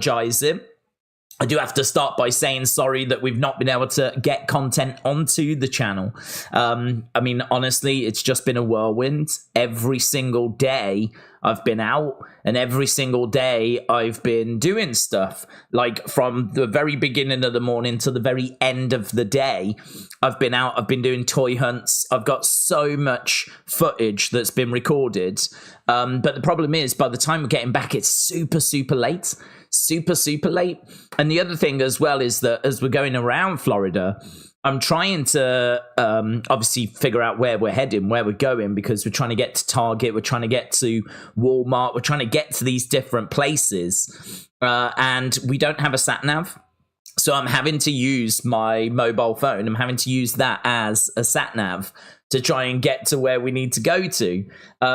apologizing. I do have to start by saying sorry that we've not been able to get content onto the channel. I mean, honestly, it's just been a whirlwind. Every single day I've been out, and every single day I've been doing stuff. Like from the very beginning of the morning to the very end of the day, I've been out, I've been doing toy hunts. I've got so much footage that's been recorded. But the problem is, by the time we're getting back, it's super late. Super late. And the other thing as well is that as we're going around Florida, I'm trying to obviously figure out where we're heading, where we're going, because we're trying to get to Target, we're trying to get to Walmart, we're trying to get to these different places, and we don't have a sat nav. So I'm having to use my mobile phone. I'm having to use that as a sat nav to try and get to where we need to go to,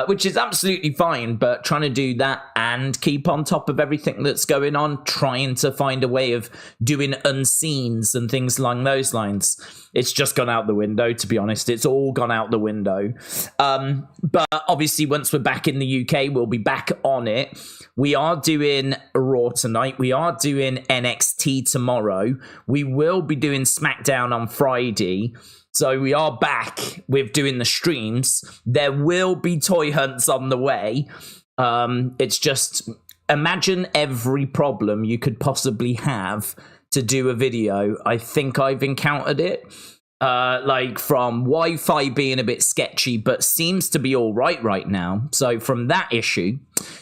which is absolutely fine. But trying to do that and keep on top of everything that's going on, trying to find a way of doing unseens and things along those lines, it's just gone out the window, to be honest. It's all gone out the window. But obviously, once we're back in the UK, we'll be back on it. We are doing Raw tonight. We are doing NXT tomorrow. We will be doing SmackDown on Friday. So we are back with doing the streams. There will be toy hunts on the way. It's just, imagine every problem you could possibly have to do a video. I think I've encountered it. Like from Wi-Fi being a bit sketchy, but seems to be all right now. So from that issue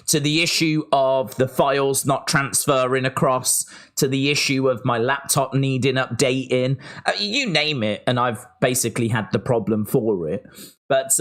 to the issue of the files not transferring across, to the issue of my laptop needing updating, you name it, and I've basically had the problem for it. But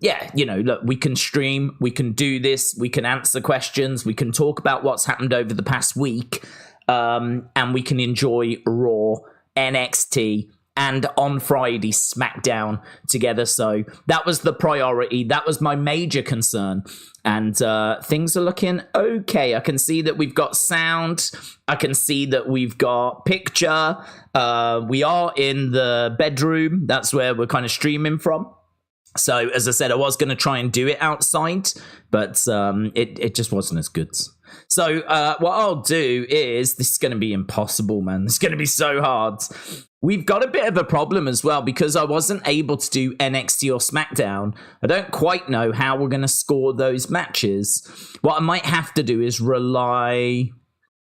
yeah, you know, look, we can stream, we can do this, we can answer questions, we can talk about what's happened over the past week, and we can enjoy Raw, NXT, and on Friday, SmackDown together. So that was the priority. That was my major concern. And things are looking okay. I can see that we've got sound. I can see that we've got picture. We are in the bedroom. That's where we're kind of streaming from. So as I said, I was going to try and do it outside, but it just wasn't as good. So what I'll do is, this is going to be impossible, man. It's going to be so hard. We've got a bit of a problem as well, because I wasn't able to do NXT or SmackDown. I don't quite know how we're going to score those matches. What I might have to do is rely...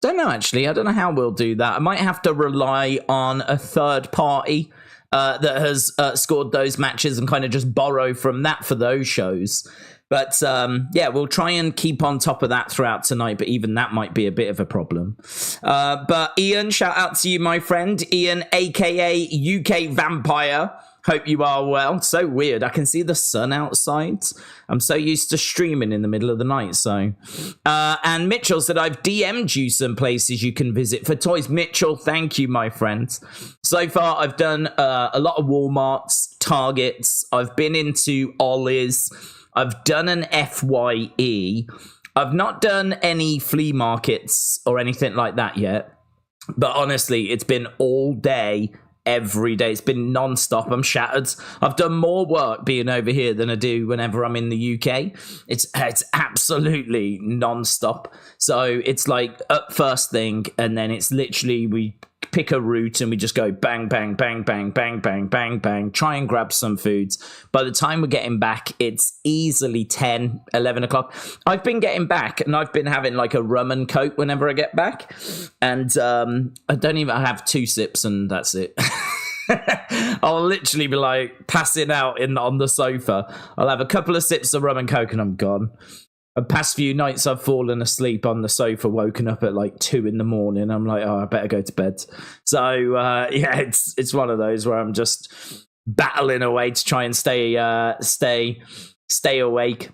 Don't know, actually. I don't know how we'll do that. I might have to rely on a third party that has scored those matches and kind of just borrow from that for those shows. But yeah, we'll try and keep on top of that throughout tonight, but even that might be a bit of a problem. But Ian, shout out to you, my friend. Ian, aka UK Vampire. Hope you are well. So weird. I can see the sun outside. I'm so used to streaming in the middle of the night. So, and Mitchell said, I've DM'd you some places you can visit for toys. Mitchell, thank you, my friend. So far, I've done a lot of Walmarts, Targets. I've been into Ollie's. I've done an FYE. I've not done any flea markets or anything like that yet. But honestly, it's been all day, every day. It's been non-stop. I'm shattered. I've done more work being over here than I do whenever I'm in the UK. It's absolutely non-stop. So it's like up first thing, and then it's literally we pick a route and we just go bang, bang, bang, bang, bang, bang, bang, bang, try and grab some foods. By the time we're getting back, it's easily 10, 11 o'clock. I've been getting back and I've been having like a rum and coke whenever I get back. And I don't even have 2 sips and that's it. I'll literally be like passing out on the sofa. I'll have a couple of sips of rum and coke and I'm gone. The past few nights I've fallen asleep on the sofa, woken up at like 2 a.m. I'm like, oh, I better go to bed. So yeah, it's one of those where I'm just battling away to try and stay awake.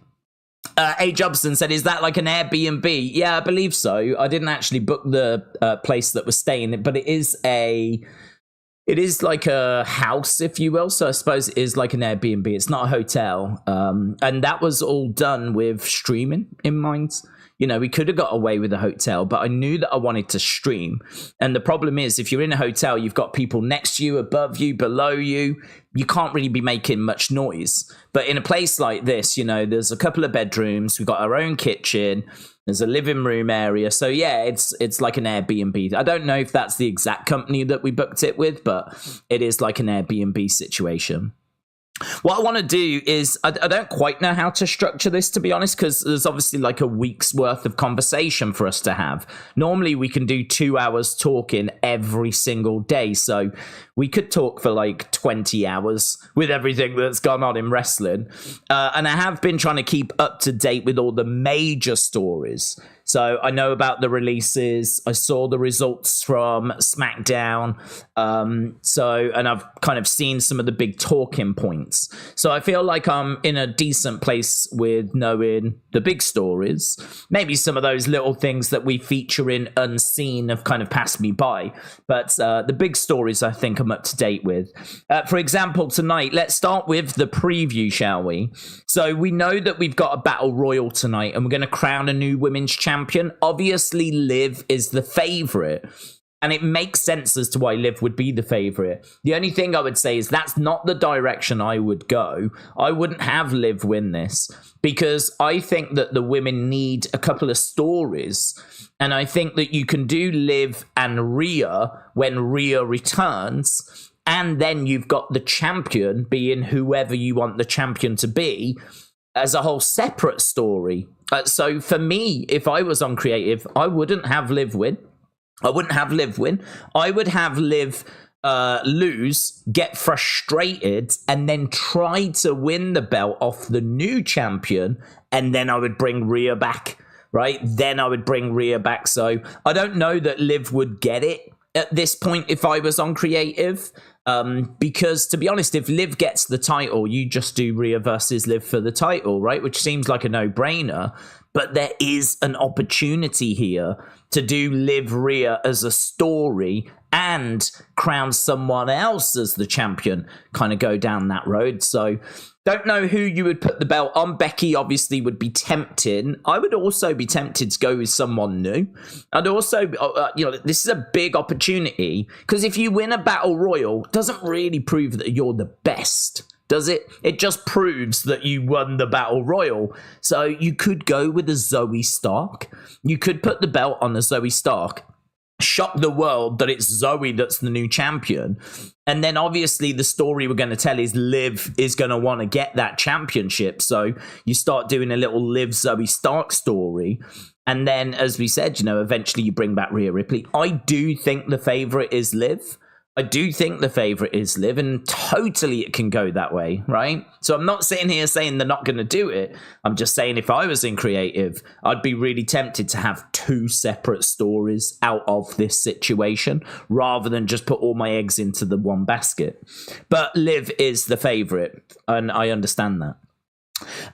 A. Jobson said, is that like an Airbnb? Yeah, I believe so. I didn't actually book the place that we're staying in, but it is like a house, if you will. So I suppose it is like an Airbnb. It's not a hotel. And that was all done with streaming in mind. You know, we could have got away with a hotel, but I knew that I wanted to stream. And the problem is, if you're in a hotel, you've got people next to you, above you, below you. You can't really be making much noise. But in a place like this, you know, there's a couple of bedrooms. We've got our own kitchen. There's a living room area. So yeah, it's like an Airbnb. I don't know if that's the exact company that we booked it with, but it is like an Airbnb situation. What I want to do is, I don't quite know how to structure this, to be honest, because there's obviously like a week's worth of conversation for us to have. Normally we can do 2 hours talking every single day. So we could talk for like 20 hours with everything that's gone on in wrestling. And I have been trying to keep up to date with all the major stories. So I know about the releases. I saw the results from SmackDown. And I've kind of seen some of the big talking points. So I feel like I'm in a decent place with knowing the big stories. Maybe some of those little things that we feature in Unseen have kind of passed me by. But the big stories I think I'm up to date with. For example, tonight, let's start with the preview, shall we? So we know that we've got a battle royal tonight and we're going to crown a new women's champion. Obviously, Liv is the favorite, and it makes sense as to why Liv would be the favorite. The only thing I would say is that's not the direction I would go. I wouldn't have Liv win this because I think that the women need a couple of stories, and I think that you can do Liv and Rhea when Rhea returns, and then you've got the champion being whoever you want the champion to be as a whole separate story. So for me, if I was on creative, I wouldn't have Liv win. I would have Liv lose, get frustrated, and then try to win the belt off the new champion, and then I would bring Rhea back, right? So I don't know that Liv would get it at this point if I was on creative. Because to be honest, if Liv gets the title, you just do Rhea versus Liv for the title, right? Which seems like a no-brainer, but there is an opportunity here to do Liv Rhea as a story and crown someone else as the champion, kind of go down that road. So don't know who you would put the belt on. Becky obviously would be tempting. I would also be tempted to go with someone new. I'd also, this is a big opportunity because if you win a battle royal, it doesn't really prove that you're the best, does it? It just proves that you won the battle royal. So you could go with a Zoe Stark. You could put the belt on a Zoe Stark, shock the world that it's Zoe that's the new champion. And then obviously the story we're going to tell is Liv is going to want to get that championship. So you start doing a little Liv Zoe Stark story. And then, as we said, eventually you bring back Rhea Ripley. I do think the favorite is Liv. And totally it can go that way, right? So I'm not sitting here saying they're not going to do it. I'm just saying if I was in creative, I'd be really tempted to have two separate stories out of this situation rather than just put all my eggs into the one basket. But Liv is the favorite, and I understand that.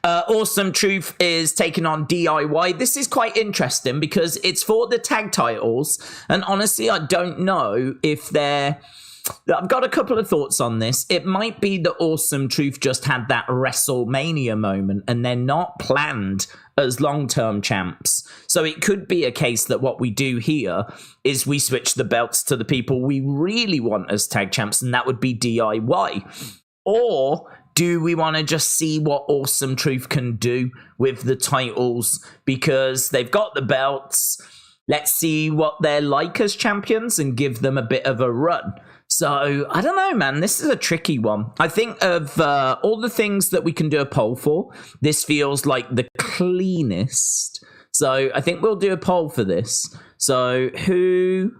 Awesome Truth is taking on DIY. This is quite interesting because it's for the tag titles, and honestly I don't know if I've got a couple of thoughts on this. It might be that Awesome Truth just had that WrestleMania moment and they're not planned as long-term champs. So it could be a case that what we do here is we switch the belts to the people we really want as tag champs, and that would be DIY. Or do we want to just see what Awesome Truth can do with the titles? Because they've got the belts. Let's see what they're like as champions and give them a bit of a run. So, I don't know, man. This is a tricky one. I think of all the things that we can do a poll for, this feels like the cleanest. So, I think we'll do a poll for this. So, who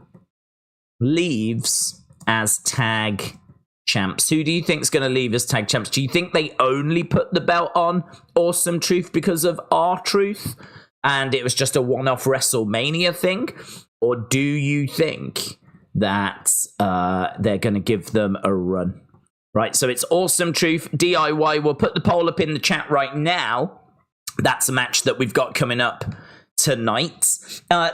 leaves as tag champs? Who do you think is going to leave as tag champs? Do you think they only put the belt on Awesome Truth because of R-Truth and it was just a one-off WrestleMania thing? Or do you think that they're going to give them a run? Right, so it's Awesome Truth, DIY. We'll put the poll up in the chat right now. That's a match that we've got coming up tonight.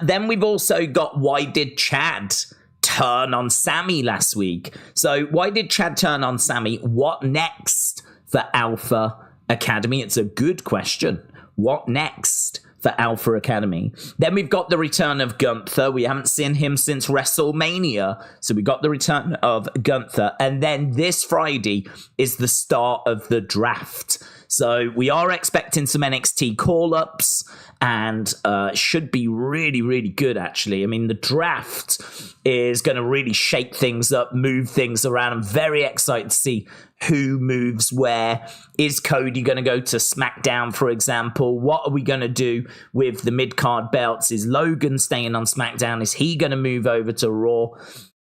Then we've also got Why Did Chad turn on Sammy last week? So why did Chad turn on Sammy? What next for Alpha Academy? It's a good question. What next for Alpha Academy? Then we've got the return of Gunther. We haven't seen him since WrestleMania. So we got the return of Gunther. And then this Friday is the start of the draft. So we are expecting some NXT call-ups, and should be really, really good, actually. I mean, the draft is going to really shake things up, move things around. I'm very excited to see who moves where. Is Cody going to go to SmackDown, for example? What are we going to do with the mid-card belts? Is Logan staying on SmackDown? Is he going to move over to Raw?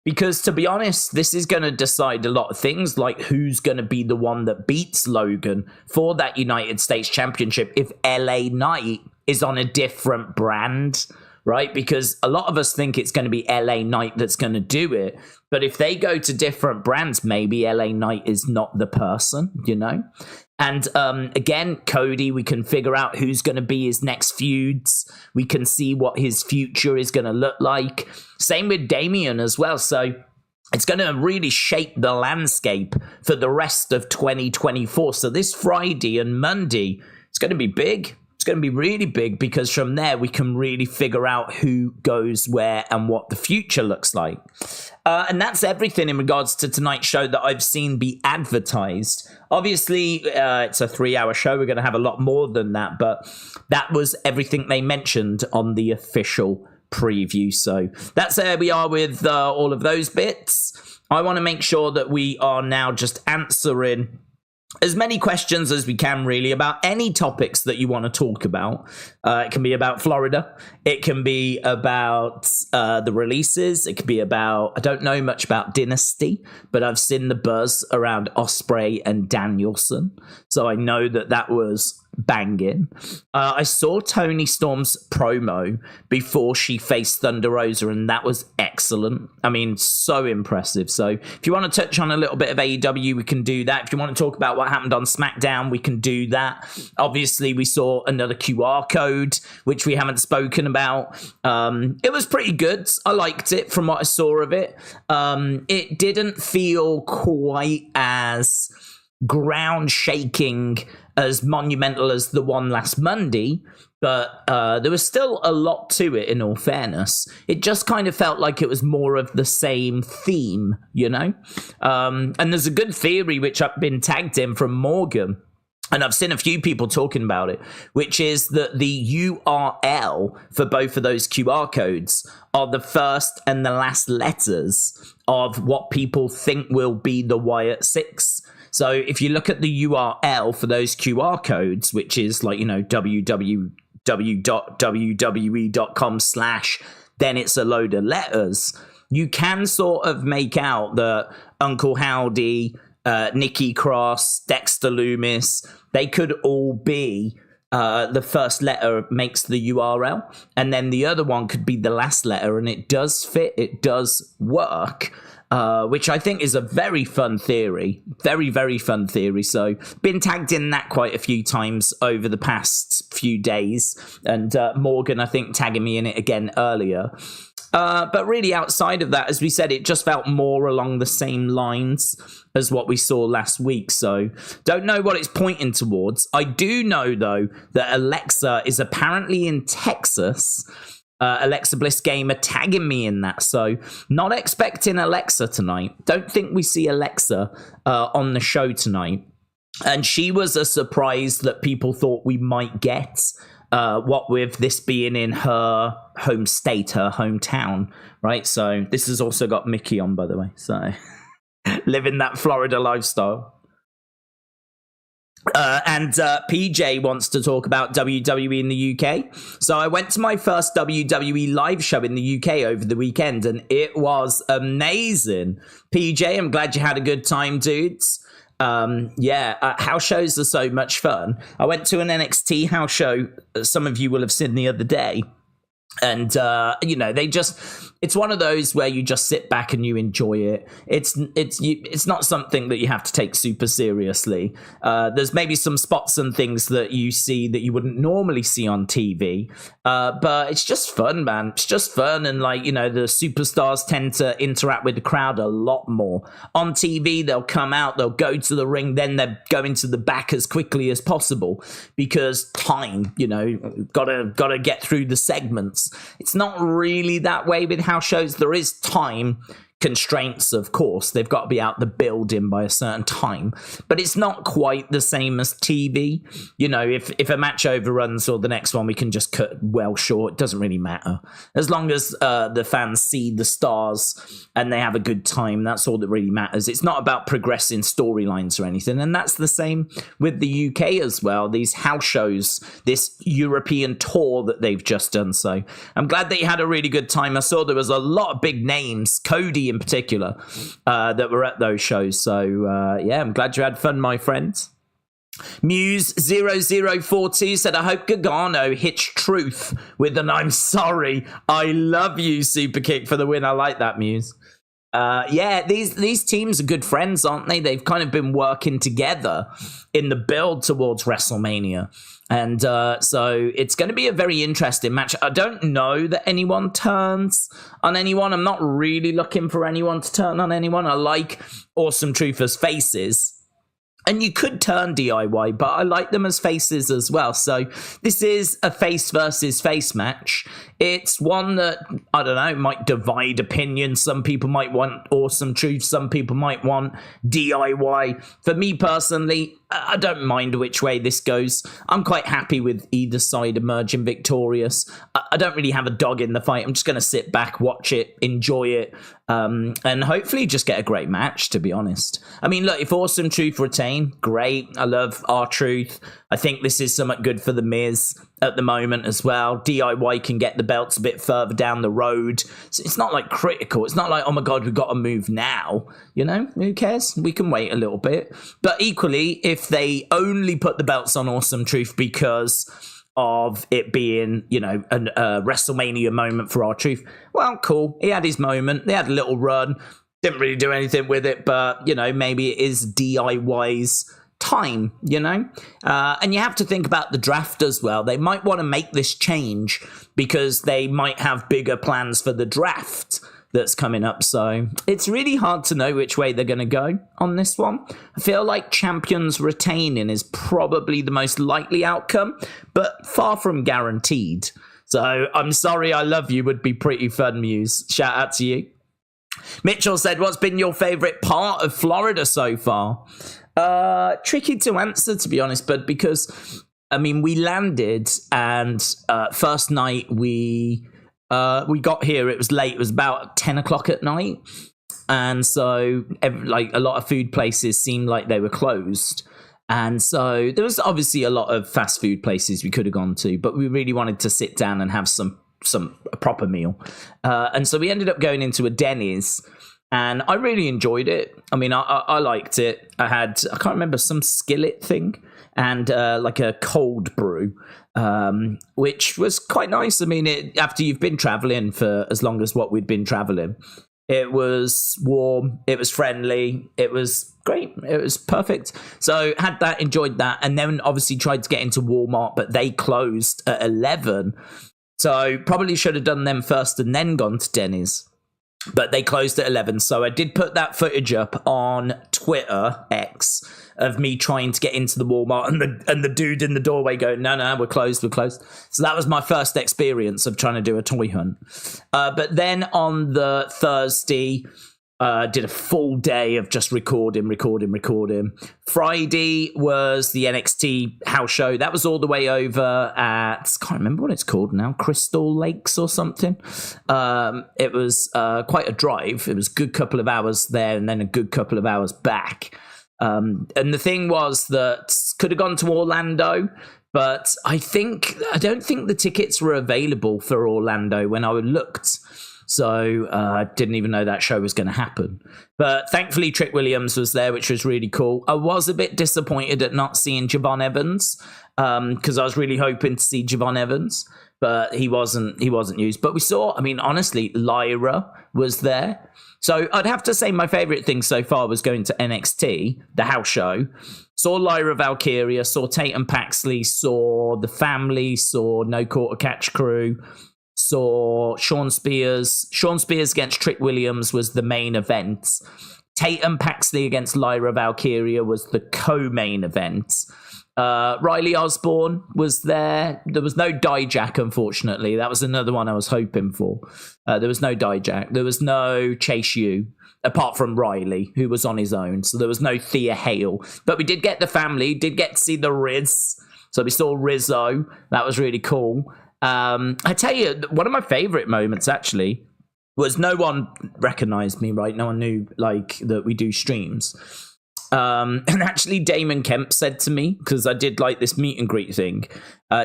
Because, to be honest, this is going to decide a lot of things, like who's going to be the one that beats Logan for that United States Championship if LA Knight is on a different brand, right? Because a lot of us think it's going to be LA Knight that's going to do it. But if they go to different brands, maybe LA Knight is not the person, you know? And again, Cody, we can figure out who's going to be his next feuds. We can see what his future is going to look like. Same with Damian as well. So it's going to really shape the landscape for the rest of 2024. So this Friday and Monday, it's going to be big. It's going to be really big, because from there we can really figure out who goes where and what the future looks like. And that's everything in regards to tonight's show that I've seen be advertised. Obviously, it's a 3-hour show. We're going to have a lot more than that, but that was everything they mentioned on the official preview. So that's where we are with all of those bits. I want to make sure that we are now just answering as many questions as we can, really, about any topics that you want to talk about. It can be about Florida. It can be about the releases. It could be about, I don't know much about Dynasty, but I've seen the buzz around Ospreay and Danielson. So I know that that was banging. I saw Toni Storm's promo before she faced Thunder Rosa, and that was excellent. I mean, so impressive. So if you want to touch on a little bit of AEW, we can do that. If you want to talk about what happened on SmackDown, we can do that. Obviously, we saw another QR code, which we haven't spoken about. It was pretty good. I liked it from what I saw of it. It didn't feel quite as ground shaking, as monumental as the one last Monday, but there was still a lot to it, in all fairness. It just kind of felt like it was more of the same theme, you know? And there's a good theory which I've been tagged in from Morgan, and I've seen a few people talking about it, which is that the URL for both of those QR codes are the first and the last letters of what people think will be the Wyatt 6. So if you look at the URL for those QR codes, which is like, you know, www.wwe.com/ then it's a load of letters, you can sort of make out that Uncle Howdy, Nikki Cross, Dexter Loomis, they could all be the first letter makes the URL, and then the other one could be the last letter, and it does fit, it does work. Which I think is a very fun theory. Very, very fun theory. So, been tagged in that quite a few times over the past few days. And Morgan, I think, tagging me in it again earlier. But really, outside of that, as we said, it just felt more along the same lines as what we saw last week. So, don't know what it's pointing towards. I do know, though, that Alexa is apparently in Texas. Alexa Bliss Gamer tagging me in that, so not expecting Alexa tonight. Don't think we see Alexa on the show tonight, and she was a surprise that people thought we might get, what with this being in her home state, her hometown, right? So this has also got Mickey on, by the way, so living that Florida lifestyle. And PJ wants to talk about WWE in the UK. So I went to my first WWE live show in the UK over the weekend, and it was amazing. PJ, I'm glad you had a good time, dudes. House shows are so much fun. I went to an NXT house show, some of you will have seen the other day. And, you know, it's one of those where you just sit back and you enjoy it. It's not something that you have to take super seriously. There's maybe some spots and things that you see that you wouldn't normally see on TV. But it's just fun, man. It's just fun. And like, you know, the superstars tend to interact with the crowd a lot more. On TV, they'll come out, they'll go to the ring, then they're going to the back as quickly as possible because time, you know, gotta get through the segments. It's not really that way with house shows. There is time constraints, of course. They've got to be out the building by a certain time. But it's not quite the same as TV. You know, if a match overruns or the next one, we can just cut well short. It doesn't really matter. As long as the fans see the stars and they have a good time, that's all that really matters. It's not about progressing storylines or anything. And that's the same with the UK as well. These house shows, this European tour that they've just done. So I'm glad that you had a really good time. I saw there was a lot of big names, Cody in particular, that were at those shows. So yeah, I'm glad you had fun, my friends. Muse0042 said, I hope Gargano hits Truth with an I'm sorry, I love you super kick for the win. I like that, Muse. Yeah, these teams are good friends, aren't they? They've kind of been working together in the build towards WrestleMania. And so it's going to be a very interesting match. I don't know that anyone turns on anyone. I'm not really looking for anyone to turn on anyone. I like Awesome Truth as faces. And you could turn DIY, but I like them as faces as well. So this is a face versus face match. It's one that, I don't know, might divide opinion. Some people might want Awesome Truth. Some people might want DIY. For me personally, I don't mind which way this goes. I'm quite happy with either side emerging victorious. I don't really have a dog in the fight. I'm just going to sit back, watch it, enjoy it, and hopefully just get a great match, to be honest. I mean, look, if Awesome Truth retain, great. I love R-Truth. I think this is somewhat good for The Miz at the moment as well. DIY can get the belts a bit further down the road. So it's not like critical. It's not like, oh my God, we've got to move now. You know, who cares? We can wait a little bit. But equally, if they only put the belts on Awesome Truth because of it being, you know, a WrestleMania moment for R-Truth, well, cool. He had his moment. They had a little run. Didn't really do anything with it, but, you know, maybe it is DIY's time, you know? And you have to think about the draft as well. They might want to make this change because they might have bigger plans for the draft that's coming up. So it's really hard to know which way they're going to go on this one. I feel like champions retaining is probably the most likely outcome, but far from guaranteed. So I'm sorry, I love you would be pretty fun, Muse. Shout out to you. Mitchell said, what's been your favourite part of Florida so far? Tricky to answer, to be honest, but because, I mean, we landed and first night we got here, it was late, it was about 10 o'clock at night. And so like a lot of food places seemed like they were closed. And so there was obviously a lot of fast food places we could have gone to, but we really wanted to sit down and have a proper meal. And so we ended up going into a Denny's. And I really enjoyed it. I mean, I liked it. I can't remember, some skillet thing and like a cold brew, which was quite nice. I mean, after you've been traveling for as long as what we'd been traveling, it was warm, it was friendly, it was great, it was perfect. So had that, enjoyed that, and then obviously tried to get into Walmart, but they closed at 11. So probably should have done them first and then gone to Denny's. But they closed at 11, so I did put that footage up on Twitter, X, of me trying to get into the Walmart and the dude in the doorway going, no, we're closed. So that was my first experience of trying to do a toy hunt. But then on the Thursday, did a full day of just recording. Friday was the NXT house show. That was all the way over at, I can't remember what it's called now, Crystal Lakes or something. It was quite a drive. It was a good couple of hours there and then a good couple of hours back. And the thing was that could have gone to Orlando, but I don't think the tickets were available for Orlando when I looked. So I didn't even know that show was going to happen. But thankfully, Trick Williams was there, which was really cool. I was a bit disappointed at not seeing Javon Evans because I was really hoping to see Javon Evans, but he wasn't used. But we saw, I mean, honestly, Lyra was there. So I'd have to say my favorite thing so far was going to NXT, the house show. Saw Lyra Valkyria, saw Tatum Paxley, saw The Family, saw No Quarter Catch Crew, saw Sean Spears. Sean Spears against Trick Williams was the main event. Tatum Paxley against Lyra Valkyria was the co-main event. Riley Osborne was there. There was no Dijak, unfortunately. That was another one I was hoping for. There was no Dijak. There was no Chase U, apart from Riley, who was on his own. So there was no Thea Hale. But we did get the family, did get to see the Riz. So we saw Rizzo. That was really cool. I tell you, one of my favourite moments, actually, was no one recognised me, right? No one knew, like, that we do streams. And actually Damon Kemp said to me, because I did like this meet and greet thing,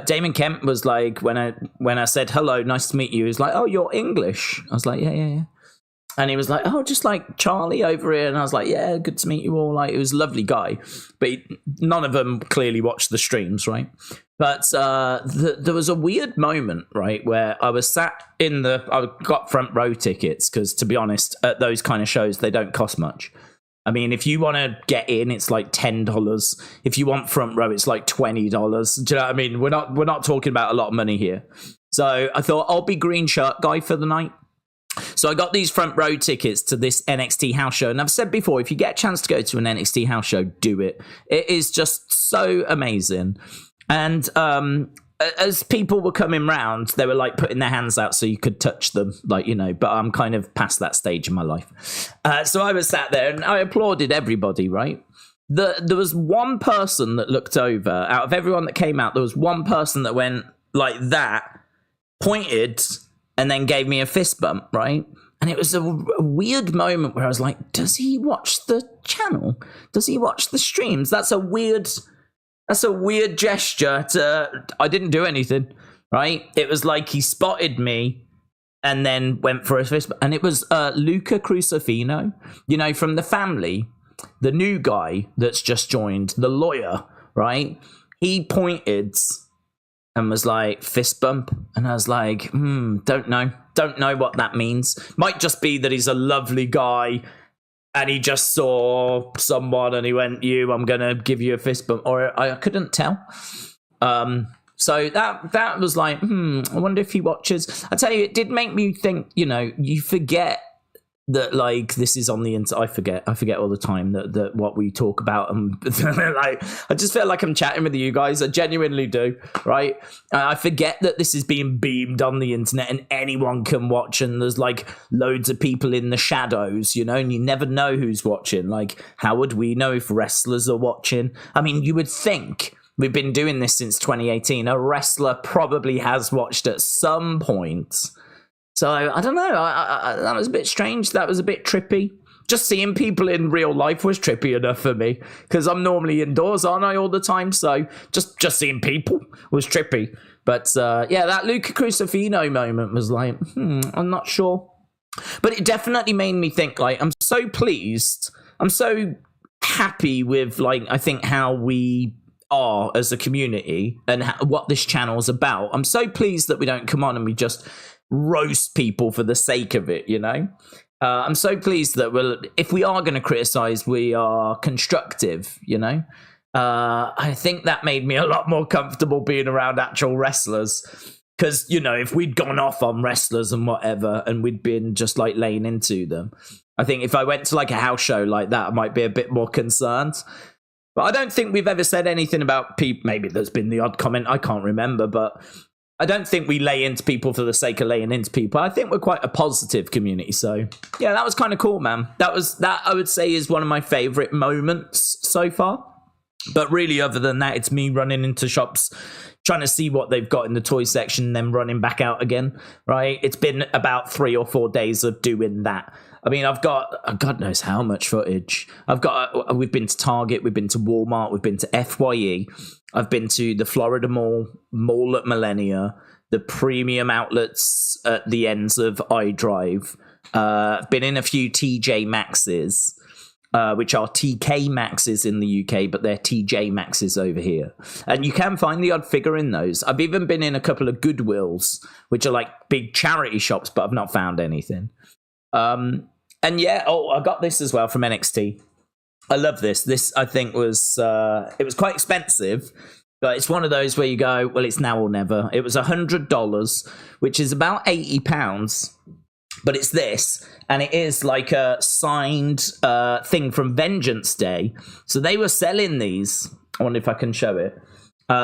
Damon Kemp was like, when I said hello, nice to meet you, he was like, oh, you're English. I was like, yeah. And he was like, oh, just like Charlie over here. And I was like, yeah, good to meet you all. Like, it was a lovely guy, but none of them clearly watched the streams, right? But there was a weird moment, right, where I was sat I got front row tickets because, to be honest, at those kind of shows, they don't cost much. I mean, if you want to get in, it's like $10. If you want front row, it's like $20. Do you know what I mean? We're not talking about a lot of money here. So I thought I'll be green shirt guy for the night. So I got these front row tickets to this NXT house show. And I've said before, if you get a chance to go to an NXT house show, do it. It is just so amazing. And as people were coming round, they were like putting their hands out so you could touch them, like, you know, but I'm kind of past that stage in my life. So I was sat there and I applauded everybody, right? There was one person that looked over. Out of everyone that came out, there was one person that went like that, pointed, and then gave me a fist bump, right? And it was a weird moment where I was like, does he watch the channel? Does he watch the streams? That's a weird gesture I didn't do anything, right? It was like he spotted me and then went for a fist bump. And it was Luca Crucifino, you know, from the family, the new guy that's just joined, the lawyer, right? He pointed and was like, fist bump. And I was like, don't know what that means. Might just be that he's a lovely guy and he just saw someone and he went, I'm going to give you a fist bump. Or I couldn't tell. So that was like, I wonder if he watches. I tell you, it did make me think, you know, you forget that, like, this is on the internet. I forget all the time that what we talk about, and like, I just feel like I'm chatting with you guys. I genuinely do, right? I forget that this is being beamed on the internet and anyone can watch, and there's like loads of people in the shadows, you know, and you never know who's watching. Like, how would we know if wrestlers are watching? I mean, you would think, we've been doing this since 2018, a wrestler probably has watched at some point. So I don't know. I that was a bit strange. That was a bit trippy. Just seeing people in real life was trippy enough for me, because I'm normally indoors, aren't I, all the time? So just seeing people was trippy. But yeah, that Luca Crucifino moment was like, I'm not sure. But it definitely made me think, like, I'm so pleased. I'm so happy with, like, I think how we are as a community and what this channel is about. I'm so pleased that we don't come on and we just roast people for the sake of it, you know. I'm so pleased that if we are going to criticize, we are constructive, you know. I think that made me a lot more comfortable being around actual wrestlers, because, you know, if we'd gone off on wrestlers and whatever and we'd been just like laying into them, I think if I went to like a house show like that, I might be a bit more concerned. But I don't think we've ever said anything about people. Maybe there's been the odd comment, I can't remember, but I don't think we lay into people for the sake of laying into people. I think we're quite a positive community. So yeah, that was kind of cool, man. That I would say is one of my favorite moments so far. But really, other than that, it's me running into shops, trying to see what they've got in the toy section, then running back out again, right? It's been about 3 or 4 days of doing that. I mean, I've got God knows how much footage. We've been to Target, we've been to Walmart, we've been to FYE. I've been to the Florida Mall at Millennia, the premium outlets at the ends of iDrive. I've been in a few TJ Maxxes, which are TK Maxxes in the UK, but they're TJ Maxxes over here. And you can find the odd figure in those. I've even been in a couple of Goodwills, which are like big charity shops, but I've not found anything. And yeah, I got this as well from NXT. I love this. This, I think, was it was quite expensive, but it's one of those where you go, well, it's now or never. It was $100, which is about £80, but it's this, and it is like a signed thing from Vengeance Day. So they were selling these I wonder if I can show it.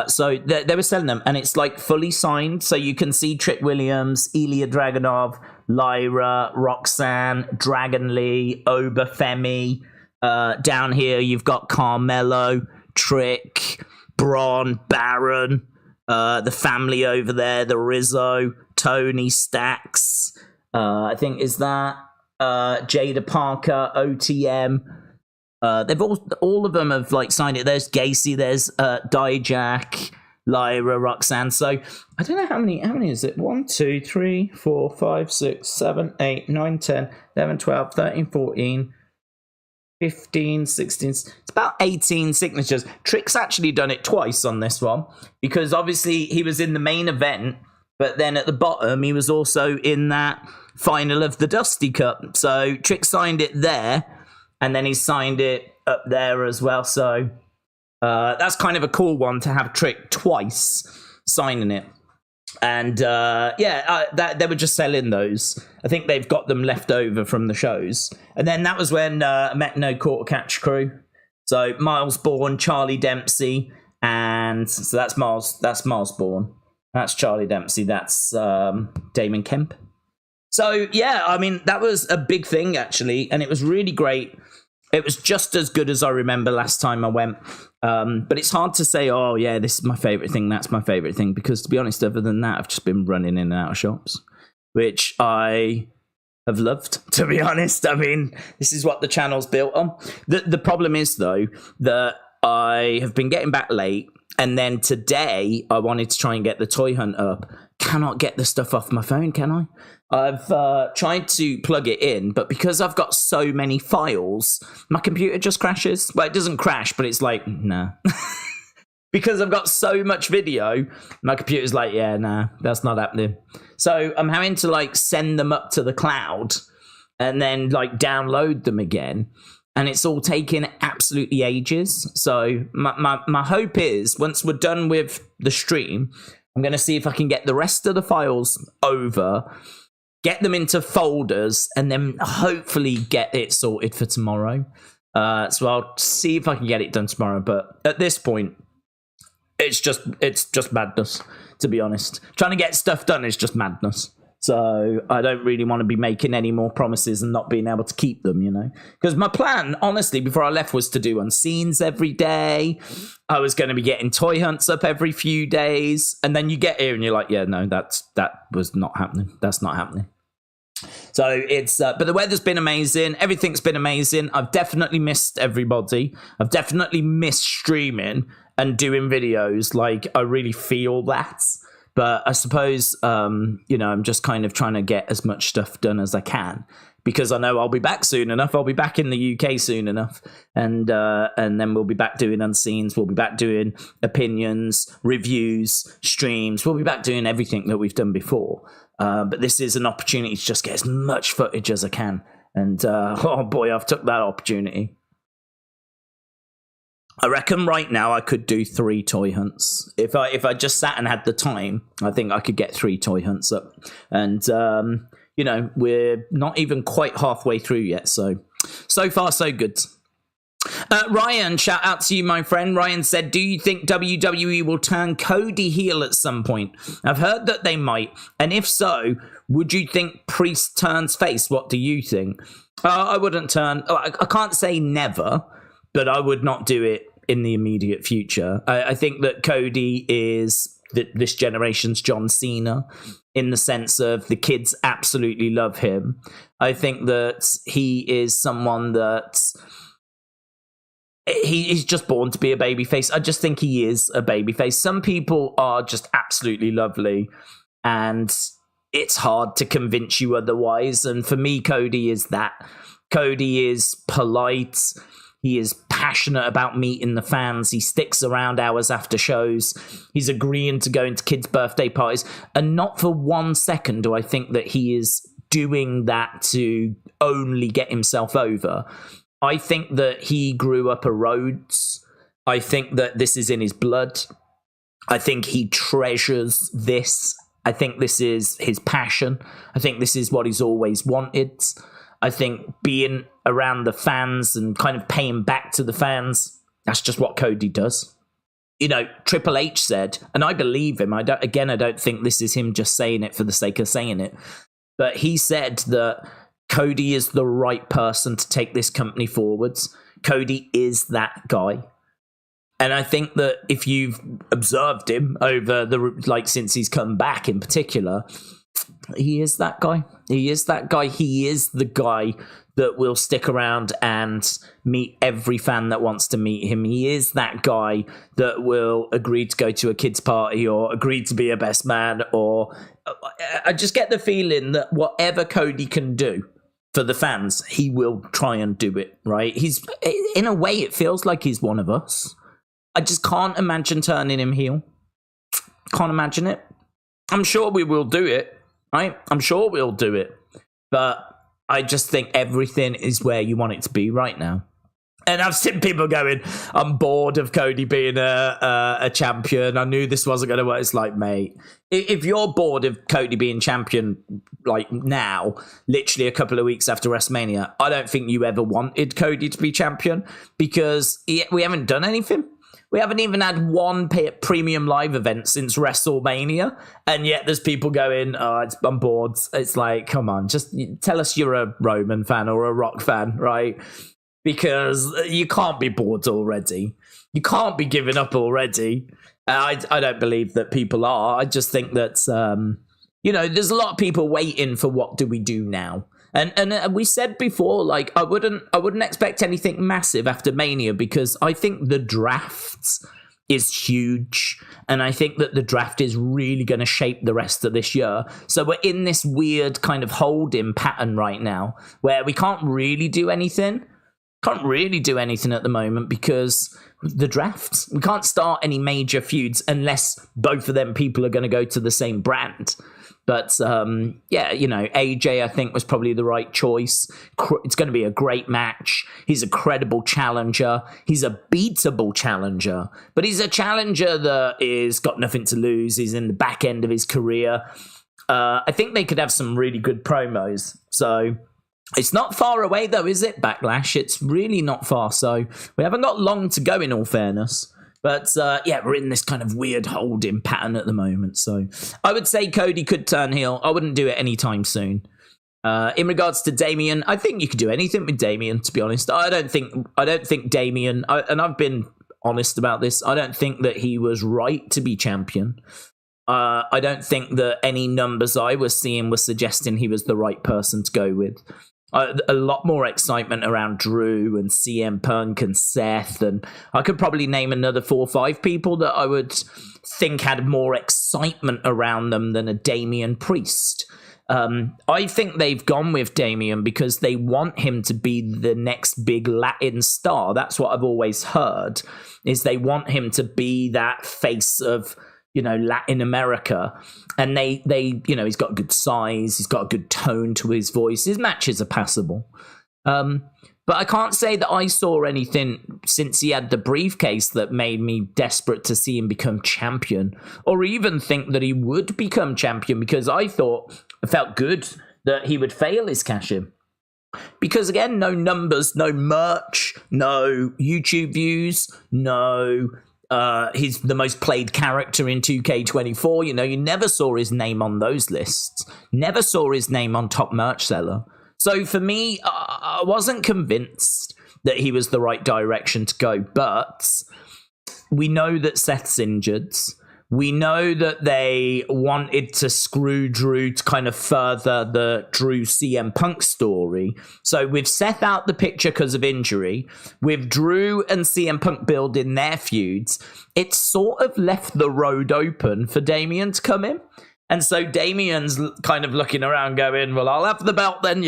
So they were selling them, and it's like fully signed. So you can see Trick Williams, Ilya Dragunov, Lyra, Roxanne, Dragon Lee, Obafemi. Down here, you've got Carmelo, Trick, Braun, Baron, the family over there, the Rizzo, Tony, Stacks. I think is that Jada Parker, OTM. They've all of them have like signed it. There's Gacy, there's Dijak, Lyra, Roxanne. So I don't know how many is it? 1, 2, 3, 4, 5, 6, 7, 8, 9, 10, 11, 12, 13, 14, 15, 16. It's about 18 signatures. Trick's actually done it twice on this one because obviously he was in the main event, but then at the bottom he was also in that final of the Dusty Cup. So Trick signed it there, and then he signed it up there as well. So that's kind of a cool one to have Trick twice signing it. And they were just selling those. I think they've got them left over from the shows. And then that was when I met No Quarter Catch crew. So Miles Bourne, Charlie Dempsey, and so that's Miles Bourne. That's Charlie Dempsey. That's Damon Kemp. So yeah, I mean that was a big thing actually, and it was really great. It was just as good as I remember last time I went. But it's hard to say, oh, yeah, this is my favourite thing, that's my favourite thing. Because, to be honest, other than that, I've just been running in and out of shops, which I have loved, to be honest. I mean, this is what the channel's built on. The problem is, though, that I have been getting back late. And then today, I wanted to try and get the toy hunt up. Cannot get the stuff off my phone, can I? I've tried to plug it in, but because I've got so many files, my computer just crashes. Well, it doesn't crash, but it's like, nah. Because I've got so much video, my computer's like, yeah, nah, that's not happening. So I'm having to like send them up to the cloud and then like download them again. And it's all taking absolutely ages. So my hope is once we're done with the stream, I'm going to see if I can get the rest of the files over, get them into folders, and then hopefully get it sorted for tomorrow. So I'll see if I can get it done tomorrow. But at this point, it's just madness, to be honest. Trying to get stuff done is just madness. So I don't really want to be making any more promises and not being able to keep them, you know. Because my plan, honestly, before I left was to do unscenes every day. I was going to be getting toy hunts up every few days. And then you get here and you're like, yeah, no, that was not happening. That's not happening. So it's, but the weather's been amazing. Everything's been amazing. I've definitely missed everybody. I've definitely missed streaming and doing videos. Like, I really feel that. But I suppose, you know, I'm just kind of trying to get as much stuff done as I can because I know I'll be back soon enough. I'll be back in the UK soon enough. And then we'll be back doing unscenes. We'll be back doing opinions, reviews, streams. We'll be back doing everything that we've done before. But this is an opportunity to just get as much footage as I can. And, oh boy, I've took that opportunity. I reckon right now I could do 3 toy hunts. If I just sat and had the time, I think I could get 3 toy hunts up. And, you know, we're not even quite halfway through yet. So far, so good. Ryan, shout out to you, my friend. Ryan said, do you think WWE will turn Cody heel at some point? I've heard that they might. And if so, would you think Priest turns face? What do you think? I wouldn't turn. I can't say never, but I would not do it in the immediate future. I think that Cody is this generation's John Cena in the sense of the kids absolutely love him. I think that he is someone that he's just born to be a babyface. I just think he is a babyface. Some people are just absolutely lovely and it's hard to convince you otherwise. And for me, Cody is that. Cody is polite. He is passionate about meeting the fans. He sticks around hours after shows. He's agreeing to go into kids' birthday parties. And not for 1 second do I think that he is doing that to only get himself over. I think that he grew up a Rhodes. I think that this is in his blood. I think he treasures this. I think this is his passion. I think this is what he's always wanted. I think being around the fans and kind of paying back to the fans, that's just what Cody does. Triple H said, and I believe him. I don't think this is him just saying it for the sake of saying it. But he said that Cody is the right person to take this company forwards. Cody is that guy. And I think that if you've observed him over since he's come back in particular, he is that guy. He is that guy. He is the guy that will stick around and meet every fan that wants to meet him. He is that guy that will agree to go to a kid's party or agree to be a best man. Or I just get the feeling that whatever Cody can do for the fans, he will try and do it, right? He's, in a way, it feels like he's one of us. I just can't imagine turning him heel. Can't imagine it. I'm sure we will do it, right? I'm sure we'll do it. But I just think everything is where you want it to be right now. And I've seen people going, I'm bored of Cody being a champion. I knew this wasn't going to work. It's like, mate, if you're bored of Cody being champion, like now, literally a couple of weeks after WrestleMania, I don't think you ever wanted Cody to be champion because we haven't done anything. We haven't even had one premium live event since WrestleMania, and yet there's people going, I'm bored. It's like, come on, just tell us you're a Roman fan or a Rock fan, right? Because you can't be bored already. You can't be giving up already. I don't believe that people are. I just think that, there's a lot of people waiting for what do we do now. And we said before, like, I wouldn't expect anything massive after Mania because I think the draft is huge. And I think that the draft is really going to shape the rest of this year. So we're in this weird kind of holding pattern right now where we can't really do anything. Can't really do anything at the moment because the draft. We can't start any major feuds unless both of them people are going to go to the same brand. But, AJ, I think, was probably the right choice. It's going to be a great match. He's a credible challenger. He's a beatable challenger. But he's a challenger that is got nothing to lose. He's in the back end of his career. I think they could have some really good promos. So it's not far away, though, is it, Backlash? It's really not far. So we haven't got long to go, in all fairness. But, we're in this kind of weird holding pattern at the moment. So I would say Cody could turn heel. I wouldn't do it anytime soon. In regards to Damian, I think you could do anything with Damian, to be honest. I don't think Damian, and I've been honest about this, I don't think that he was right to be champion. I don't think that any numbers I was seeing were suggesting he was the right person to go with. A lot more excitement around Drew and CM Punk and Seth, and I could probably name another 4 or 5 people that I would think had more excitement around them than a Damian Priest. I think they've gone with Damian because they want him to be the next big Latin star. That's what I've always heard, is they want him to be that face of, Latin America. And they he's got good size, he's got a good tone to his voice. His matches are passable. But I can't say that I saw anything since he had the briefcase that made me desperate to see him become champion, or even think that he would become champion, because I felt good that he would fail his cash-in. Because again, no numbers, no merch, no YouTube views, no... he's the most played character in 2K24. You never saw his name on those lists. Never saw his name on top merch seller. So for me, I wasn't convinced that he was the right direction to go. But we know that Seth's injured. We know that they wanted to screw Drew to kind of further the Drew CM Punk story. So with Seth out the picture because of injury, with Drew and CM Punk building their feuds, it sort of left the road open for Damian to come in. And so Damian's kind of looking around going, well, I'll have the belt then,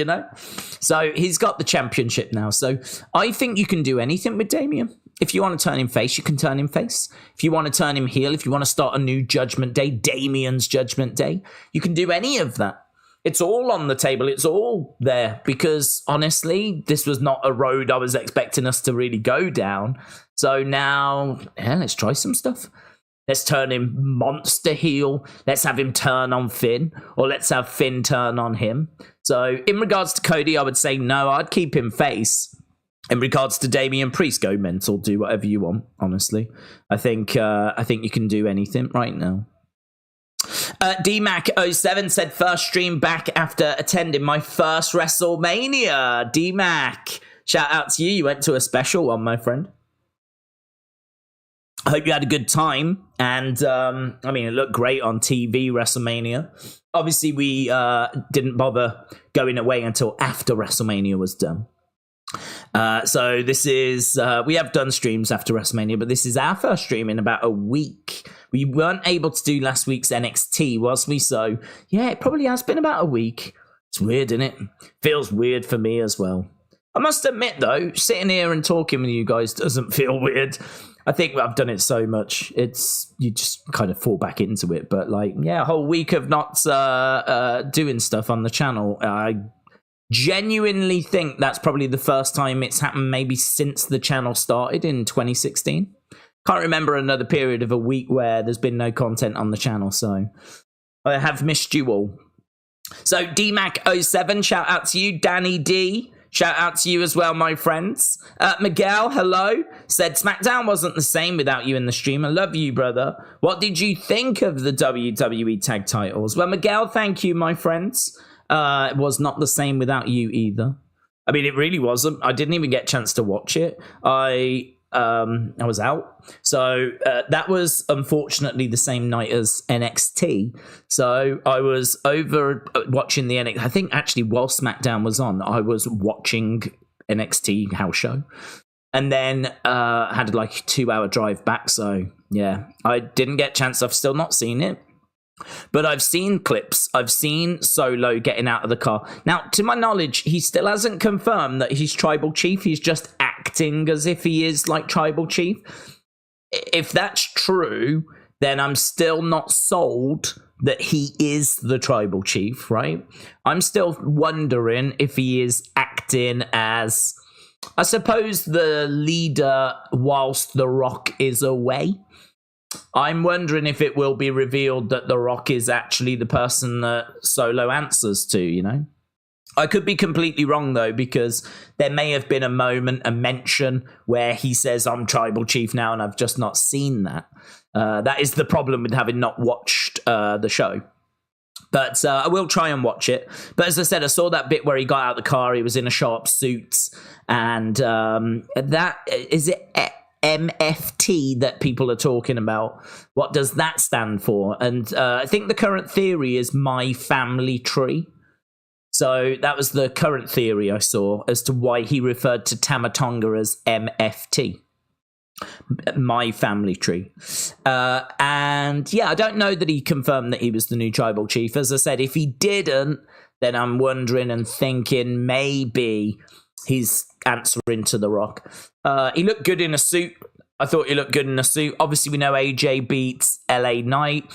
So he's got the championship now. So I think you can do anything with Damian. If you want to turn him face, you can turn him face. If you want to turn him heel, if you want to start a new Judgment Day, Damian's Judgment Day, you can do any of that. It's all on the table. It's all there because, honestly, this was not a road I was expecting us to really go down. So now, let's try some stuff. Let's turn him monster heel. Let's have him turn on Finn, or let's have Finn turn on him. So in regards to Cody, I would say no, I'd keep him face. In regards to Damian Priest, go mental, do whatever you want. Honestly, I think you can do anything right now. DMac07 said first stream back after attending my first WrestleMania. DMac, shout out to you. You went to a special one, my friend. I hope you had a good time. And it looked great on TV, WrestleMania. Obviously, we didn't bother going away until after WrestleMania was done. So this is, we have done streams after WrestleMania, but this is our first stream in about a week. We weren't able to do last week's NXT, was we? So, yeah, it probably has been about a week. It's weird, isn't it? Feels weird for me as well. I must admit, though, sitting here and talking with you guys doesn't feel weird. I think I've done it so much, you just kind of fall back into it. But, a whole week of not doing stuff on the channel, I genuinely think that's probably the first time it's happened maybe since the channel started in 2016. Can't remember another period of a week where there's been no content on the channel, so I have missed you all. So DMac07, shout out to you. Danny D, shout out to you as well, my friends. Miguel, hello, said SmackDown wasn't the same without you in the stream. I love you, brother. What did you think of the WWE tag titles? Well, Miguel, thank you, my friends. It was not the same without you either. I mean, it really wasn't. I didn't even get a chance to watch it. I was out. So that was unfortunately the same night as NXT. So I was over watching the NXT. I think actually while SmackDown was on, I was watching NXT house show. And then had like a 2-hour drive back. So yeah, I didn't get a chance. I've still not seen it. But I've seen clips. I've seen Solo getting out of the car. Now, to my knowledge, he still hasn't confirmed that he's Tribal Chief. He's just acting as if he is like Tribal Chief. If that's true, then I'm still not sold that he is the Tribal Chief, right? I'm still wondering if he is acting as, I suppose, the leader whilst The Rock is away. I'm wondering if it will be revealed that The Rock is actually the person that Solo answers to, you know? I could be completely wrong, though, because there may have been a moment, a mention, where he says, I'm Tribal Chief now, and I've just not seen that. That is the problem with having not watched the show. But I will try and watch it. But as I said, I saw that bit where he got out of the car, he was in a sharp suit, and that, is it MFT that people are talking about? What does that stand for? And I think the current theory is My Family Tree. So that was the current theory I saw as to why he referred to Tamatonga as MFT. My Family Tree. And yeah, I don't know that he confirmed that he was the new Tribal Chief. As I said, if he didn't, then I'm wondering and thinking maybe he's answering to The Rock. He looked good in a suit. I thought he looked good in a suit. Obviously, we know AJ beats LA Knight.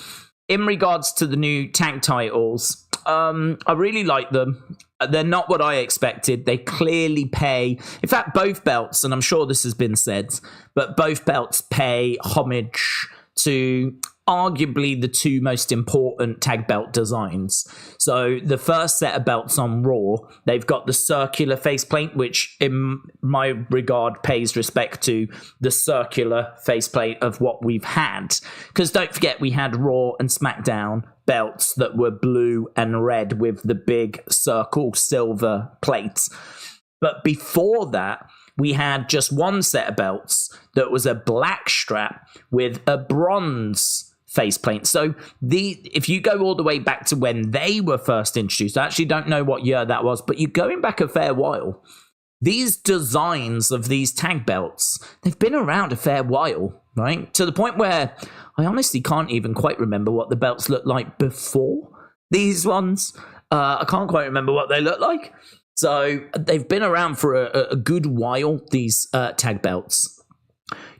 In regards to the new tag titles, I really like them. They're not what I expected. They clearly pay. In fact, both belts, and I'm sure this has been said, but both belts pay homage to arguably the two most important tag belt designs. So the first set of belts on Raw, they've got the circular faceplate, which in my regard pays respect to the circular faceplate of what we've had. Because don't forget, we had Raw and SmackDown belts that were blue and red with the big circle silver plates. But before that, we had just one set of belts that was a black strap with a bronze faceplate. So if you go all the way back to when they were first introduced, I actually don't know what year that was, but you're going back a fair while. These designs of these tag belts, they've been around a fair while, right? To the point where I honestly can't even quite remember what the belts looked like before these ones. I can't quite remember what they look like. So they've been around for a good while, these tag belts.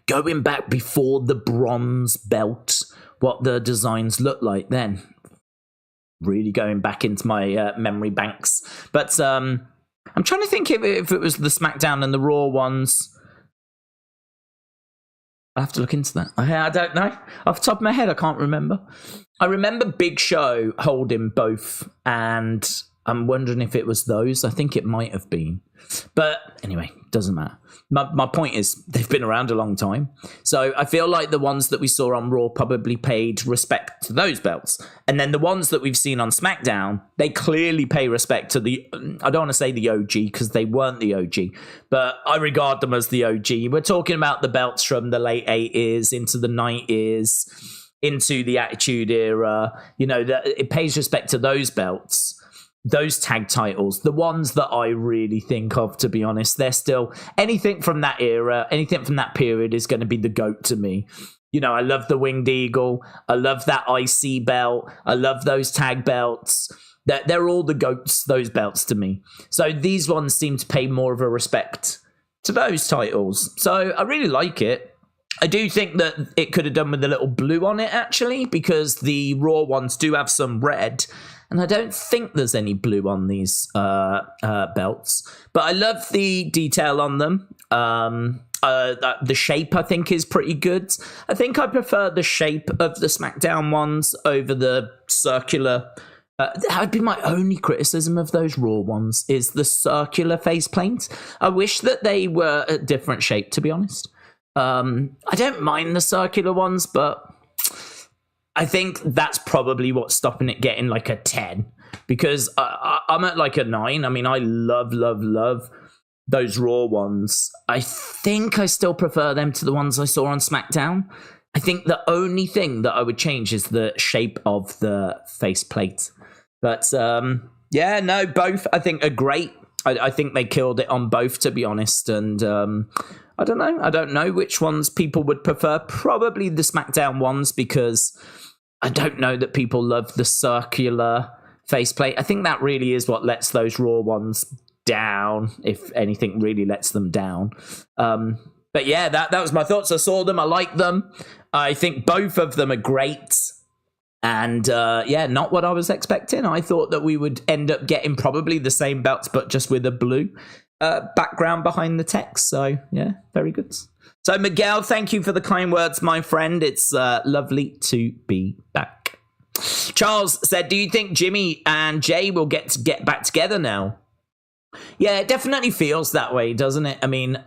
Going back before the bronze belt, what the designs look like then. Really going back into my memory banks. But I'm trying to think if it was the SmackDown and the Raw ones. I have to look into that. I don't know. Off the top of my head, I can't remember. I remember Big Show holding both, and I'm wondering if it was those. I think it might have been. But anyway, doesn't matter. My point is, they've been around a long time. So I feel like the ones that we saw on Raw probably paid respect to those belts. And then the ones that we've seen on SmackDown, they clearly pay respect to the, I don't want to say the OG because they weren't the OG, but I regard them as the OG. We're talking about the belts from the late 80s into the 90s, into the Attitude Era. You know, that it pays respect to those belts. Those tag titles, the ones that I really think of, to be honest, they're still, anything from that era, anything from that period is going to be the GOAT to me. You know, I love the Winged Eagle. I love that IC belt. I love those tag belts. They're all the GOATs, those belts to me. So these ones seem to pay more of a respect to those titles. So I really like it. I do think that it could have done with a little blue on it, actually, because the Raw ones do have some red. And I don't think there's any blue on these belts. But I love the detail on them. The shape, I think, is pretty good. I think I prefer the shape of the SmackDown ones over the circular. That would be my only criticism of those Raw ones, is the circular faceplate. I wish that they were a different shape, to be honest. I don't mind the circular ones, but I think that's probably what's stopping it getting like a 10, because I'm at like a 9. I mean, I love those Raw ones. I think I still prefer them to the ones I saw on SmackDown. I think the only thing that I would change is the shape of the faceplate. But yeah, no, both I think are great. I think they killed it on both, to be honest. And I don't know. I don't know which ones people would prefer. Probably the SmackDown ones, because I don't know that people love the circular faceplate. I think that really is what lets those Raw ones down, if anything really lets them down. But yeah, that was my thoughts. I saw them. I like them. I think both of them are great. And yeah, not what I was expecting. I thought that we would end up getting probably the same belts, but just with a blue background behind the text. So yeah, very good. So Miguel, thank you for the kind words, my friend. It's lovely to be back. Charles said, do you think Jimmy and Jay will get back together now? Yeah, it definitely feels that way, doesn't it? I mean,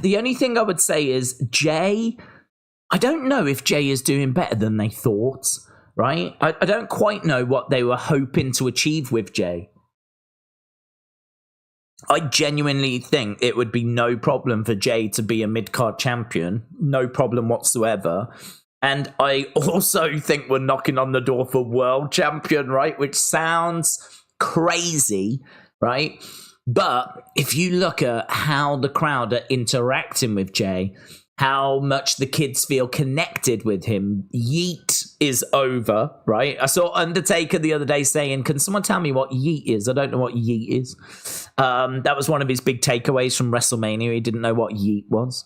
the only thing I would say is Jay, I don't know if Jay is doing better than they thought, right? I don't quite know what they were hoping to achieve with Jay. I genuinely think it would be no problem for Jay to be a mid-card champion. No problem whatsoever. And I also think we're knocking on the door for world champion, right? Which sounds crazy, right? But if you look at how the crowd are interacting with Jay, how much the kids feel connected with him, Yeet is over, right? I saw Undertaker the other day saying, can someone tell me what Yeet is? I don't know what Yeet is. That was one of his big takeaways from WrestleMania. He didn't know what Yeet was.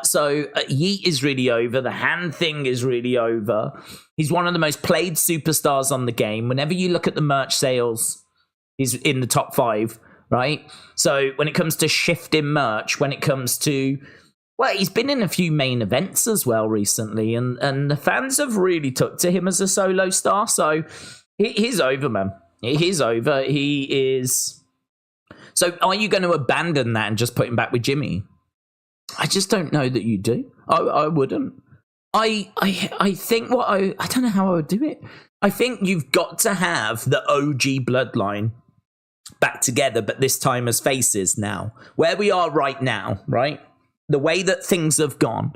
So Yeet is really over. The hand thing is really over. He's one of the most played superstars on the game. Whenever you look at the merch sales, he's in the top 5, right? So when it comes to shifting merch, when it comes to, well, he's been in a few main events as well recently, and the fans have really took to him as a solo star. So he's over, man. He's over. He is. So are you going to abandon that and just put him back with Jimmy? I just don't know that you do. I wouldn't. I think I don't know how I would do it. I think you've got to have the OG bloodline back together, but this time as faces now. Where we are right now, right? The way that things have gone,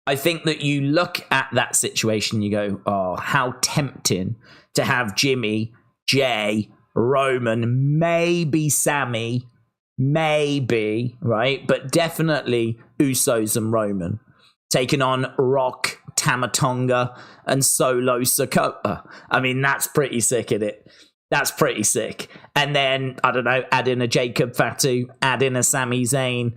I think that you look at that situation, you go, oh, how tempting to have Jimmy, Jay, Roman, maybe Sammy, maybe, right? But definitely Usos and Roman taking on Rock, Tamatonga, and Solo Sikoa. I mean, that's pretty sick, isn't it? That's pretty sick. And then, I don't know, add in a Jacob Fatu, add in a Sami Zayn.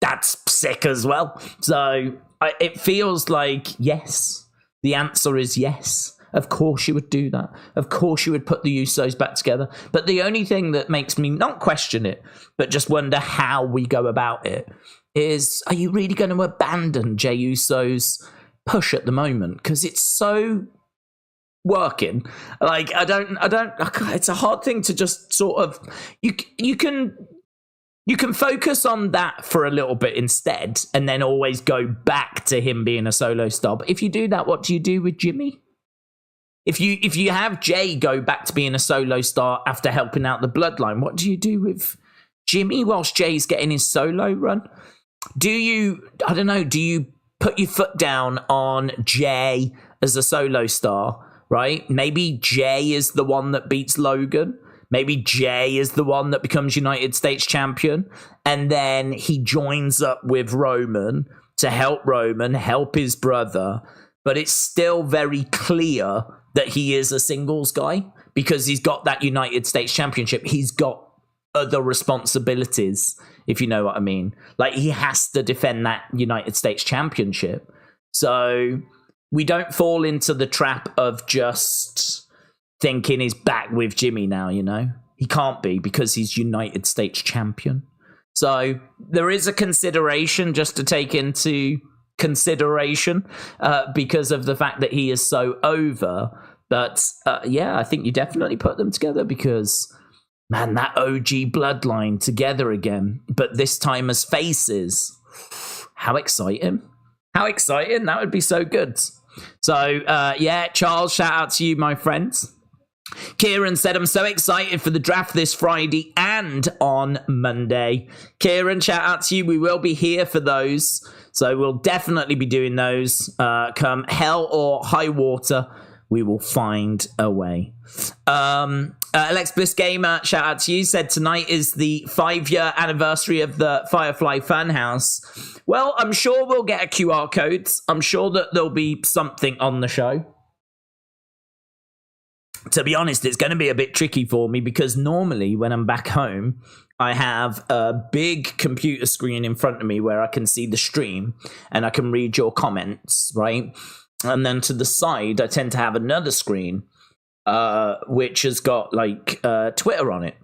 That's sick as well. So it feels like, yes, the answer is yes. Of course you would do that. Of course you would put the Usos back together. But the only thing that makes me not question it, but just wonder how we go about it, is, are you really going to abandon Jey Uso's push at the moment? Because it's so working. Like, I don't, it's a hard thing to just sort of, you can focus on that for a little bit instead, and then always go back to him being a solo star. But if you do that, what do you do with Jimmy? If you have Jay go back to being a solo star after helping out the Bloodline, what do you do with Jimmy whilst Jay's getting his solo run? Do you put your foot down on Jay as a solo star, right? Maybe Jay is the one that beats Logan. Maybe Jay is the one that becomes United States champion. And then he joins up with Roman to help his brother. But it's still very clear that he is a singles guy because he's got that United States championship. He's got other responsibilities, if you know what I mean. Like, he has to defend that United States championship. So we don't fall into the trap of just thinking he's back with Jimmy now, you know? He can't be because he's United States champion. So there is a consideration just to take into consideration because of the fact that he is so over. But I think you definitely put them together because, man, that OG bloodline together again, but this time as faces. How exciting. How exciting. That would be so good. So, Charles, shout out to you, my friends. Kieran said, I'm so excited for the draft this Friday and on Monday. Kieran, shout out to you. We will be here for those. So we'll definitely be doing those. Come hell or high water, we will find a way. Alex Bliss Gamer, shout out to you, said tonight is the 5-year anniversary of the Firefly Funhouse. Well, I'm sure we'll get a QR code. I'm sure that there'll be something on the show. To be honest, it's going to be a bit tricky for me because normally when I'm back home, I have a big computer screen in front of me where I can see the stream and I can read your comments, right? And then to the side, I tend to have another screen, which has got like Twitter on it.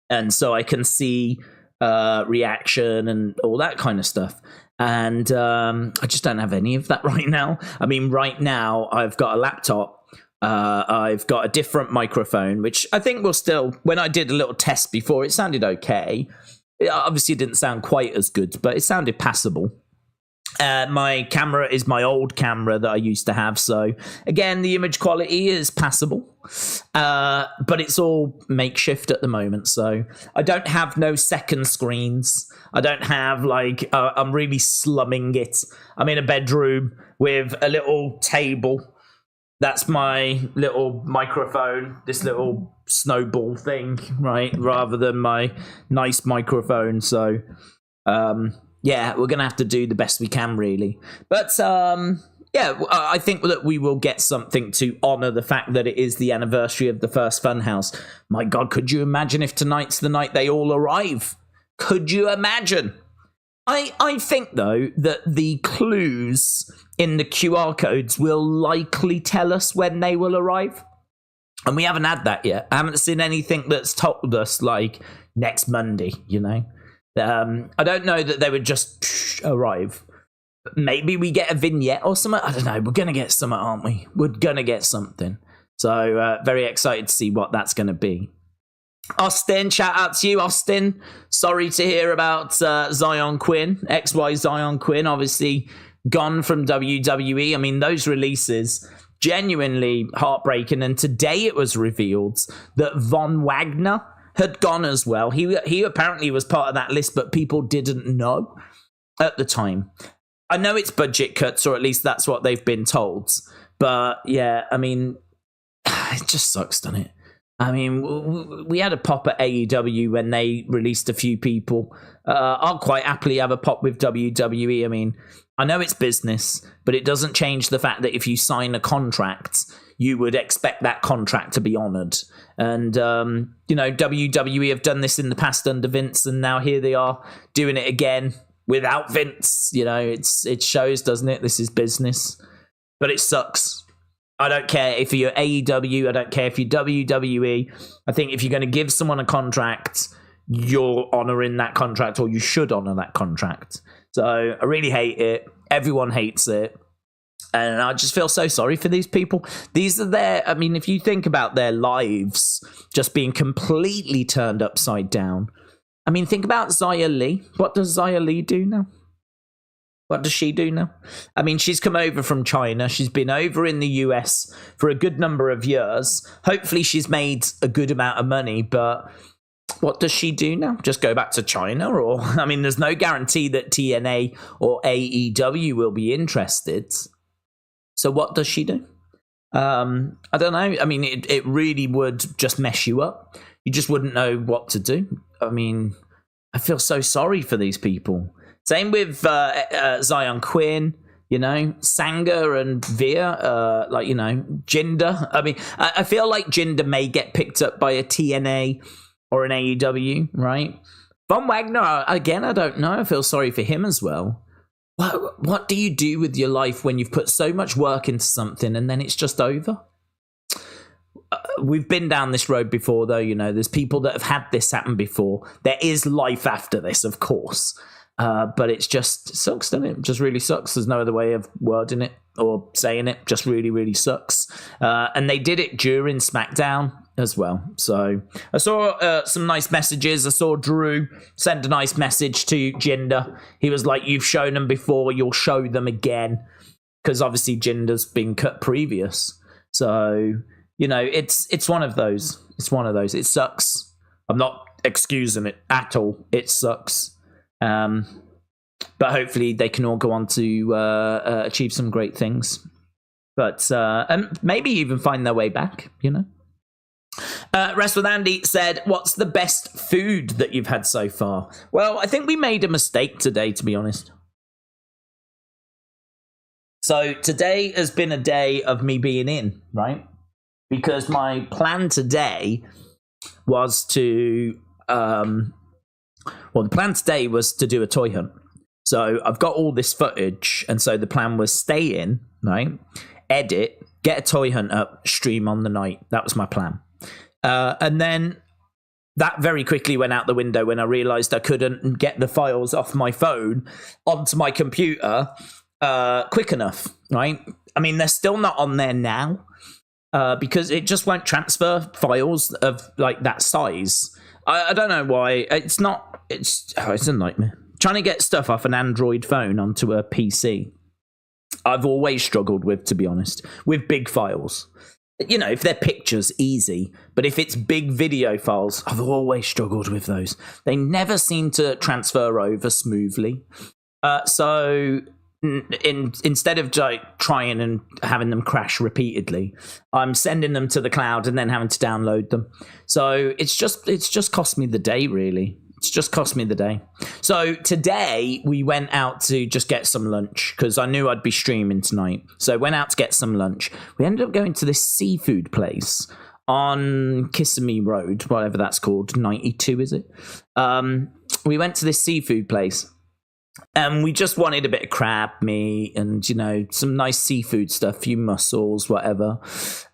And so I can see reaction and all that kind of stuff. And I just don't have any of that right now. I mean, right now, I've got a laptop. I've got a different microphone, which I think will still, when I did a little test before, it sounded okay. It obviously didn't sound quite as good, but it sounded passable. My camera is my old camera that I used to have. So again, the image quality is passable, but it's all makeshift at the moment. So I don't have no second screens. I don't have I'm really slumming it. I'm in a bedroom with a little table. That's my little microphone, this little snowball thing, right? Rather than my nice microphone. So, we're going to have to do the best we can, really. But, I think that we will get something to honor the fact that it is the anniversary of the first Funhouse. My God, could you imagine if tonight's the night they all arrive? Could you imagine? I think, though, that the clues in the QR codes will likely tell us when they will arrive. And we haven't had that yet. I haven't seen anything that's told us, next Monday, you know. I don't know that they would just arrive. Maybe we get a vignette or something. I don't know. We're going to get something, aren't we? We're going to get something. So, very excited to see what that's going to be. Austin, shout out to you, Austin. Sorry to hear about Zion Quinn, XY Zion Quinn, obviously gone from WWE. I mean, those releases, genuinely heartbreaking. And today it was revealed that Von Wagner had gone as well. He apparently was part of that list, but people didn't know at the time. I know it's budget cuts, or at least that's what they've been told. But yeah, I mean, it just sucks, doesn't it? I mean, we had a pop at AEW when they released a few people. I'll quite happily have a pop with WWE. I mean, I know it's business, but it doesn't change the fact that if you sign a contract, you would expect that contract to be honored. And, WWE have done this in the past under Vince, and now here they are doing it again without Vince. You know, it shows, doesn't it? This is business, but it sucks. I don't care if you're AEW. I don't care if you're WWE. I think if you're going to give someone a contract, you're honoring that contract, or you should honor that contract. So I really hate it. Everyone hates it. And I just feel so sorry for these people. These are their, I mean, if you think about their lives just being completely turned upside down. I mean, think about Xia Li. What does Xia Li do now? What does she do now? I mean, she's come over from China. She's been over in the US for a good number of years. Hopefully she's made a good amount of money, but what does she do now? Just go back to China? Or, I mean, there's no guarantee that TNA or AEW will be interested. So what does she do? I don't know. I mean, it really would just mess you up. You just wouldn't know what to do. I mean, I feel so sorry for these people. Same with Zion Quinn, you know, Sanga and Veer, like, you know, Jinder. I mean, I feel like Jinder may get picked up by a TNA or an AEW, right? Von Wagner, again, I don't know. I feel sorry for him as well. What do you do with your life when you've put so much work into something and then it's just over? We've been down this road before, though, you know. There's people that have had this happen before. There is life after this, of course. But it sucks, doesn't it? It just really sucks. There's no other way of wording it or saying it. Just really, really sucks. And they did it during SmackDown as well. So I saw some nice messages. I saw Drew send a nice message to Jinder. He was like, "You've shown them before, you'll show them again." Because obviously Jinder's been cut previous. So, you know, it's one of those. It's one of those. It sucks. I'm not excusing it at all. It sucks. But hopefully they can all go on to achieve some great things. But and maybe even find their way back, you know. Rest with Andy said, "What's the best food that you've had so far?" Well, I think we made a mistake today, to be honest. So today has been a day of me being in, right? Because my plan today was to the plan today was to do a toy hunt. So I've got all this footage, and so the plan was stay in, right? Edit, get a toy hunt up, stream on the night. That was my plan. And then that very quickly went out the window when I realized I couldn't get the files off my phone onto my computer quick enough, right? I mean, they're still not on there now because it just won't transfer files of like that size. I don't know why. It's a nightmare. Trying to get stuff off an Android phone onto a PC, I've always struggled with, to be honest, with big files. You know, if they're pictures, easy. But if it's big video files, I've always struggled with those. They never seem to transfer over smoothly. So instead of like trying and having them crash repeatedly, I'm sending them to the cloud and then having to download them. So it's just cost me the day, really. It's just cost me the day. So today we went out to just get some lunch because I knew I'd be streaming tonight. So went out to get some lunch. We ended up going to this seafood place on Kissimmee Road, whatever that's called, 92 is it? We went to this seafood place. And we just wanted a bit of crab meat and, you know, some nice seafood stuff, few mussels, whatever.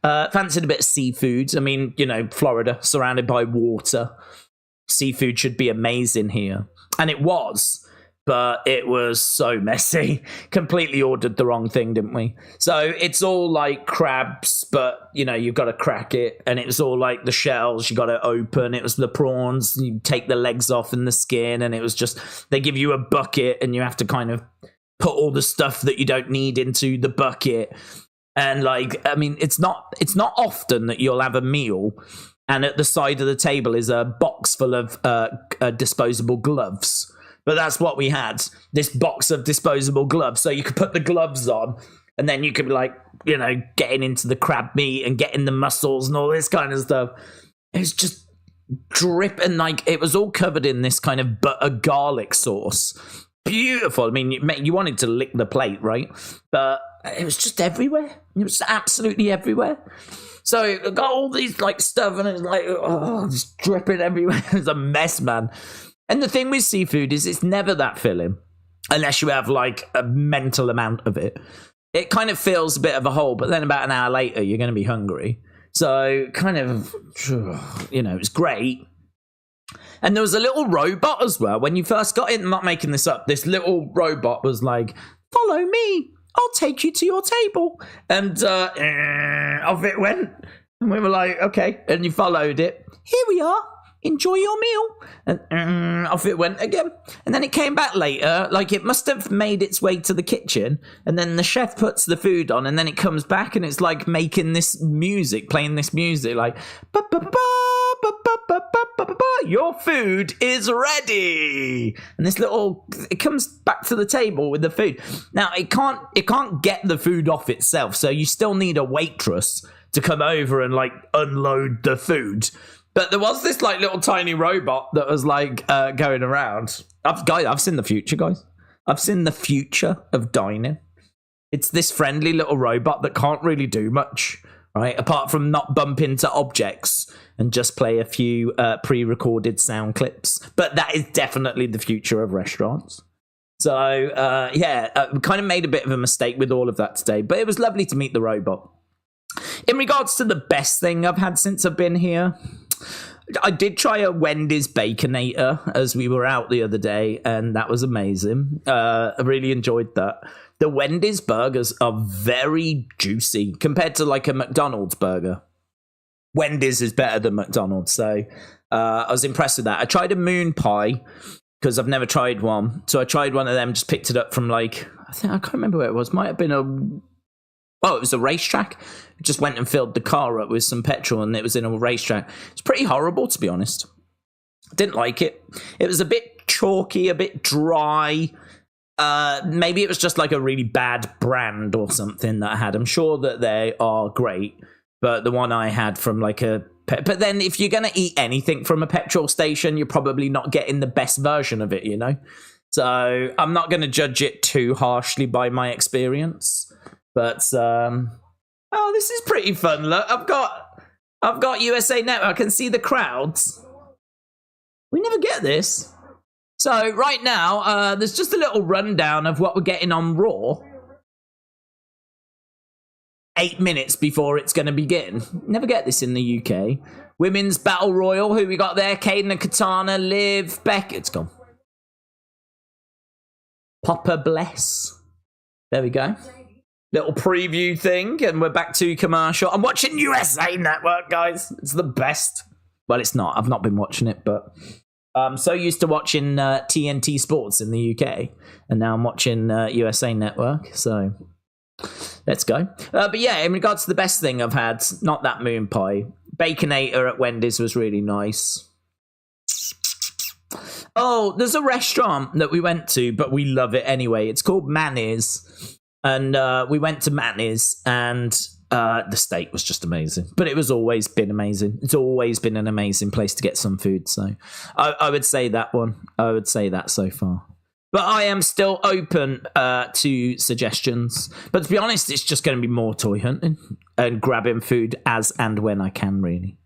Fancied a bit of seafood. I mean, you know, Florida, surrounded by water. Seafood should be amazing here. And it was. But it was so messy. Completely ordered the wrong thing, didn't we? So it's all like crabs, but, you know, you've got to crack it. And it was all like the shells you got to open. It was the prawns. You take the legs off and the skin. And it was just, they give you a bucket and you have to kind of put all the stuff that you don't need into the bucket. And like, I mean, it's not often that you'll have a meal and at the side of the table is a box full of disposable gloves. But that's what we had, this box of disposable gloves. So you could put the gloves on and then you could be like, you know, getting into the crab meat and getting the mussels and all this kind of stuff. It was just dripping, like it was all covered in this kind of butter garlic sauce. Beautiful. I mean, you wanted to lick the plate, right? But it was just everywhere. It was absolutely everywhere. So I got all these like stuff and it was like, oh, just dripping everywhere. It was a mess, man. And the thing with seafood is it's never that filling unless you have like a mental amount of it. It kind of fills a bit of a hole, but then about an hour later, you're going to be hungry. So kind of, you know, it's great. And there was a little robot as well. When you first got in, I'm not making this up, this little robot was like, follow me. I'll take you to your table. And off it went. And we were like, okay. And you followed it. Here we are. Enjoy your meal. And off it went again. And then it came back later. Like, it must have made its way to the kitchen. And then the chef puts the food on. And then it comes back and it's like making this music, playing this music. Like, your food is ready. And this little, it comes back to the table with the food. Now, it can't get the food off itself. So you still need a waitress to come over and like unload the food. But there was this like little tiny robot that was like going around. I've seen the future, guys. I've seen the future of dining. It's this friendly little robot that can't really do much, right? Apart from not bump into objects and just play a few pre-recorded sound clips. But that is definitely the future of restaurants. So, we kind of made a bit of a mistake with all of that today. But it was lovely to meet the robot. In regards to the best thing I've had since I've been here, I did try a Wendy's Baconator as we were out the other day, and that was amazing. I really enjoyed that. The Wendy's burgers are very juicy compared to like a McDonald's burger. Wendy's is better than McDonald's, so I was impressed with that. I tried a moon pie because I've never tried one. So I tried one of them, just picked it up from like, I can't remember where it was. Might have been it was a racetrack. Just went and filled the car up with some petrol and it was in a racetrack. It's pretty horrible, to be honest. Didn't like it. It was a bit chalky, a bit dry. Maybe it was just like a really bad brand or something that I had. I'm sure that they are great, but the one I had from like but then if you're going to eat anything from a petrol station, you're probably not getting the best version of it, you know? So I'm not going to judge it too harshly by my experience. But this is pretty fun. Look, I've got USA Network. I can see the crowds. We never get this. So right now, there's just a little rundown of what we're getting on Raw. 8 minutes before it's going to begin. Never get this in the UK. Women's Battle Royal. Who we got there? Kaden and Katana, Liv, Becky. It's gone. Papa Bless. There we go. Little preview thing, and we're back to commercial. I'm watching USA Network, guys. It's the best. Well, it's not. I've not been watching it, but I'm so used to watching TNT Sports in the UK, and now I'm watching USA Network, so let's go. But yeah, in regards to the best thing I've had, not that moon pie. Baconator at Wendy's was really nice. Oh, there's a restaurant that we went to, but we love it anyway. It's called Manny's. And we went to Manny's, and the steak was just amazing. But it was always been amazing. It's always been an amazing place to get some food. So I would say that one. I would say that so far. But I am still open to suggestions. But to be honest, it's just going to be more toy hunting and grabbing food as and when I can, really.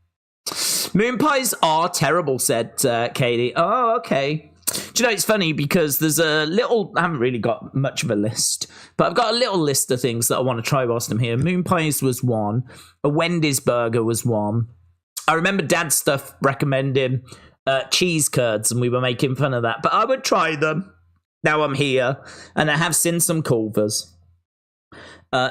Moon pies are terrible, said Katie. Oh, okay. Do you know, it's funny because there's a little, I haven't really got much of a list, but I've got a little list of things that I want to try whilst I'm here. Moon pies was one. A Wendy's burger was one. I remember Dad's stuff recommending cheese curds, and we were making fun of that, but I would try them. Now I'm here, and I have seen some Culvers.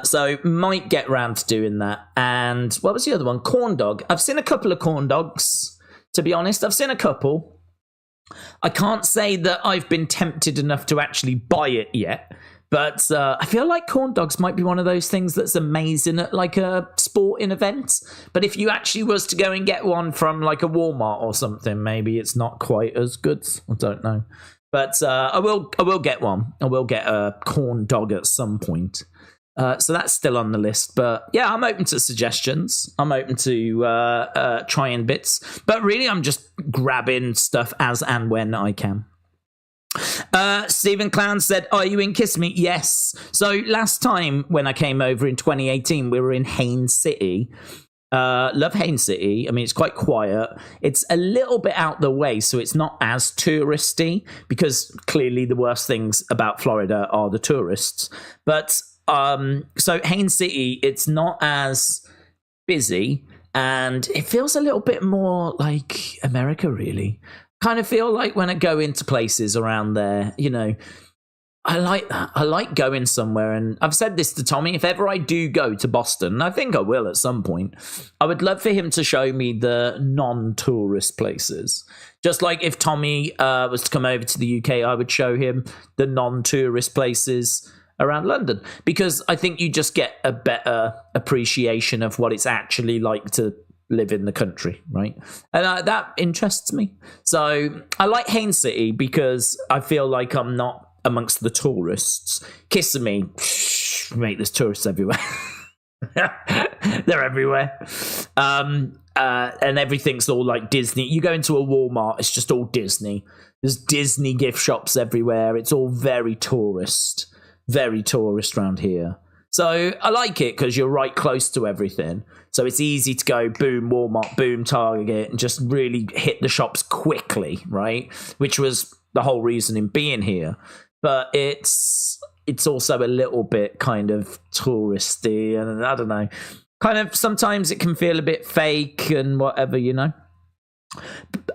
So might get round to doing that. And what was the other one? Corn dog. I've seen a couple of corn dogs, to be honest. I've seen a couple. I can't say that I've been tempted enough to actually buy it yet, but I feel like corn dogs might be one of those things that's amazing at like a sporting event. But if you actually was to go and get one from like a Walmart or something, maybe it's not quite as good. I don't know. But I will get one. I will get a corn dog at some point. So that's still on the list. But yeah, I'm open to suggestions. I'm open to trying bits. But really, I'm just grabbing stuff as and when I can. Stephen Clown said, are you in Kiss Me? Yes. So last time when I came over in 2018, we were in Haines City. Love Haines City. I mean, it's quite quiet. It's a little bit out the way, so it's not as touristy, because clearly the worst things about Florida are the tourists. But so Haines City, it's not as busy, and it feels a little bit more like America, really. Kind of feel like when I go into places around there, you know, I like that. I like going somewhere, and I've said this to Tommy. If ever I do go to Boston, and I think I will at some point, I would love for him to show me the non-tourist places. Just like if Tommy was to come over to the UK, I would show him the non-tourist places around London, because I think you just get a better appreciation of what it's actually like to live in the country, right? And that interests me. So I like Haines City because I feel like I'm not amongst the tourists. Kissing me, mate, there's tourists everywhere. They're everywhere. And everything's all like Disney. You go into a Walmart, it's just all Disney. There's Disney gift shops everywhere. It's all very tourist around here. So I like it because you're right close to everything. So it's easy to go boom Walmart, boom Target, and just really hit the shops quickly, right? Which was the whole reason in being here. But it's also a little bit kind of touristy, and I don't know. Kind of sometimes it can feel a bit fake and whatever, you know.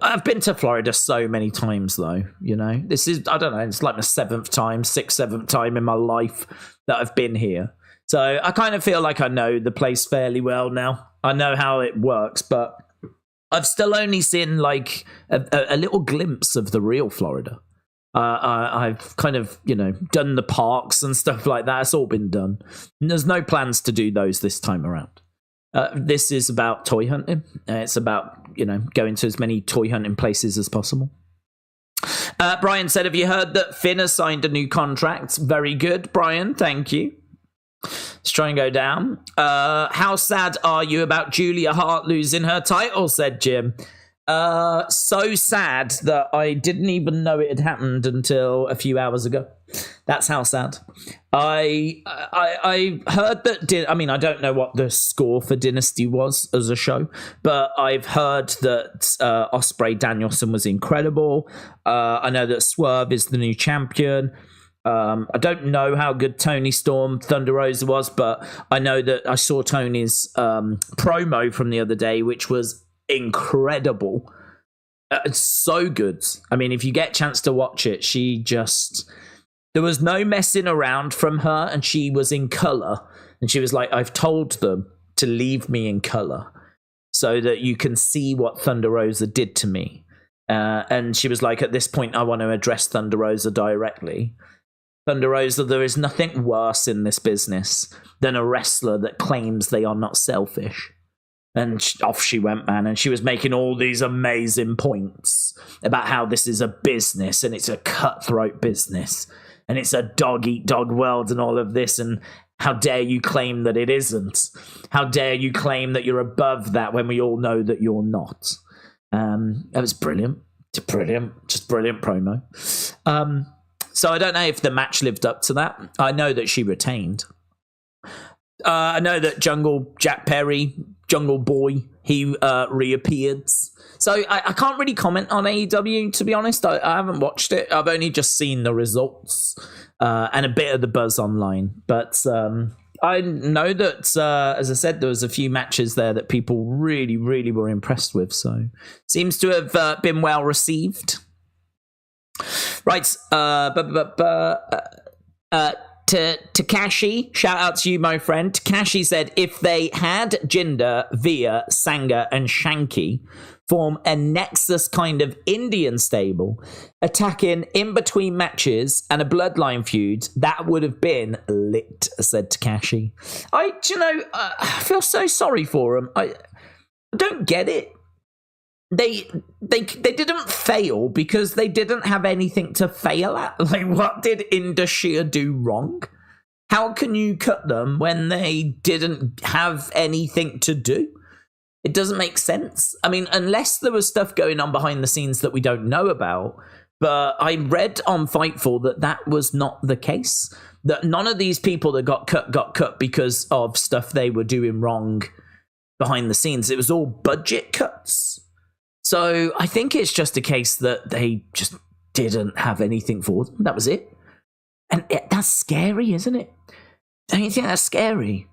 I've been to Florida so many times, though, you know. This is, I don't know, it's like my sixth, seventh time in my life that I've been here. So I kind of feel like I know the place fairly well now. I know how it works, but I've still only seen like a little glimpse of the real Florida. I've kind of, you know, done the parks and stuff like that. It's all been done. And there's no plans to do those this time around. This is about toy hunting. It's about, you know, going to as many toy hunting places as possible. Brian said, have you heard that Finn has signed a new contract? Very good, Brian. Thank you. Let's try and go down. How sad are you about Julia Hart losing her title, said Jim. So sad that I didn't even know it had happened until a few hours ago. That's how sad. I heard that. I mean, I don't know what the score for Dynasty was as a show, but I've heard that Ospreay Danielson was incredible. I know that Swerve is the new champion. I don't know how good Tony Storm Thunder Rosa was, but I know that I saw Tony's promo from the other day, which was incredible. It's so good. I mean, if you get a chance to watch it, there was no messing around from her, and she was in color, and she was like, I've told them to leave me in color so that you can see what Thunder Rosa did to me. And she was like, at this point, I want to address Thunder Rosa directly. Thunder Rosa, there is nothing worse in this business than a wrestler that claims they are not selfish. And off she went, man, and she was making all these amazing points about how this is a business, and it's a cutthroat business, and it's a dog-eat-dog world and all of this, and how dare you claim that it isn't? How dare you claim that you're above that when we all know that you're not? That was brilliant. Just brilliant promo. So I don't know if the match lived up to that. I know that she retained. I know that Jack Perry, Jungle Boy, he reappeared. So I can't really comment on AEW, to be honest. I haven't watched it. I've only just seen the results and a bit of the buzz online. But I know that, as I said, there was a few matches there that people really, really were impressed with. So seems to have been well received. Right. Takashi, shout out to you, my friend. Takashi said, if they had Jinder, Via, Sangha, and Shanky form a Nexus kind of Indian stable, attacking in between matches and a bloodline feud, that would have been lit, said Takashi. I feel so sorry for him. I don't get it. They didn't fail because they didn't have anything to fail at. Like, what did Indashir do wrong? How can you cut them when they didn't have anything to do? It doesn't make sense. I mean, unless there was stuff going on behind the scenes that we don't know about. But I read on Fightful that was not the case. That none of these people that got cut because of stuff they were doing wrong behind the scenes. It was all budget cuts. So I think it's just a case that they just didn't have anything for them. That was it. And that's scary, isn't it? Don't you think that's scary?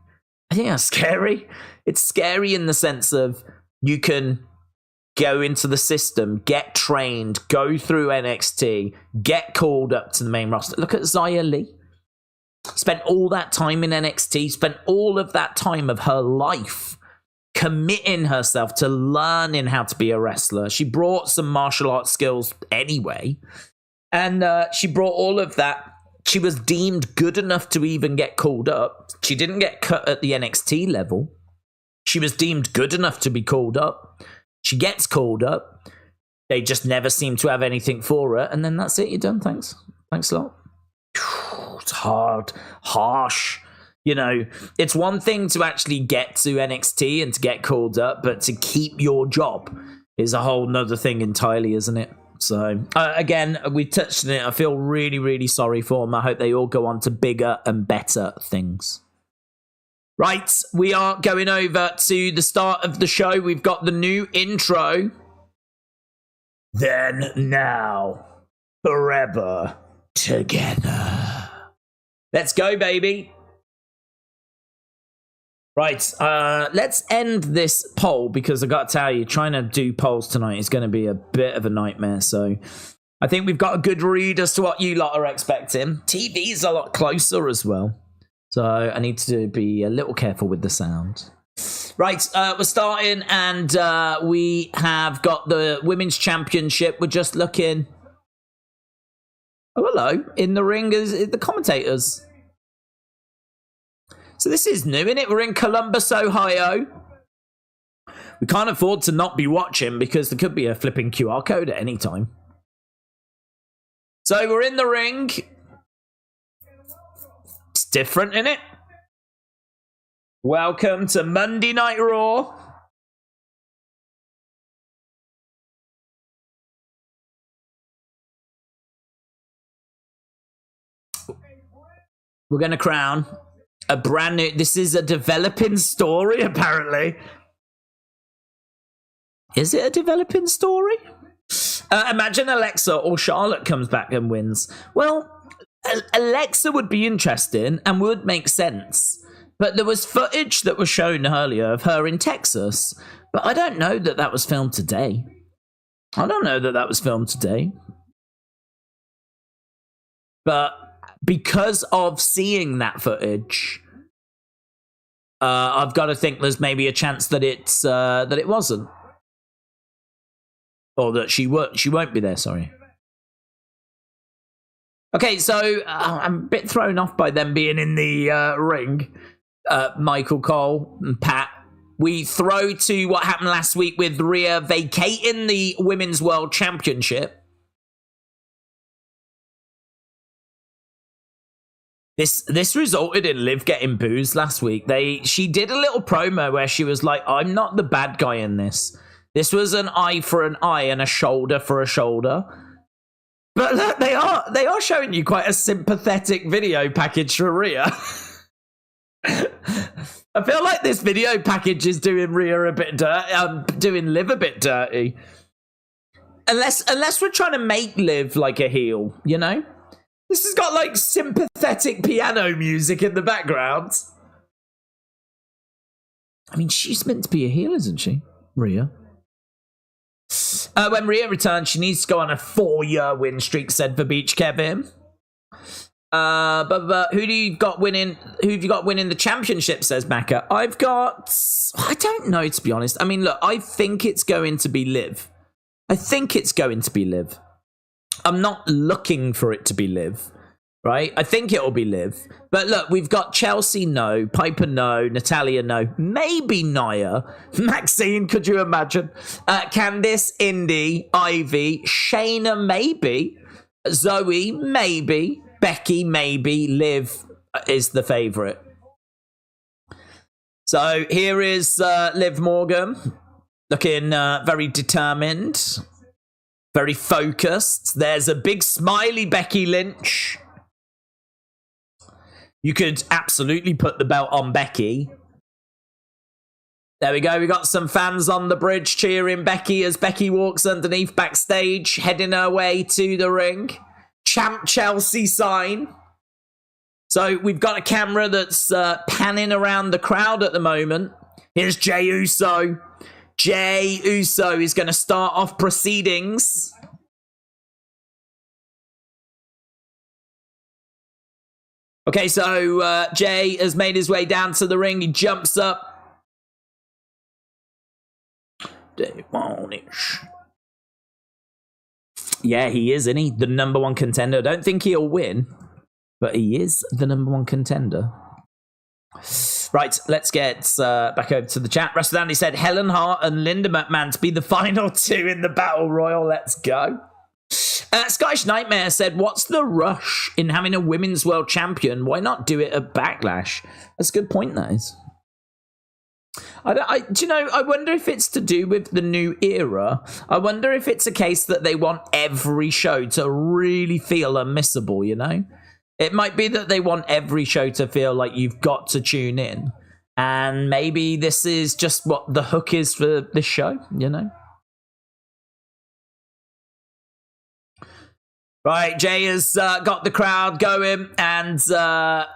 I think that's scary. It's scary in the sense of you can go into the system, get trained, go through NXT, get called up to the main roster. Look at Xia Li. Spent all that time in NXT, spent all of that time of her life committing herself to learning how to be a wrestler. She brought some martial arts skills anyway, and she brought all of that. She was deemed good enough to even get called up. She didn't get cut at the NXT level. She was deemed good enough to be called up. She gets called up. They just never seem to have anything for her, and then that's it. You're done. Thanks a lot. It's hard, harsh. You know, it's one thing to actually get to NXT and to get called up, but to keep your job is a whole nother thing entirely, isn't it? So, again, we touched on it. I feel really, really sorry for them. I hope they all go on to bigger and better things. Right, we are going over to the start of the show. We've got the new intro. Then, now, forever together. Let's go, baby. Right, let's end this poll, because I got to tell you, trying to do polls tonight is going to be a bit of a nightmare. So I think we've got a good read as to what you lot are expecting. TV's a lot closer as well, so I need to be a little careful with the sound. Right, we're starting, and we have got the Women's Championship. We're just looking... Oh, hello. In the ring is the commentators. So this is new, isn't it? We're in Columbus, Ohio. We can't afford to not be watching, because there could be a flipping QR code at any time. So we're in the ring. It's different, isn't it? Welcome to Monday Night Raw. We're going to crown a brand new... This is a developing story, apparently. Is it a developing story? Imagine Alexa or Charlotte comes back and wins. Well, Alexa would be interesting and would make sense. But there was footage that was shown earlier of her in Texas. But I don't know that that was filmed today. But because of seeing that footage, I've got to think there's maybe a chance that it wasn't, or that she won't be there. Sorry. Okay, so I'm a bit thrown off by them being in the ring. Michael Cole and Pat. We throw to what happened last week with Rhea vacating the Women's World Championship. This resulted in Liv getting boozed last week. She did a little promo where she was like, "I'm not the bad guy in this. This was an eye for an eye and a shoulder for a shoulder." But look, they are showing you quite a sympathetic video package for Rhea. I feel like this video package is doing Rhea a bit dirty, doing Liv a bit dirty. Unless we're trying to make Liv like a heel, you know? This has got like sympathetic piano music in the background. I mean, she's meant to be a heel, isn't she, Rhea? When Rhea returns, she needs to go on a 4-year win streak, said for Beach Kevin. But who do you got winning? Who have you got winning the championship? Says Macca. I don't know, to be honest. I mean, look, I think it's going to be Liv. I'm not looking for it to be Liv, right? I think it'll be Liv. But look, we've got Chelsea, no. Piper, no. Natalia, no. Maybe Nia. Maxine, could you imagine? Candice, Indy, Ivy, Shayna, maybe. Zoe, maybe. Becky, maybe. Liv is the favourite. So here is Liv Morgan, looking very determined. Very focused. There's a big smiley Becky Lynch. You could absolutely put the belt on Becky. There we go. We got some fans on the bridge cheering Becky as Becky walks underneath backstage, heading her way to the ring. Champ Chelsea sign. So we've got a camera that's panning around the crowd at the moment. Here's Jey Uso. Jey Uso is going to start off proceedings. Okay, so Jey has made his way down to the ring. He jumps up. Yeah, he is, isn't he? The #1 contender. I don't think he'll win, but he is the #1 contender. Right, let's get back over to the chat. Russell Dandy said Helen Hart and Linda McMahon to be the final 2 in the Battle Royal. Let's go. Scottish Nightmare said, what's the rush in having a women's world champion? Why not do it at Backlash? That's a good point, that is. Do you know, I wonder if it's to do with the new era. I wonder if it's a case that they want every show to really feel unmissable, you know? It might be that they want every show to feel like you've got to tune in. And maybe this is just what the hook is for this show, you know? Right, Jey has got the crowd going, and the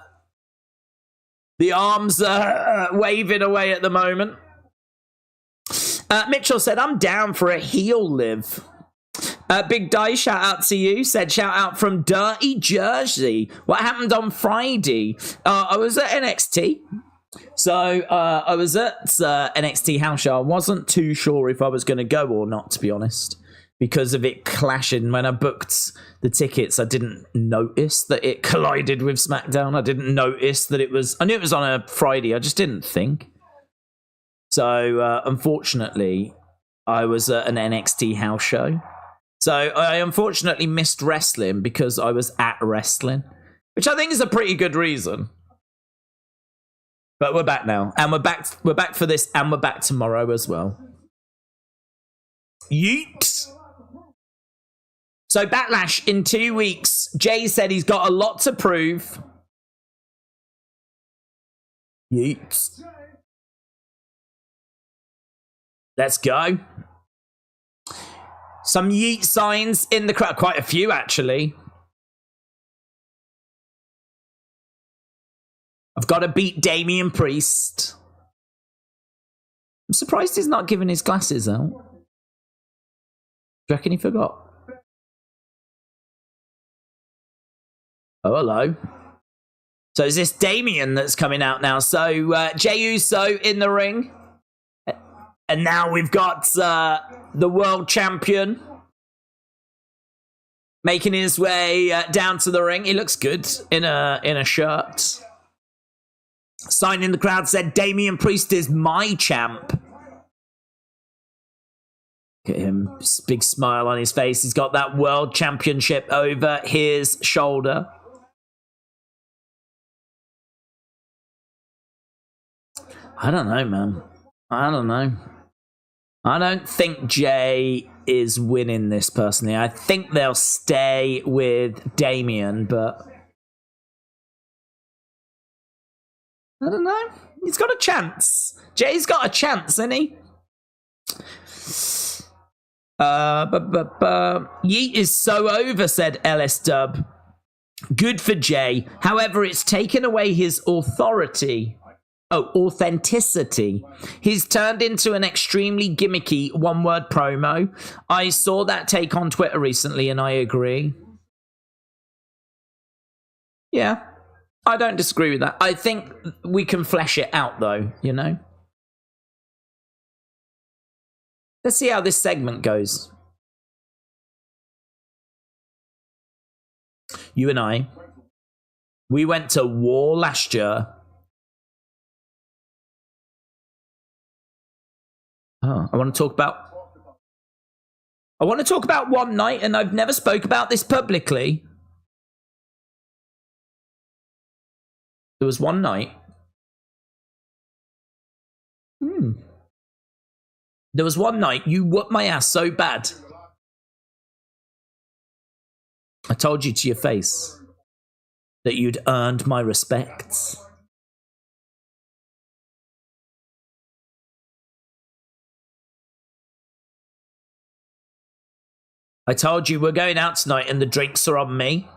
arms are waving away at the moment. Mitchell said, I'm down for a heel Liv. Big Die, shout out to you. Said, shout out from Dirty Jersey. What happened on Friday? I was at NXT. So I was at NXT House Show. I wasn't too sure if I was going to go or not, to be honest, because of it clashing. When I booked the tickets, I didn't notice that it collided with SmackDown. I didn't notice that it was... I knew it was on a Friday. I just didn't think. So, unfortunately, I was at an NXT house show. So, I unfortunately missed wrestling because I was at wrestling, which I think is a pretty good reason. But we're back now. And we're back for this, and we're back tomorrow as well. Yeet! So, Backlash in 2 weeks. Jey said he's got a lot to prove. Yeet. Let's go. Some yeet signs in the crowd. Quite a few, actually. I've got to beat Damian Priest. I'm surprised he's not giving his glasses out. Do you reckon he forgot? Oh, hello. So is this Damian that's coming out now? So Jey Uso in the ring. And now we've got the world champion making his way down to the ring. He looks good in a shirt. Sign in the crowd said, Damian Priest is my champ. Look at him, big smile on his face. He's got that world championship over his shoulder. I don't know, man. I don't know. I don't think Jey is winning this, personally. I think they'll stay with Damian, but I don't know. He's got a chance. Jey's got a chance, hasn't he? Yeet is so over, said LS Dub. Good for Jey. However, it's taken away his authority. Oh, authenticity. He's turned into an extremely gimmicky one-word promo. I saw that take on Twitter recently, and I agree. Yeah, I don't disagree with that. I think we can flesh it out, though, you know? Let's see how this segment goes. You and I, we went to war last year. Oh, I want to talk about one night, and I've never spoke about this publicly. There was one night. There was one night you whooped my ass so bad. I told you to your face that you'd earned my respect. I told you we're going out tonight and the drinks are on me.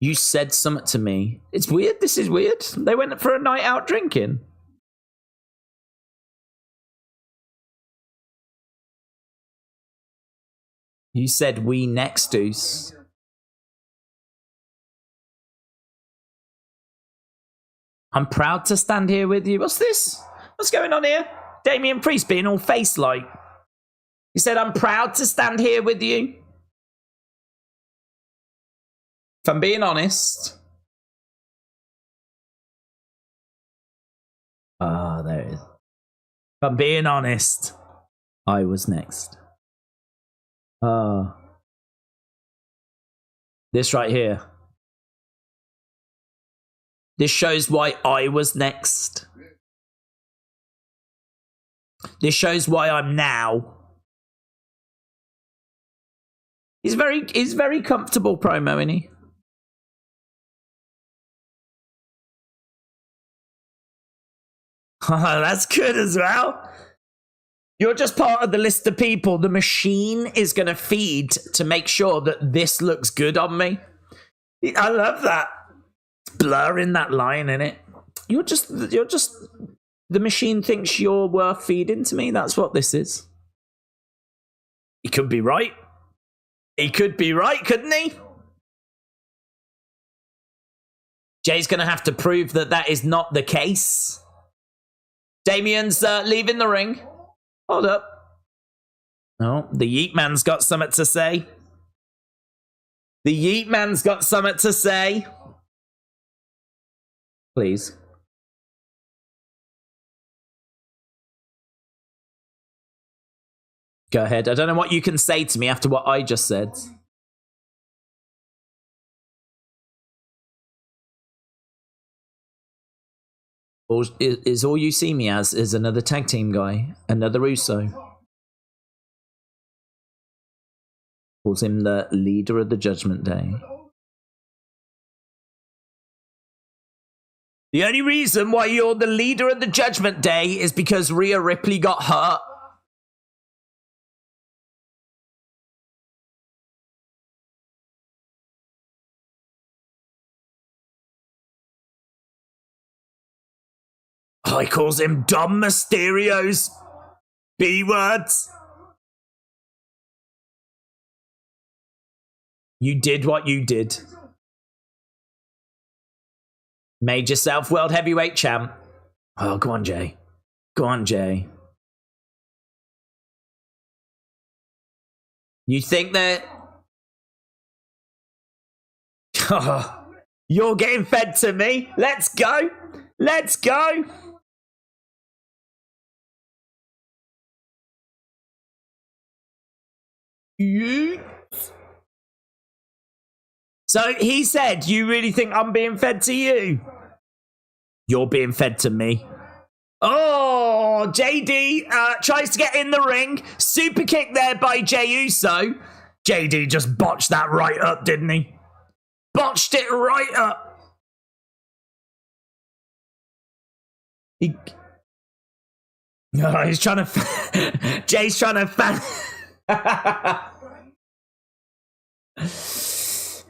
You said something to me. It's weird. This is weird. They went for a night out drinking. You said we next, Deuce. I'm proud to stand here with you. What's this? What's going on here? Damian Priest being all face-like. He said, I'm proud to stand here with you. If I'm being honest. Ah, there it is. If I'm being honest, I was next. This right here. This shows why I was next. This shows why I'm now. He's very comfortable promo, isn't he? Oh, that's good as well. You're just part of the list of people the machine is going to feed to make sure that this looks good on me. I love that. It's blurring that line, innit? You're just the machine thinks you're worth feeding to me. That's what this is. He could be right. He could be right, couldn't he? Jay's going to have to prove that that is not the case. Damian's leaving the ring. Hold up. Oh, the Yeet Man's got something to say. The Yeet Man's got something to say. Please. Go ahead. I don't know what you can say to me after what I just said. Is all you see me as is another tag team guy, another Uso. Calls him the leader of the Judgment Day. The only reason why you're the leader of the Judgment Day is because Rhea Ripley got hurt. Oh, he calls him Dom Mysterio's B-words. You did what you did. Made yourself World Heavyweight Champ. Oh, go on, Jay. Go on, Jay. You think that... Oh, you're getting fed to me. Let's go. Let's go. You. So he said, you really think I'm being fed to you? You're being fed to me. Oh, JD tries to get in the ring. Super kick there by Jey Uso. JD just botched that right up, didn't he? Botched it right up. He's trying to... Jay's trying to...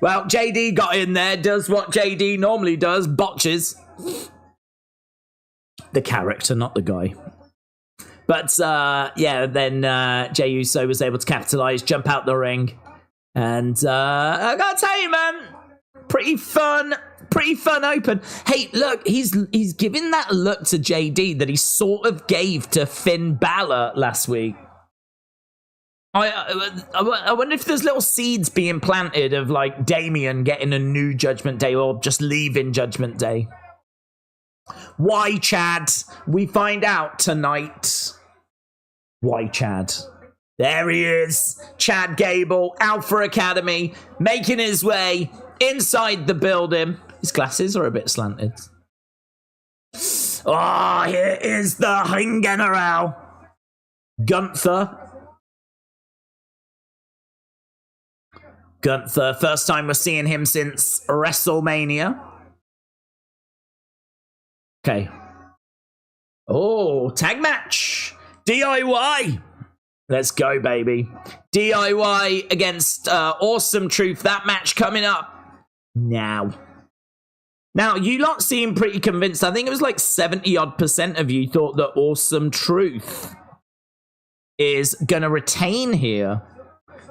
Well, JD got in there, does what JD normally does, botches. The character, not the guy. But, yeah, then Jey Uso was able to capitalize, jump out the ring. And I gotta tell you, man, pretty fun open. Hey, look, he's giving that look to JD that he sort of gave to Finn Balor last week. I wonder if there's little seeds being planted of like Damian getting a new Judgment Day or just leaving Judgment Day. Why, Chad? We find out tonight. Why, Chad? There he is. Chad Gable, Alpha Academy, making his way inside the building. His glasses are a bit slanted. Oh, here is the Ring General. Gunther. First time we're seeing him since WrestleMania. Okay. Oh, tag match. DIY. Let's go, baby. DIY against Awesome Truth. That match coming up now. Now, you lot seem pretty convinced. I think it was like 70-odd% of you thought that Awesome Truth is going to retain here.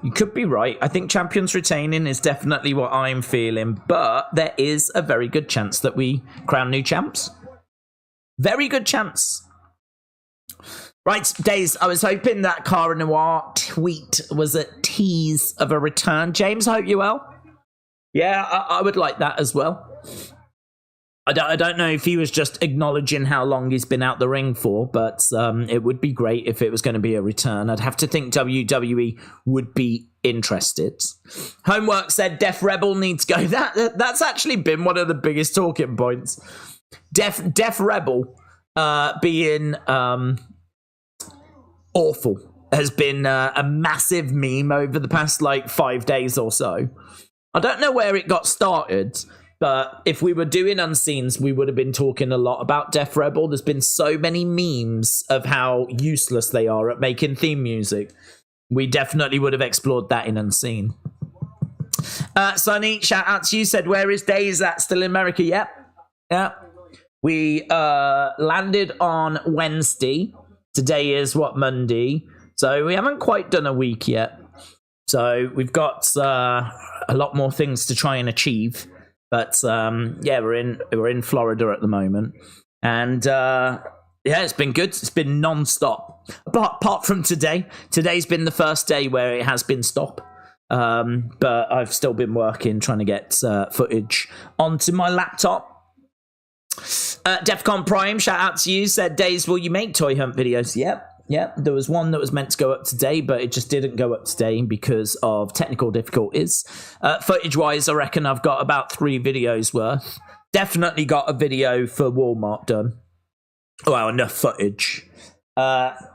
You could be right. I think champions retaining is definitely what I'm feeling. But there is a very good chance that we crown new champs. Very good chance. Right, Daze, I was hoping that Cara Noir tweet was a tease of a return. James, I hope you're well. Yeah, I would like that as well. I don't know if he was just acknowledging how long he's been out the ring for, but it would be great if it was going to be a return. I'd have to think WWE would be interested. Homework said Def Rebel needs to go. That's actually been one of the biggest talking points. Def Rebel being awful has been a massive meme over the past like 5 days or so. I don't know where it got started, but if we were doing Unseens, we would have been talking a lot about Def Rebel. There's been so many memes of how useless they are at making theme music. We definitely would have explored that in Unseen. Sonny, shout out to you, said, where is Daze at? Still in America? Yep. We landed on Wednesday. Today is, Monday? So we haven't quite done a week yet. So we've got a lot more things to try and achieve. But yeah, we're in Florida at the moment, and yeah, it's been good. It's been non-stop. Apart from today, today's been the first day where it has been stop. But I've still been working, trying to get footage onto my laptop. Defcon Prime, shout out to you. Said, Daze, will you make Toy Hunt videos? Yep. There was one that was meant to go up today, but it just didn't go up today because of technical difficulties. Footage-wise, I reckon I've got about 3 videos worth. Definitely got a video for Walmart done. Well, enough footage.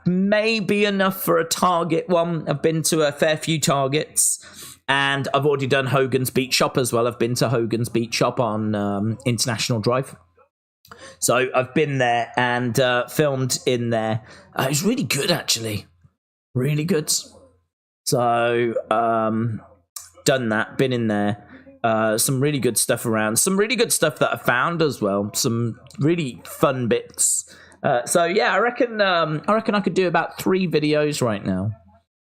Maybe enough for a Target one. I've been to a fair few Targets. And I've already done Hogan's Beach Shop as well. I've been to Hogan's Beach Shop on International Drive. So I've been there and filmed in there. It was really good, actually. Really good. So done that, been in there. Some really good stuff around. Some really good stuff that I found as well. Some really fun bits. So yeah, I reckon I could do about 3 videos right now.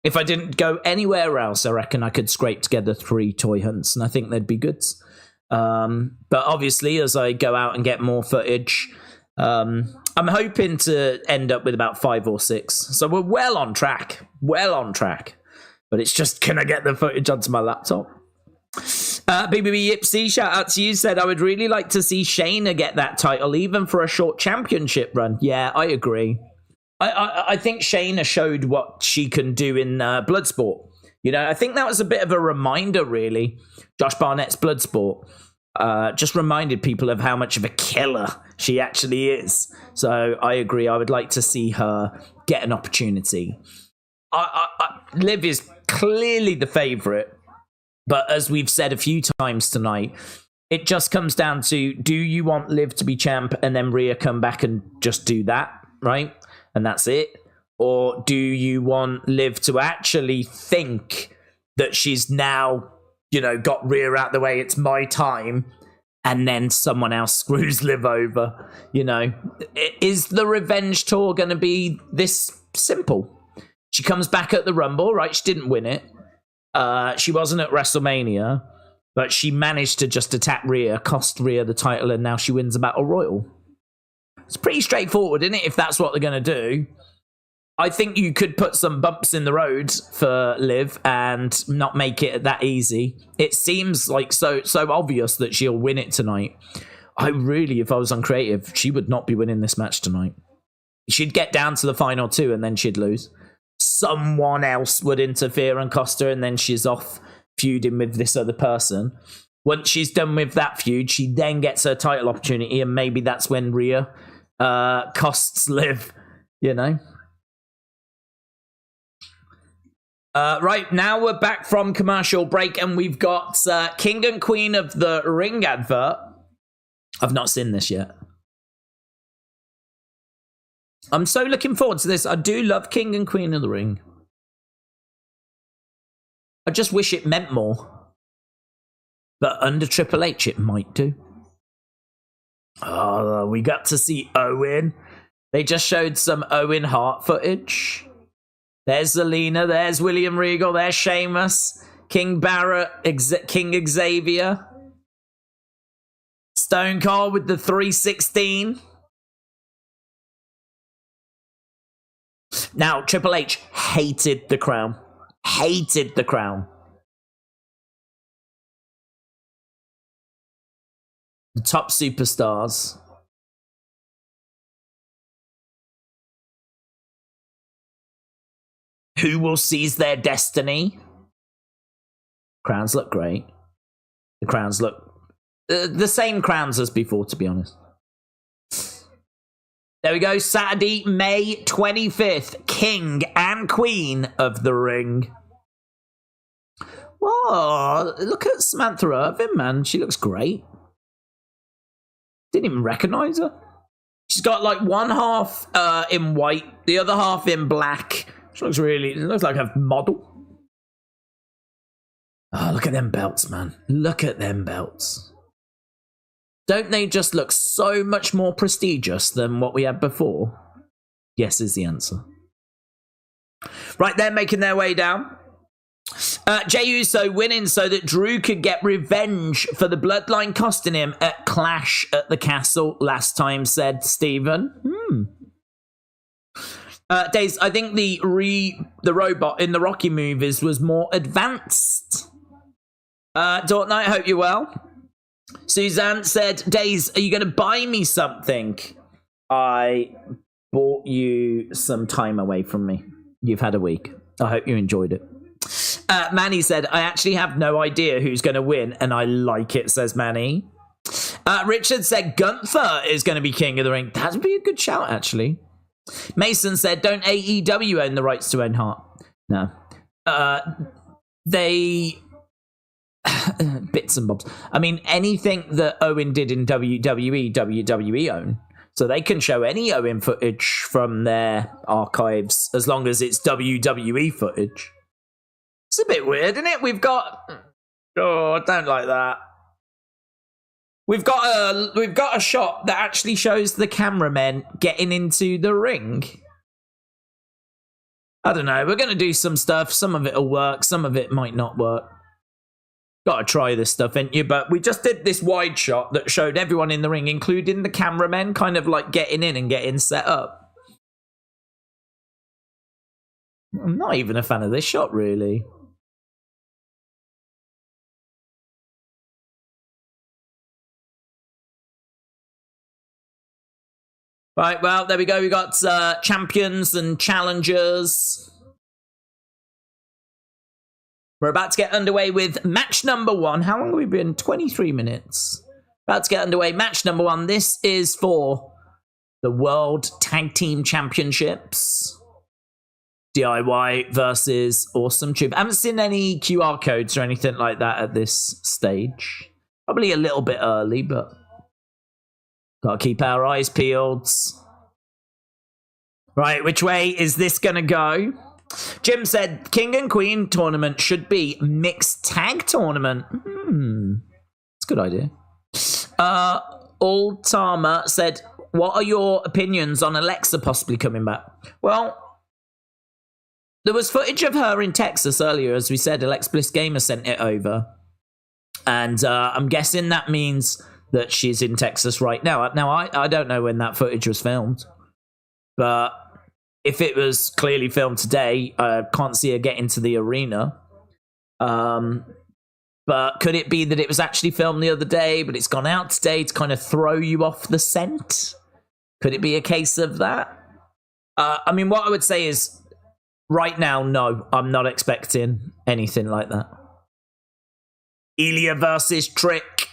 If I didn't go anywhere else, I reckon I could scrape together 3 toy hunts, and I think they'd be good. But obviously, as I go out and get more footage, I'm hoping to end up with about 5 or 6. So we're well on track. But it's just, can I get the footage onto my laptop? BBB Yipsy, shout out to you, said, I would really like to see Shayna get that title, even for a short championship run. Yeah, I agree. I think Shayna showed what she can do in Bloodsport. You know, I think that was a bit of a reminder, really. Josh Barnett's Bloodsport just reminded people of how much of a killer she actually is. So I agree. I would like to see her get an opportunity. Liv is clearly the favourite. But as we've said a few times tonight, it just comes down to, do you want Liv to be champ and then Rhea come back and just do that, right? And that's it? Or do you want Liv to actually think that she's now, you know, got Rhea out the way, it's my time, and then someone else screws Liv over? You know, is the revenge tour going to be this simple? She comes back at the Rumble, right? She didn't win it. She wasn't at WrestleMania, but she managed to just attack Rhea, cost Rhea the title, and now she wins a Battle Royal. It's pretty straightforward, isn't it, if that's what they're going to do? I think you could put some bumps in the road for Liv and not make it that easy. It seems like so obvious that she'll win it tonight. I really, if I was uncreative, she would not be winning this match tonight. She'd get down to the final 2 and then she'd lose. Someone else would interfere and cost her, and then she's off feuding with this other person. Once she's done with that feud, she then gets her title opportunity, and maybe that's when Rhea costs Liv, you know? Right, now we're back from commercial break, and we've got King and Queen of the Ring advert. I've not seen this yet. I'm so looking forward to this. I do love King and Queen of the Ring. I just wish it meant more. But under Triple H, it might do. Oh, we got to see Owen. They just showed some Owen Hart footage. There's Zelina, there's William Regal, there's Sheamus, King Barrett, King Xavier, Stone Cold with the 316. Now, Triple H hated the crown. Hated the crown. The top superstars. Who will seize their destiny? Crowns look great. The crowns look the same crowns as before, to be honest. There we go. Saturday, May 25th. King and Queen of the Ring. Whoa, look at Samantha Irvin, man. She looks great. Didn't even recognize her. She's got like one half in white, the other half in black. She looks really, it looks like a model. Oh, look at them belts, man. Look at them belts. Don't they just look so much more prestigious than what we had before? Yes is the answer. Right, they're making their way down. Jey Uso winning so that Drew could get revenge for the bloodline costing him at Clash at the Castle last time, said Stephen. Daze, I think the robot in the Rocky movies was more advanced. Dortnight, I hope you're well. Suzanne said, Daze, are you going to buy me something? I bought you some time away from me. You've had a week. I hope you enjoyed it. Manny said, I actually have no idea who's going to win, and I like it, says Manny. Richard said, Gunther is going to be king of the ring. That'd be a good shout, actually. Mason said, don't AEW own the rights to Owen Hart? No. They... bits and bobs. I mean, anything that Owen did in WWE own. So they can show any Owen footage from their archives as long as it's WWE footage. It's a bit weird, isn't it? We've got... Oh, I don't like that. We've got a shot that actually shows the cameramen getting into the ring. I don't know. We're going to do some stuff. Some of it will work. Some of it might not work. Got to try this stuff, ain't you? But we just did this wide shot that showed everyone in the ring, including the cameramen, kind of like getting in and getting set up. I'm not even a fan of this shot, really. Right, well, there we go. We got champions and challengers. We're about to get underway with match number 1. How long have we been? 23 minutes. About to get underway. Match number 1. This is for the World Tag Team Championships. DIY versus Awesome Tube. I haven't seen any QR codes or anything like that at this stage. Probably a little bit early, but got to keep our eyes peeled. Right, which way is this going to go? Jim said, King and Queen tournament should be mixed tag tournament. That's a good idea. Ultama said, what are your opinions on Alexa possibly coming back? Well, there was footage of her in Texas earlier. As we said, Alexa Bliss Gamer sent it over. And I'm guessing that means that she's in Texas right now. Now, I don't know when that footage was filmed. But if it was clearly filmed today, I can't see her get into the arena. But could it be that it was actually filmed the other day, but it's gone out today to kind of throw you off the scent? Could it be a case of that? I mean, what I would say is, right now, no, I'm not expecting anything like that. Ilya versus Trick.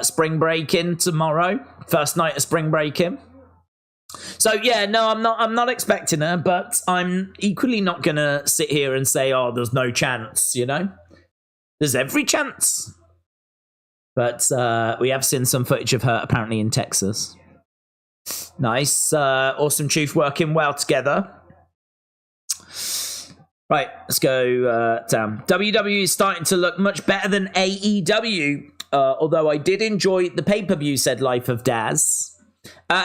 Spring break-in tomorrow. First night of spring break-in. So yeah, no, I'm not expecting her, but I'm equally not gonna sit here and say, oh, there's no chance, you know? There's every chance. But we have seen some footage of her apparently in Texas. Nice. Awesome Chief working well together. Right, let's go down. WWE is starting to look much better than AEW, although I did enjoy the pay-per-view, said Life of Daz.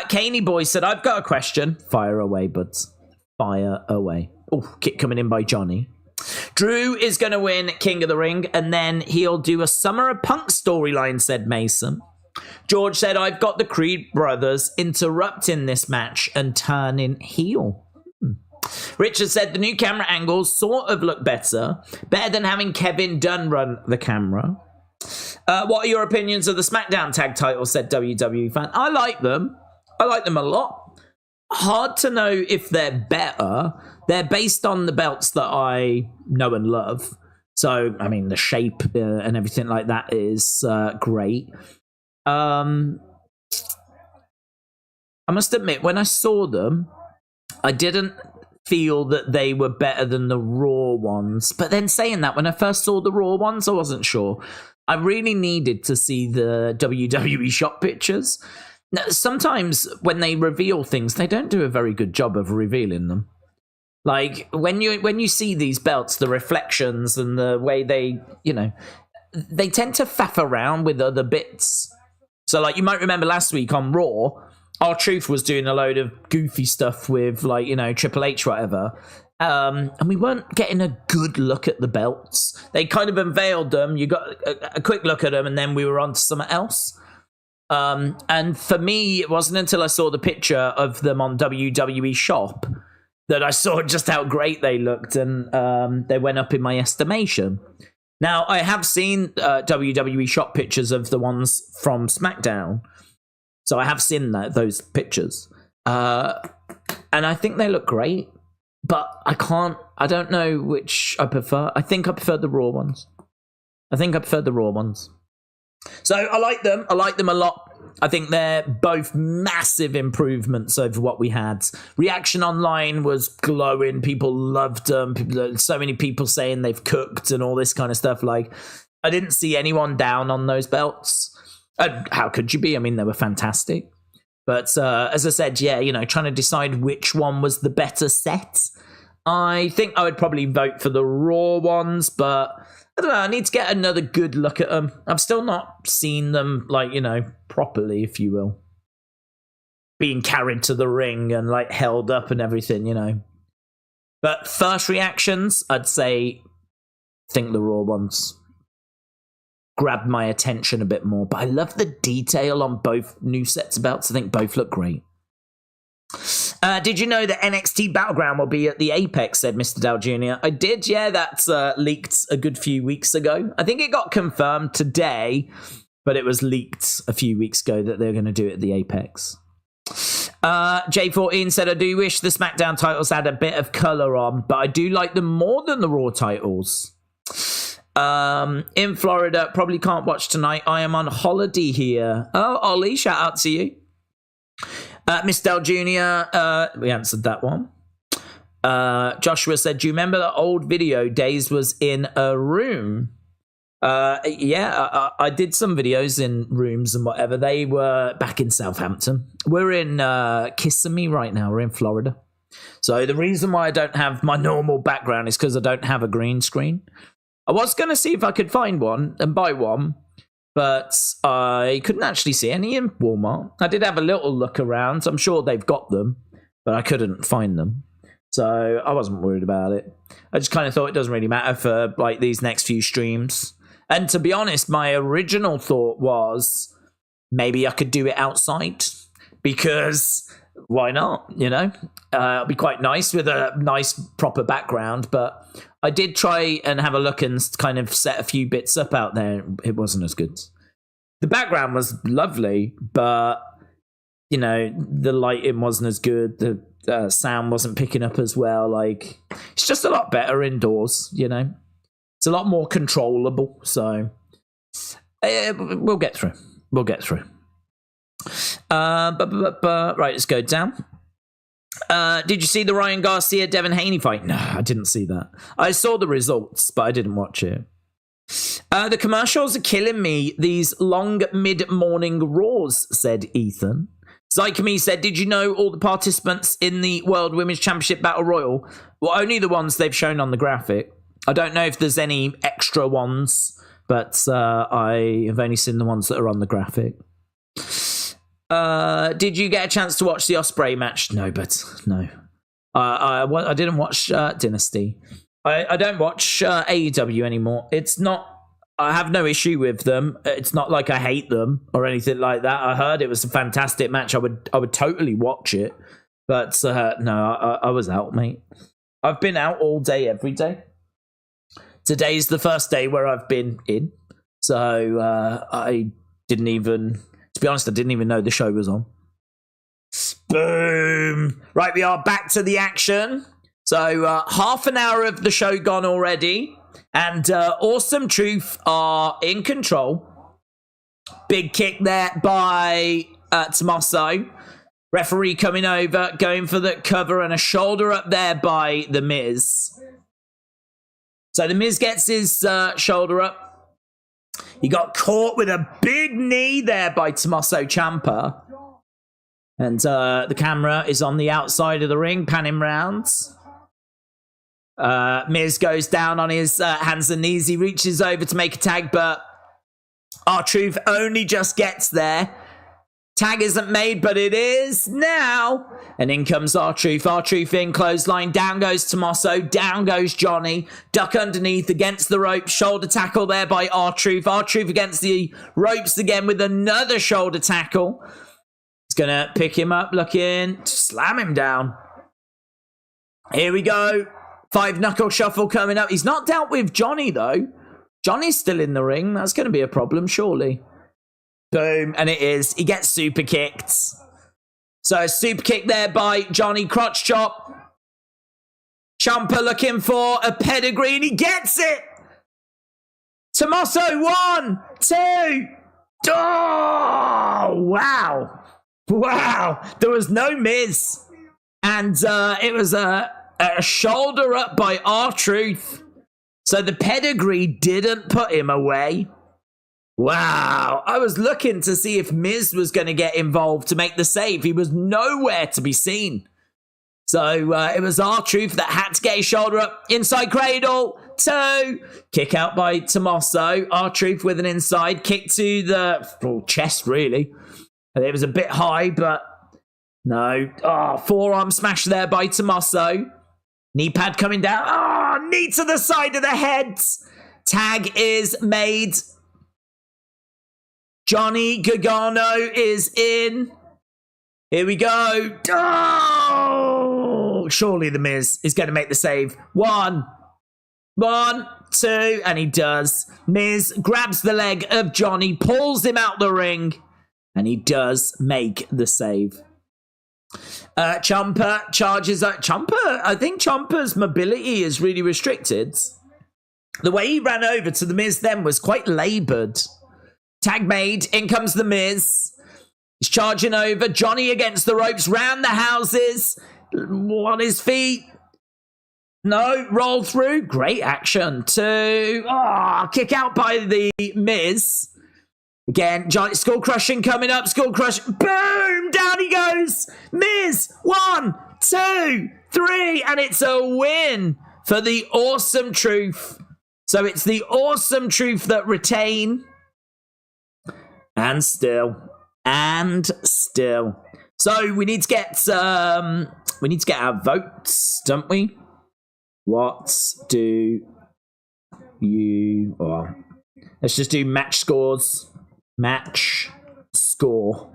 Caney Boy said, I've got a question. Fire away, buds. Fire away. Oh, kick coming in by Johnny. Drew is going to win King of the Ring, and then he'll do a Summer of Punk storyline, said Mason. George said, I've got the Creed brothers interrupting this match and turning heel. Richard said, the new camera angles sort of look better than having Kevin Dunn run the camera. What are your opinions of the SmackDown tag titles, said WWE fan. I like them. I like them a lot. Hard to know if they're better. They're based on the belts that I know and love. So, I mean, the shape and everything like that is great. I must admit, when I saw them, I didn't feel that they were better than the Raw ones. But then saying that, when I first saw the Raw ones, I wasn't sure. I really needed to see the WWE shop pictures. Now, sometimes when they reveal things, they don't do a very good job of revealing them. Like, when you see these belts, the reflections and the way they, they tend to faff around with other bits. So, like, you might remember last week on Raw, R-Truth was doing a load of goofy stuff with, like, Triple H, whatever. And we weren't getting a good look at the belts. They kind of unveiled them. You got a quick look at them, and then we were on to something else. And for me, it wasn't until I saw the picture of them on WWE Shop that I saw just how great they looked, and they went up in my estimation. Now, I have seen WWE Shop pictures of the ones from SmackDown, so I have seen those pictures. And I think they look great, but I don't know which I prefer. I think I prefer the Raw ones. So I like them. I like them a lot. I think they're both massive improvements over what we had. Reaction online was glowing. People loved them. So many people saying they've cooked and all this kind of stuff. Like, I didn't see anyone down on those belts. How could you be? I mean, they were fantastic. But as I said, trying to decide which one was the better set. I think I would probably vote for the Raw ones, but I don't know. I need to get another good look at them. I've still not seen them, properly, if you will. Being carried to the ring and, held up and everything, But first reactions, I'd say, think the Raw ones grabbed my attention a bit more. But I love the detail on both new sets of belts. I think both look great. Did you know that NXT Battleground will be at the Apex, said Mr. Dow Jr.? I did, yeah. That's leaked a good few weeks ago. I think it got confirmed today, but it was leaked a few weeks ago that they're going to do it at the Apex. J14 said, I do wish the SmackDown titles had a bit of colour on, but I do like them more than the Raw titles. In Florida, probably can't watch tonight. I am on holiday here. Oh, Ollie, shout out to you. Miss Del Jr., we answered that one. Joshua said, do you remember that old video, Daze was in a room? I did some videos in rooms and whatever. They were back in Southampton. We're in Kissimmee right now. We're in Florida. So the reason why I don't have my normal background is because I don't have a green screen. I was going to see if I could find one and buy one, but I couldn't actually see any in Walmart. I did have a little look around. So I'm sure they've got them, but I couldn't find them. So I wasn't worried about it. I just kind of thought it doesn't really matter for these next few streams. And to be honest, my original thought was maybe I could do it outside because why not? It'll be quite nice with a nice proper background. But I did try and have a look and kind of set a few bits up out there. It wasn't as good. The background was lovely, but the lighting wasn't as good. The sound wasn't picking up as well. It's just a lot better indoors. It's a lot more controllable. So we'll get through. Right, let's go down. Did you see the Ryan Garcia Devin Haney fight? No, I didn't see that. I saw the results, but I didn't watch it. The commercials are killing me. These long mid-morning Raws, said Ethan. Zycame said, did you know all the participants in the World Women's Championship Battle Royal? Well, only the ones they've shown on the graphic. I don't know if there's any extra ones, but I have only seen the ones that are on the graphic. Did you get a chance to watch the Ospreay match? No, but no. I didn't watch Dynasty. I don't watch AEW anymore. It's not... I have no issue with them. It's not like I hate them or anything like that. I heard it was a fantastic match. I would totally watch it. But no, I was out, mate. I've been out all day, every day. Today's the first day where I've been in. So I didn't even... To be honest, I didn't even know the show was on. Boom! Right, we are back to the action. So half an hour of the show gone already. And Awesome Truth are in control. Big kick there by Tommaso. Referee coming over, going for the cover, and a shoulder up there by The Miz. So The Miz gets his shoulder up. He got caught with a big knee there by Tommaso Ciampa. And the camera is on the outside of the ring, panning round. Miz goes down on his hands and knees. He reaches over to make a tag, but R-Truth only just gets there. Tag isn't made, but it is now. And in comes R-Truth. R-Truth in, clothesline. Down goes Tommaso. Down goes Johnny. Duck underneath against the ropes. Shoulder tackle there by R-Truth. R-Truth against the ropes again with another shoulder tackle. He's going to pick him up, looking to slam him down. Here we go. 5-knuckle shuffle coming up. He's not dealt with Johnny, though. Johnny's still in the ring. That's going to be a problem, surely. Boom. And it is. He gets super kicked. So, super kick there by Johnny. Crotch chop. Ciampa looking for a pedigree, and he gets it. Tommaso, 1, 2. Oh, wow. Wow. There was no Miz. And it was a shoulder up by R-Truth. So the pedigree didn't put him away. Wow. I was looking to see if Miz was going to get involved to make the save. He was nowhere to be seen. So it was R-Truth that had to get his shoulder up. Inside cradle. 2. Kick out by Tommaso. R-Truth with an inside kick to the chest, really. It was a bit high, but no. Oh, forearm smash there by Tommaso. Knee pad coming down. Oh, knee to the side of the head. Tag is made. Johnny Gargano is in. Here we go. Oh, surely The Miz is going to make the save. 1, 2, and he does. Miz grabs the leg of Johnny, pulls him out the ring, and he does make the save. Ciampa charges up. I think Ciampa's mobility is really restricted. The way he ran over to The Miz then was quite laboured. Tag made. In comes The Miz. He's charging over. Johnny against the ropes. Round the houses. On his feet. No. Roll through. Great action. 2. Oh, kick out by The Miz. Again, Johnny, skull crushing coming up. Skull crush. Boom! Down he goes. Miz. 1, 2, 3. And it's a win for the Awesome Truth. So it's the Awesome Truth that retain. And still. So we need to get our votes, don't we? What do you... Oh, let's just do match scores. Match score.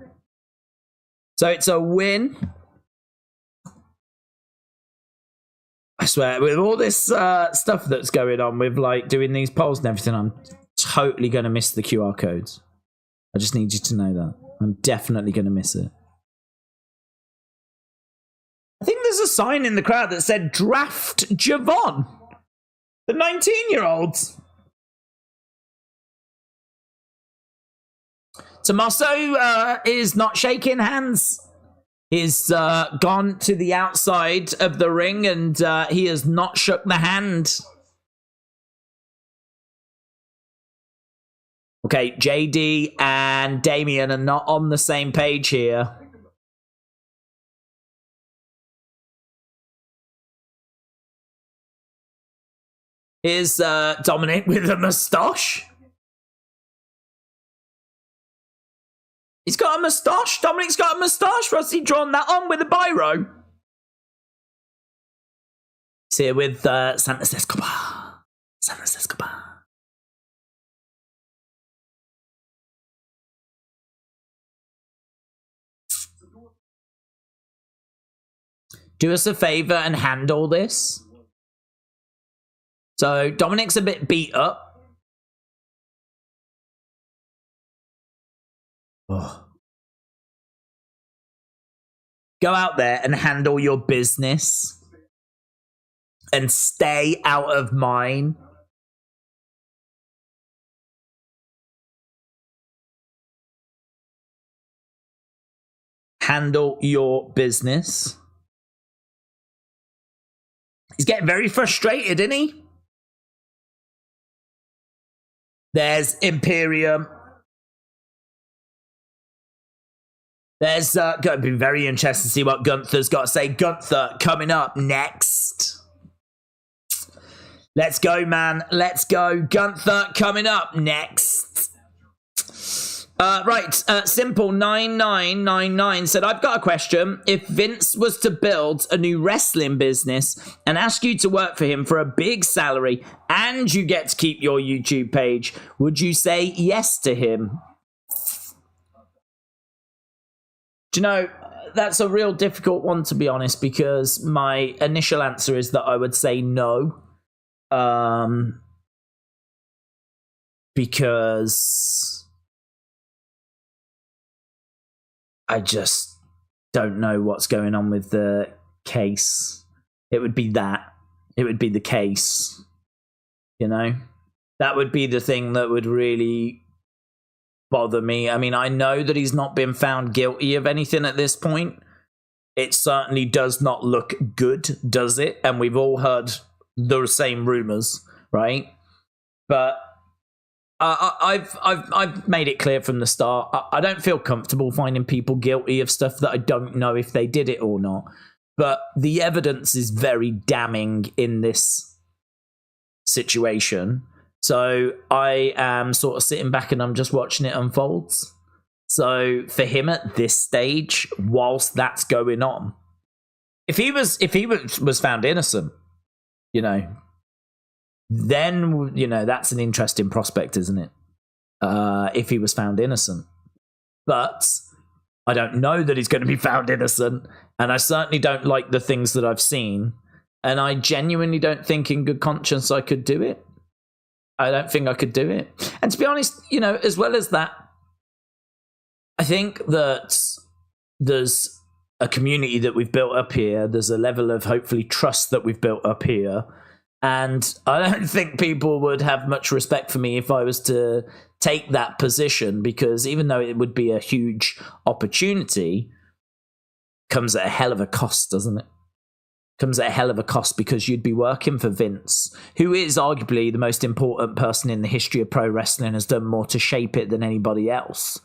So it's a win. I swear, with all this stuff that's going on with like doing these polls and everything, I'm totally going to miss the QR codes. I just need you to know that. I'm definitely going to miss it. I think there's a sign in the crowd that said Draft Javon. The 19-year-olds. Tommaso is not shaking hands. He's gone to the outside of the ring and he has not shook the hand. Okay, JD and Damien are not on the same page here. Here's Dominic with a moustache. He's got a moustache. Dominic's got a moustache. What's he drawn that on with a biro? He's here with Santos Escobar. Santos Escobar. Do us a favor and handle this. So Dominic's a bit beat up. Oh. Go out there and handle your business. And stay out of mine. Handle your business. He's getting very frustrated, isn't he? There's Imperium. There's going to be very interesting to see what Gunther's got to say. Gunther coming up next. Let's go, man. Let's go. Gunther coming up next. Right, Simple 9999 said, I've got a question. If Vince was to build a new wrestling business and ask you to work for him for a big salary and you get to keep your YouTube page, would you say yes to him? Do you know, that's a real difficult one, to be honest, because my initial answer is that I would say no. Because I just don't know what's going on with the case. It would be that. It would be the case. You know? That would be the thing that would really bother me. I mean, I know that he's not been found guilty of anything at this point. It certainly does not look good, does it? And we've all heard the same rumors, right? But I've made it clear from the start. I don't feel comfortable finding people guilty of stuff that I don't know if they did it or not. But the evidence is very damning in this situation. So I am sort of sitting back and I'm just watching it unfold. So for him at this stage, whilst that's going on, if he was found innocent, you know, then, you know, that's an interesting prospect, isn't it? If he was found innocent. But I don't know that he's going to be found innocent, and I certainly don't like the things that I've seen, and I genuinely don't think in good conscience I could do it. I don't think I could do it. And to be honest, you know, as well as that, I think that there's a community that we've built up here. There's a level of hopefully trust that we've built up here. And I don't think people would have much respect for me if I was to take that position, because even though it would be a huge opportunity, comes at a hell of a cost, doesn't it? Comes at a hell of a cost, because you'd be working for Vince, who is arguably the most important person in the history of pro wrestling, has done more to shape it than anybody else.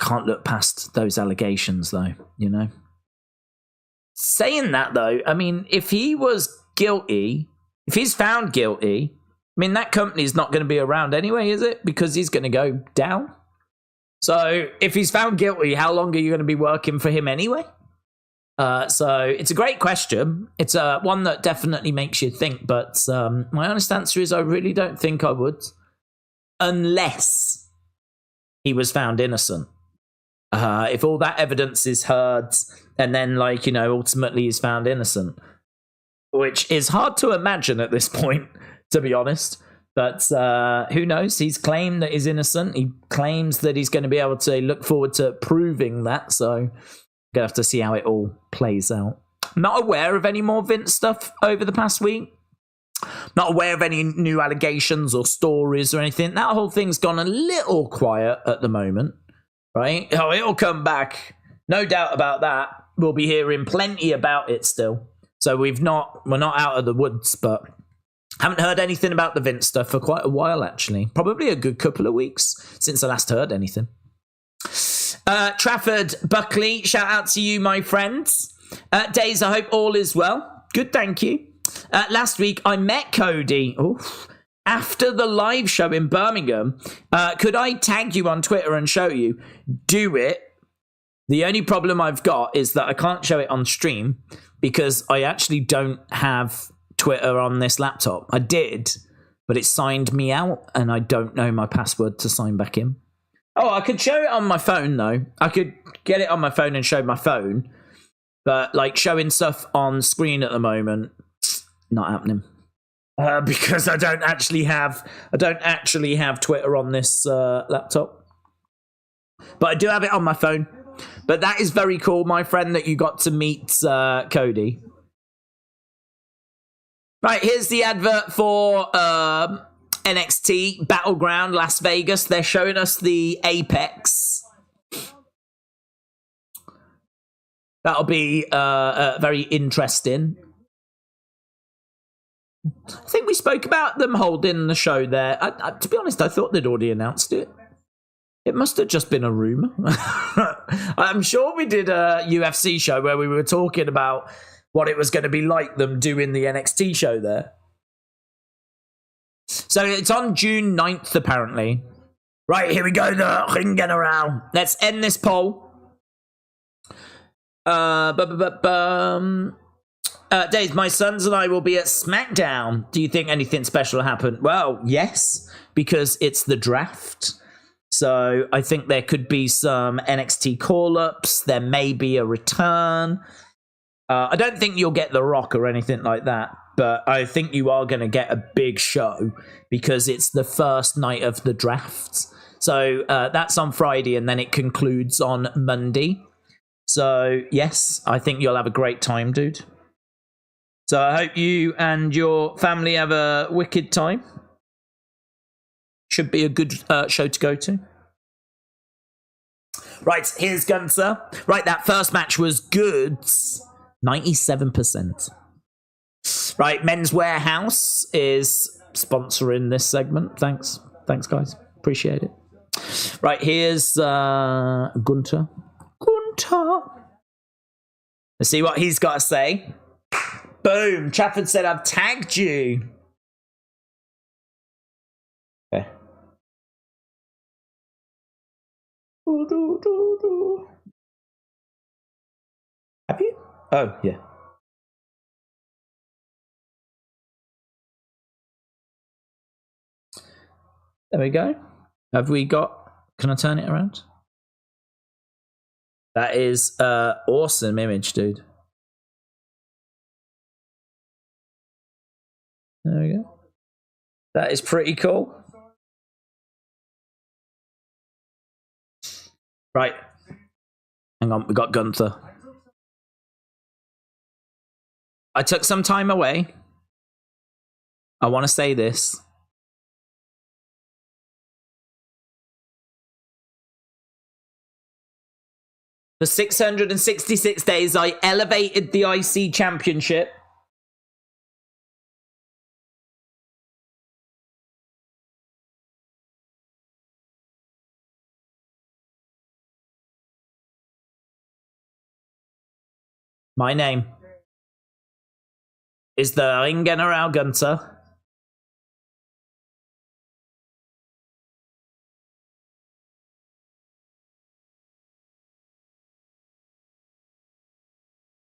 Can't look past those allegations, though, you know? Saying that, though, I mean, if he was guilty, if he's found guilty, I mean, that company's not going to be around anyway, is it? Because he's going to go down. So if he's found guilty, how long are you going to be working for him anyway? So it's a great question. It's one that definitely makes you think, but my honest answer is I really don't think I would, unless he was found innocent. If all that evidence is heard and then, like, you know, ultimately he's found innocent, which is hard to imagine at this point, to be honest. But who knows? He's claimed that he's innocent. He claims that he's going to be able to look forward to proving that. So I'm going to have to see how it all plays out. I'm not aware of any more Vince stuff over the past week. Not aware of any new allegations or stories or anything. That whole thing's gone a little quiet at the moment, right? Oh, it'll come back. No doubt about that. We'll be hearing plenty about it still. So we're not out of the woods, but haven't heard anything about the Vince stuff for quite a while, actually. Probably a good couple of weeks since I last heard anything. Trafford Buckley, shout out to you, my friends. Daze, I hope all is well. Good, thank you. Last week, I met Cody. Oof. After the live show in Birmingham. Could I tag you on Twitter and show you? Do it. The only problem I've got is that I can't show it on stream because I actually don't have Twitter on this laptop. I did, but it signed me out and I don't know my password to sign back in. Oh, I could show it on my phone, though. I could get it on my phone and show my phone. But, like, showing stuff on screen at the moment, not happening. Because I don't actually have Twitter on this laptop. But I do have it on my phone. But that is very cool, my friend, that you got to meet Cody. Right, here's the advert for NXT Battleground Las Vegas. They're showing us the Apex. That'll be very interesting. I think we spoke about them holding the show there. To be honest, I thought they'd already announced it. It must have just been a rumor. I'm sure we did a UFC show where we were talking about what it was going to be like them doing the NXT show there. So it's on June 9th, apparently. Right, here we go, the ring general. Let's end this poll. Daze, my sons and I will be at SmackDown. Do you think anything special will happen? Well, yes, because it's the draft. So I think there could be some NXT call-ups. There may be a return. I don't think you'll get The Rock or anything like that, but I think you are going to get a big show because it's the first night of the draft. So that's on Friday, and then it concludes on Monday. So, yes, I think you'll have a great time, dude. So I hope you and your family have a wicked time. Should be a good show to go to. Right, here's Gunther. Right, that first match was good. 97%. Right, Men's Warehouse is sponsoring this segment. Thanks. Thanks, guys. Appreciate it. Right, here's Gunther. Let's see what he's got to say. Boom. Trafford said, I've tagged you. Okay. Have you? Oh, yeah. There we go. Have we got... Can I turn it around? That is awesome image, dude. There we go. That is pretty cool. Right. Hang on, we got Gunther. I took some time away. I want to say this. For 666 days, I elevated the IC Championship. My name is the Ring General Gunther.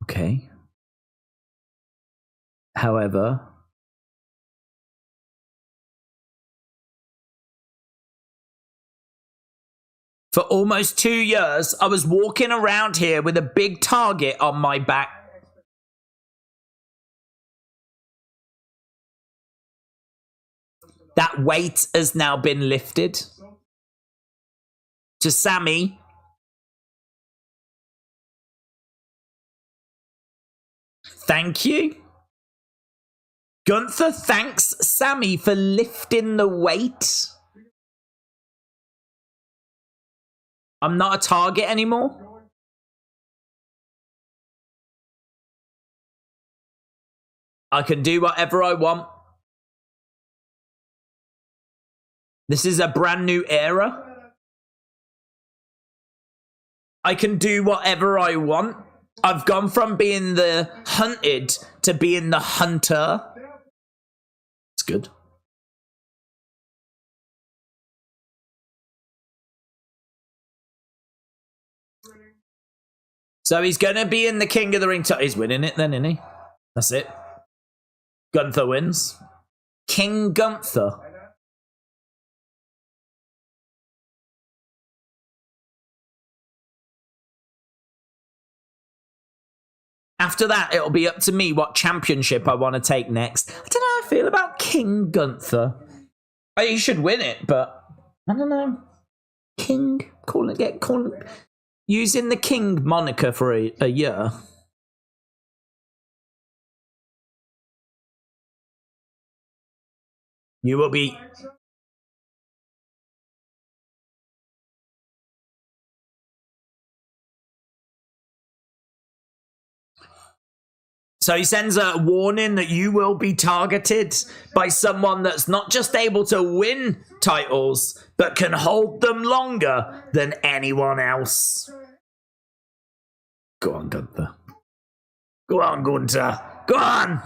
Okay. However, for almost 2 years, I was walking around here with a big target on my back. That weight has now been lifted. To Sammy. Thank you. Gunther thanks Sammy for lifting the weight. I'm not a target anymore. I can do whatever I want. This is a brand new era. I can do whatever I want. I've gone from being the hunted to being the hunter. It's good. So he's going to be in the King of the Ring. He's winning it then, isn't he? That's it. Gunther wins. King Gunther. After that, it'll be up to me what championship I want to take next. I don't know how I feel about King Gunther. He should win it, but I don't know. King, using the King moniker for a year. You will be. So he sends a warning that you will be targeted by someone that's not just able to win titles, but can hold them longer than anyone else. Go on, Gunther. Go on, Gunther. Go on.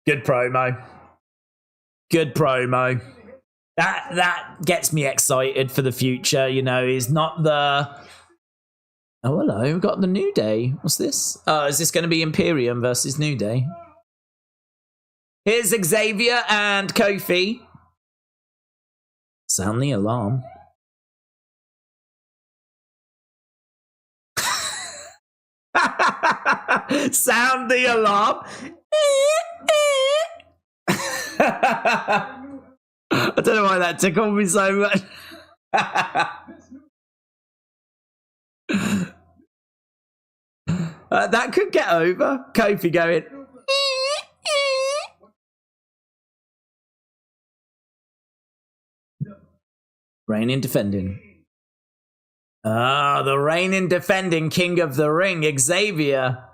Good promo. Good promo. That gets me excited for the future. You know, he's not the... Oh, hello. We've got the New Day. What's this? Is this going to be Imperium versus New Day? Here's Xavier and Kofi. Sound the alarm. Sound the alarm. I don't know why that tickled me so much. That could get over. Kofi going. Reigning defending. The reigning defending King of the Ring, Xavier.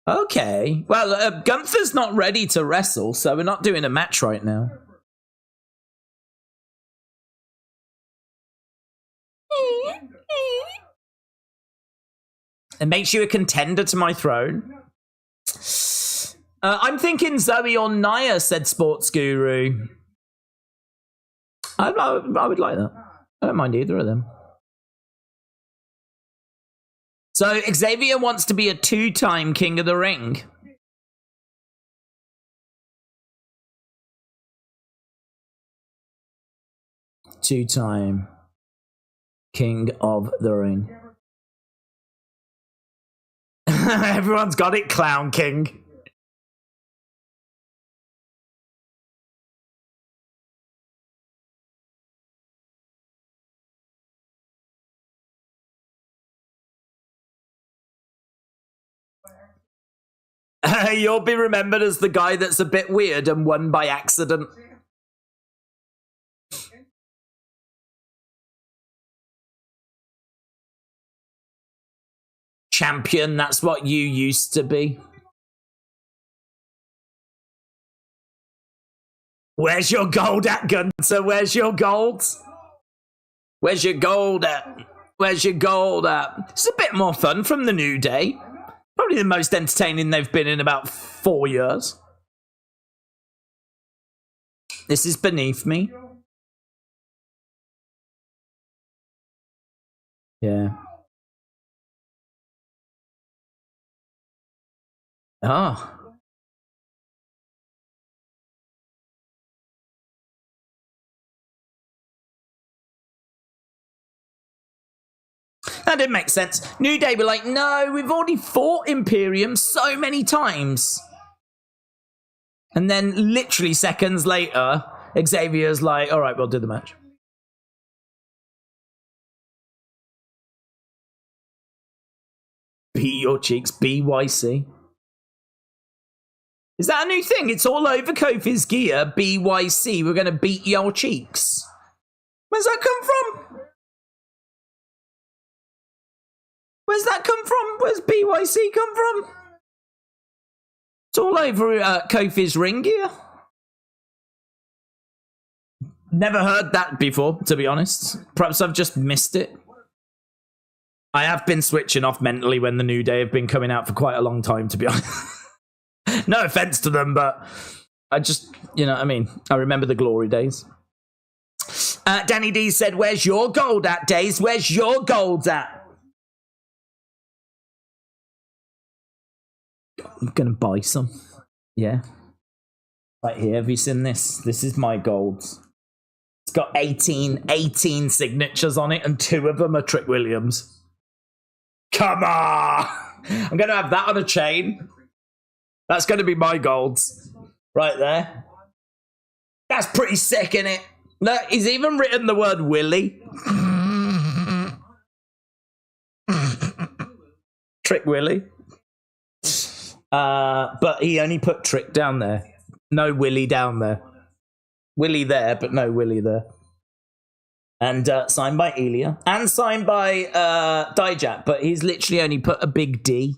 Okay. Well, Gunther's not ready to wrestle, so we're not doing a match right now. It makes you a contender to my throne. I'm thinking Zoe or Nia, said Sports Guru. I would like that. I don't mind either of them. So Xavier wants to be a 2-time King of the Ring. Two-time King of the Ring. Everyone's got it, Clown King. You'll be remembered as the guy that's a bit weird and won by accident. Champion, that's what you used to be. Where's your gold at, Gunther? Where's your gold? Where's your gold at? Where's your gold at? It's a bit more fun from the New Day. Probably the most entertaining they've been in about 4 years. This is beneath me. Yeah. Oh. That didn't make sense. New Day were like, no, we've already fought Imperium so many times. And then literally seconds later, Xavier's like, all right, we'll do the match. Beat your cheeks, BYC. Is that a new thing? It's all over Kofi's gear, BYC. We're going to beat your cheeks. Where's that come from? Where's that come from? Where's BYC come from? It's all over Kofi's ring gear. Never heard that before, to be honest. Perhaps I've just missed it. I have been switching off mentally when the New Day have been coming out for quite a long time, to be honest. No offense to them, but I just, you know what I mean? I remember the glory days. Danny D said, where's your gold at, Daze? Where's your gold at? I'm going to buy some. Yeah. Right here. Have you seen this? This is my gold. It's got 18 signatures on it, and 2 of them are Trick Williams. Come on! I'm going to have that on a chain. That's going to be my golds. Right there. That's pretty sick, innit? Look, he's even written the word Willy. Trick Willy. But he only put Trick down there. No Willy down there. Willy there, but no Willy there. And signed by Elia. And signed by Dijak, but he's literally only put a big D.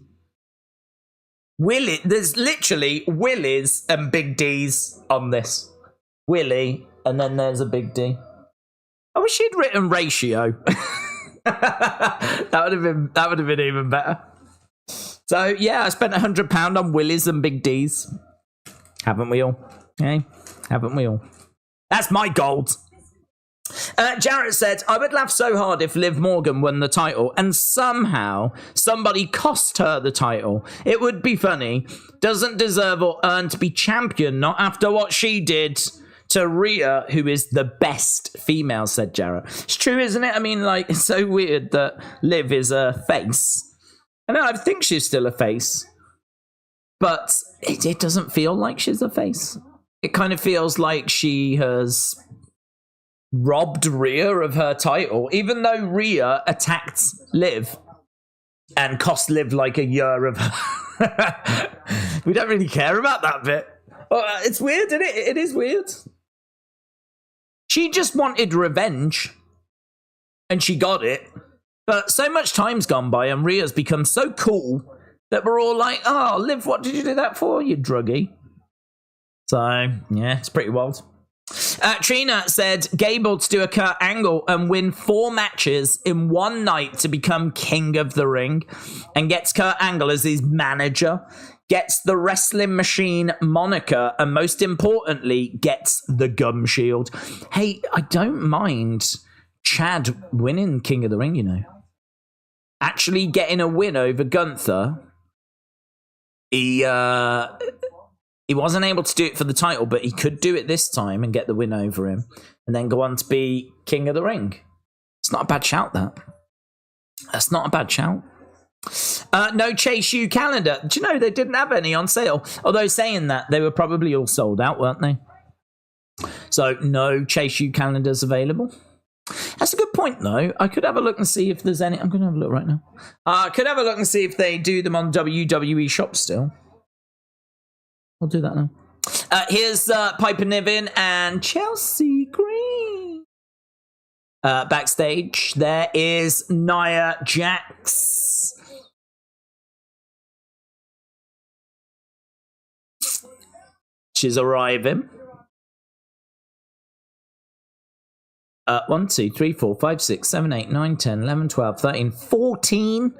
Willy, there's literally Willies and big Ds on this. Willy, and then there's a big D. I wish he'd written ratio. that would have been even better. So yeah, I spent £100 on Willies and big Ds. Haven't we all? Hey, haven't we all? That's my gold. Jarrett said, I would laugh so hard if Liv Morgan won the title and somehow somebody cost her the title. It would be funny. Doesn't deserve or earn to be champion, not after what she did to Rhea, who is the best female, said Jarrett. It's true, isn't it? I mean, like, it's so weird that Liv is a face. I know, I think she's still a face. But it doesn't feel like she's a face. It kind of feels like she has robbed Rhea of her title, even though Rhea attacked Liv and cost Liv like a year of we don't really care about that bit. It's weird, isn't it? It is weird. She just wanted revenge and she got it, but so much time's gone by and Rhea's become so cool that we're all like, oh, Liv, what did you do that for, you druggie? So yeah, it's pretty wild. Trina said Gable to do a Kurt Angle and win 4 matches in one night to become king of the ring, and gets Kurt Angle as his manager, gets the wrestling machine moniker, and most importantly gets the gum shield. Hey, I don't mind Chad winning king of the ring, you know. Actually getting a win over Gunther. He wasn't able to do it for the title, but he could do it this time and get the win over him and then go on to be king of the ring. It's not a bad shout, that. That's not a bad shout. No Chase U calendar. Do you know they didn't have any on sale? Although saying that, they were probably all sold out, weren't they? So no Chase U calendars available. That's a good point, though. I could have a look and see if there's any. I'm going to have a look right now. I could have a look and see if they do them on WWE Shop still. I'll do that now. Here's Piper Niven and Chelsea Green. Backstage, there is Nia Jax. She's arriving. 1, 2, 3, 4, 5, 6, 7, 8, 9, 10, 11, 12, 13, 14.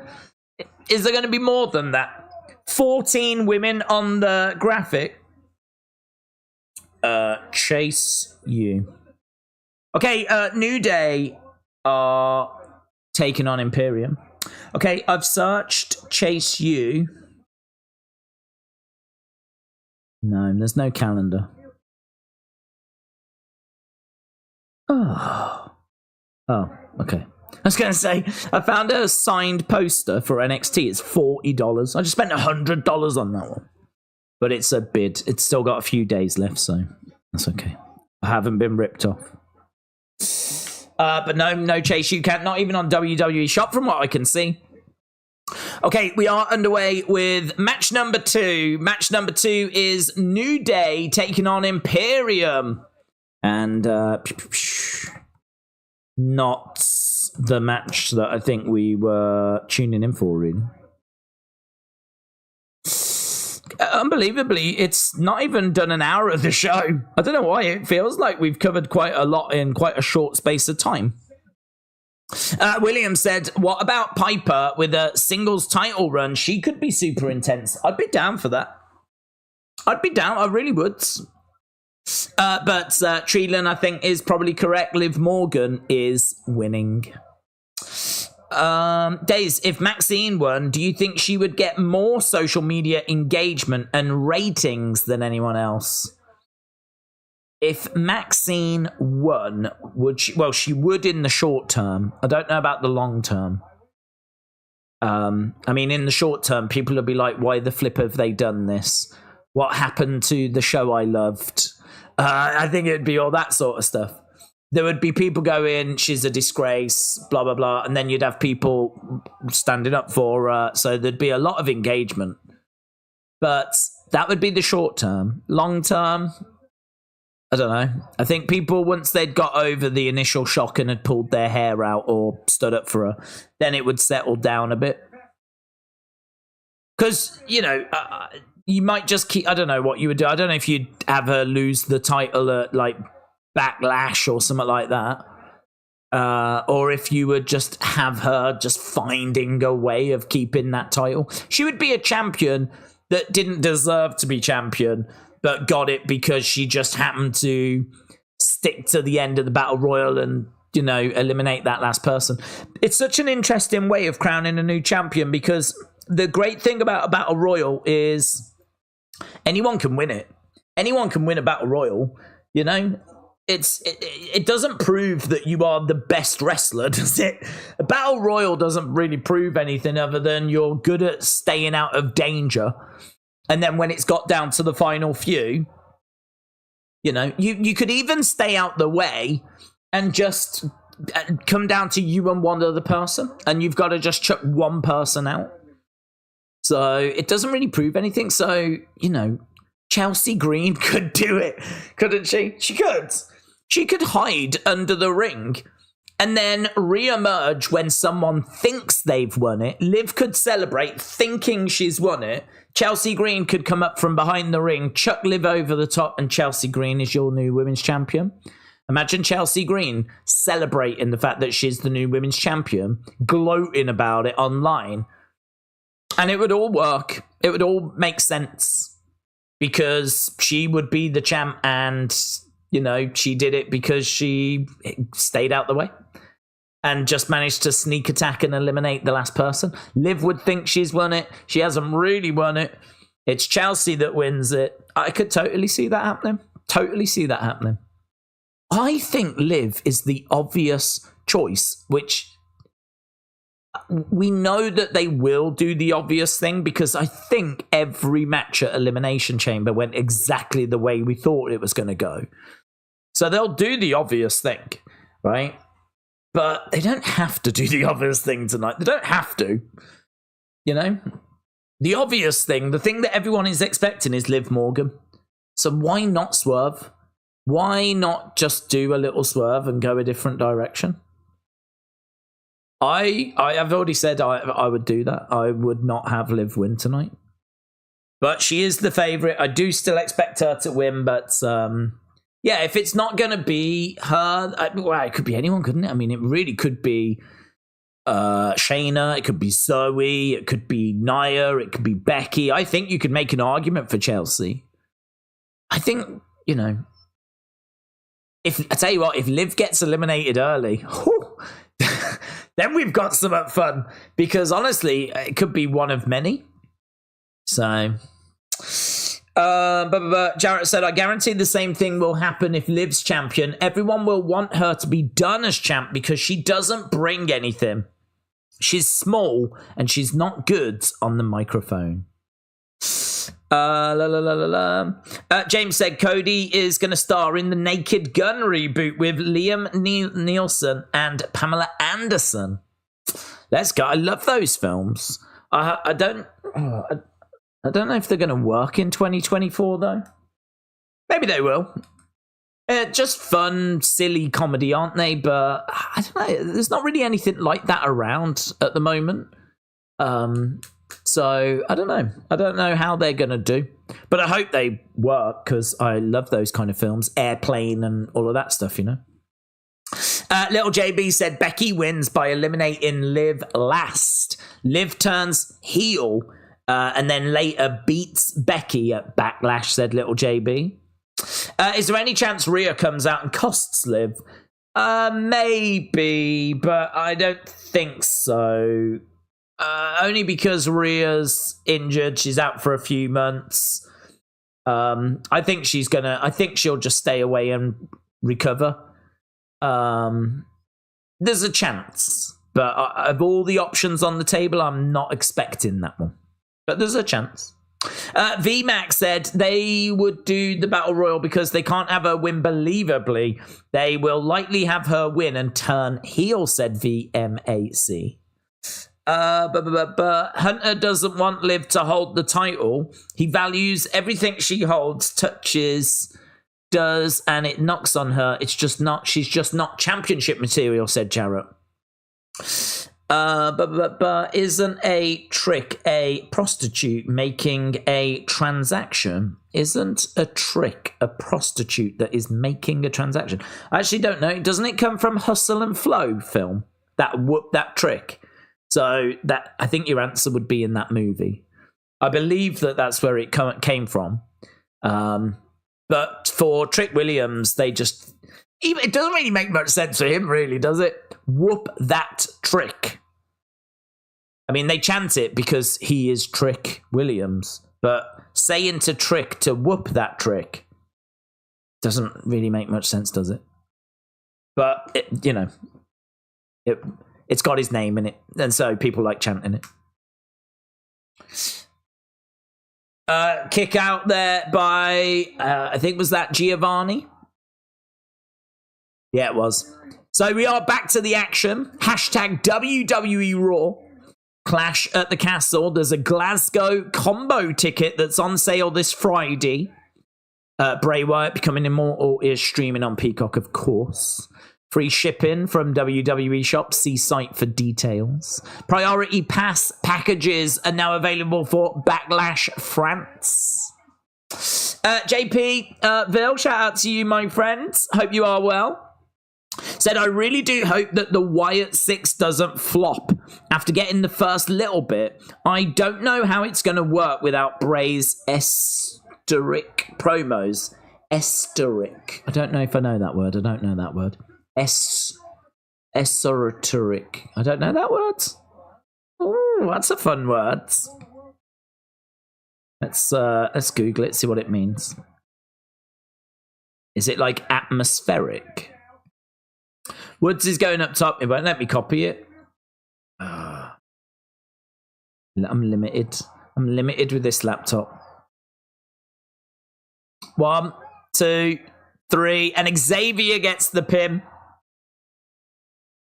Is there going to be more than that? 14 women on the graphic. Chase U. Okay, New Day are taking on Imperium. Okay, I've searched Chase U. No, there's no calendar. Oh, okay. I was going to say, I found a signed poster for NXT. It's $40. I just spent $100 on that one. But it's a bid. It's still got a few days left, so that's okay. I haven't been ripped off. But no Chase, you can't. Not even on WWE Shop from what I can see. Okay, we are underway with match number 2. Match number 2 is New Day taking on Imperium. And not the match that I think we were tuning in for, really. Unbelievably, it's not even done an hour of the show. I don't know why. It feels like we've covered quite a lot in quite a short space of time. William said, what about Piper with a singles title run? She could be super intense. I'd be down for that. I'd be down. I really would. But Treelan, I think, is probably correct. Liv Morgan is winning. Daze, if Maxine won, do you think she would get more social media engagement and ratings than anyone else? If Maxine won, would she? Well, she would in the short term. I don't know about the long term. I mean, in the short term, people will be like, why the flip have they done this? What happened to the show I loved? I think it'd be all that sort of stuff. There would be people going, she's a disgrace, blah, blah, blah. And then you'd have people standing up for her. So there'd be a lot of engagement. But that would be the short term. Long term, I don't know. I think people, once they'd got over the initial shock and had pulled their hair out or stood up for her, then it would settle down a bit. Because, you know, you might just keep, I don't know what you would do. I don't know if you'd have her lose the title at, like, Backlash or something like that. Or if you would just have her just finding a way of keeping that title. She would be a champion that didn't deserve to be champion, but got it because she just happened to stick to the end of the Battle Royal and, you know, eliminate that last person. It's such an interesting way of crowning a new champion, because the great thing about a Battle Royal is anyone can win it. Anyone can win a Battle Royal, you know? It doesn't prove that you are the best wrestler, does it? A Battle Royal doesn't really prove anything other than you're good at staying out of danger. And then when it's got down to the final few, you know, you could even stay out the way and just come down to you and one other person, and you've got to just chuck one person out. So it doesn't really prove anything. So, you know, Chelsea Green could do it, couldn't she? She could. She could hide under the ring and then re-emerge when someone thinks they've won it. Liv could celebrate thinking she's won it. Chelsea Green could come up from behind the ring, chuck Liv over the top, and Chelsea Green is your new women's champion. Imagine Chelsea Green celebrating the fact that she's the new women's champion, gloating about it online. And it would all work. It would all make sense. Because she would be the champ, and, you know, she did it because she stayed out the way and just managed to sneak attack and eliminate the last person. Liv would think she's won it. She hasn't really won it. It's Chelsea that wins it. I could totally see that happening. Totally see that happening. I think Liv is the obvious choice, which we know that they will do the obvious thing, because I think every match at Elimination Chamber went exactly the way we thought it was going to go. So they'll do the obvious thing, right? But they don't have to do the obvious thing tonight. They don't have to, you know? The obvious thing, the thing that everyone is expecting, is Liv Morgan. So why not swerve? Why not just do a little swerve and go a different direction? I've already said I would do that. I would not have Liv win tonight. But she is the favourite. I do still expect her to win, but yeah, if it's not going to be her, well, it could be anyone, couldn't it? I mean, it really could be Shayna, it could be Zoe, it could be Nia, it could be Becky. I think you could make an argument for Chelsea. I think, you know, I tell you what, if Liv gets eliminated early, then we've got some fun, because honestly, it could be one of many. So, Jarrett said, I guarantee the same thing will happen if Liv's champion. Everyone will want her to be done as champ because she doesn't bring anything. She's small and she's not good on the microphone. James said Cody is going to star in the Naked Gun reboot with Liam Nielsen and Pamela Anderson. Let's go. I love those films. I don't know if they're going to work in 2024 though. Maybe they will. Just fun, silly comedy, aren't they? But I don't know. There's not really anything like that around at the moment. So I don't know. I don't know how they're going to do. But I hope they work, because I love those kind of films. Airplane and all of that stuff, you know. Little JB said Becky wins by eliminating Liv last. Liv turns heel and then later beats Becky at Backlash, said Little JB. Is there any chance Rhea comes out and costs Liv? Maybe, but I don't think so. Only because Rhea's injured. She's out for a few months. I think she'll just stay away and recover. There's a chance, but of all the options on the table, I'm not expecting that one. But there's a chance. VMAX said they would do the Battle Royal because they can't have her win believably. They will likely have her win and turn heel, said VMAC. But Hunter doesn't want Liv to hold the title. He values everything she holds, touches, does, and it knocks on her. She's just not championship material, said Jarrett. But isn't a trick a prostitute making a transaction? Isn't a trick a prostitute that is making a transaction? I actually don't know. Doesn't it come from Hustle and Flow film? That trick. So that, I think your answer would be in that movie. I believe that's where it came from. But for Trick Williams, it doesn't really make much sense for him, really, does it? Whoop that trick. I mean, they chant it because he is Trick Williams, but saying to Trick to whoop that trick doesn't really make much sense, does it? But, it's got his name in it, and so people like chanting it. Kick out there by, I think, was that Giovanni? Yeah, it was. So we are back to the action. Hashtag WWE Raw. Clash at the Castle. There's a Glasgow combo ticket that's on sale this Friday. Bray Wyatt becoming immortal is streaming on Peacock, of course. Free shipping from WWE Shop. See site for details. Priority Pass packages are now available for Backlash France. JP, Vil, shout out to you, my friends. Hope you are well. Said, I really do hope that the Wyatt 6 doesn't flop after getting the first little bit. I don't know how it's going to work without Bray's esteric promos. Esteric. I don't know if I know that word. Esoteric. I don't know that word. Oh, that's a fun word. Let's Google it, see what it means. Is it like atmospheric? Woods is going up top. It won't let me copy it. I'm limited. I'm limited with this laptop. 1, 2, 3, and Xavier gets the pin.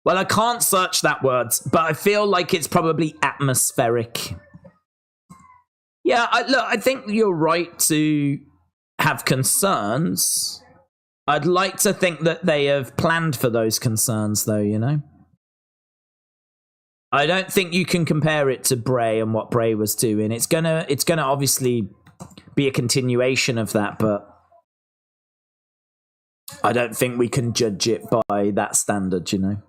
Well, I can't search that word, but I feel like it's probably atmospheric. Yeah, I think you're right to have concerns. I'd like to think that they have planned for those concerns, though, you know? I don't think you can compare it to Bray and what Bray was doing. It's gonna obviously be a continuation of that, but I don't think we can judge it by that standard, you know?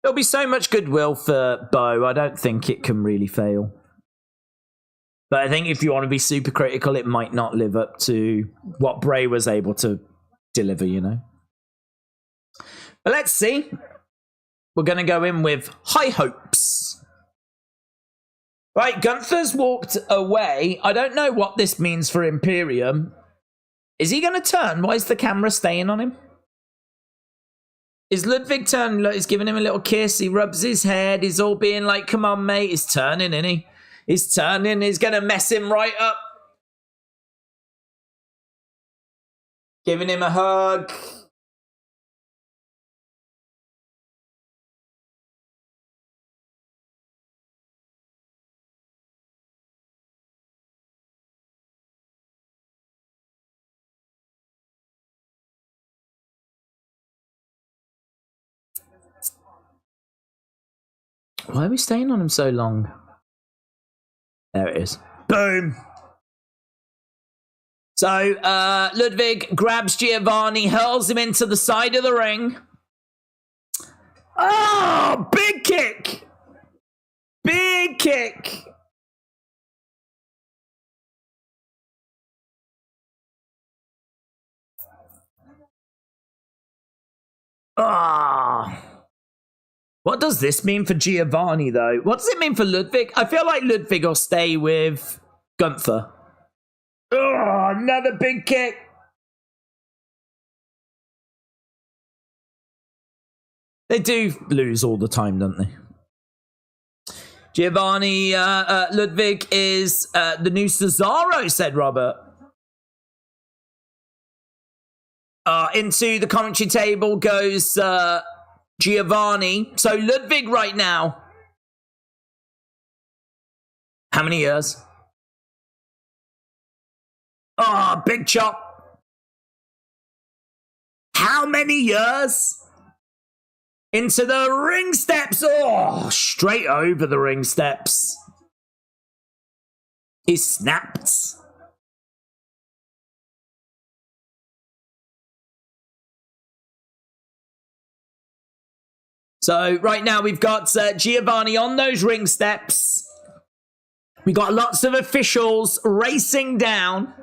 There'll be so much goodwill for Bo, I don't think it can really fail. But I think if you want to be super critical, it might not live up to what Bray was able to deliver, you know? But let's see. We're going to go in with high hopes. Right, Gunther's walked away. I don't know what this means for Imperium. Is he going to turn? Why is the camera staying on him? Is Ludwig turning? Look, he's giving him a little kiss. He rubs his head. He's all being like, come on, mate. He's turning, isn't he? He's turning. He's going to mess him right up. Giving him a hug. Why are we staying on him so long? There it is. Boom. So Ludwig grabs Giovanni, hurls him into the side of the ring. Oh, big kick. Big kick. Ah. What does this mean for Giovanni, though? What does it mean for Ludwig? I feel like Ludwig will stay with Gunther. Oh, another big kick. They do lose all the time, don't they? Giovanni Ludwig is the new Cesaro, said Robert. Into the commentary table goes Giovanni. So Ludwig right now. How many years? Oh, big chop. How many years? Into the ring steps. Oh, straight over the ring steps. He snapped. So right now we've got Giovanni on those ring steps. We got lots of officials racing down.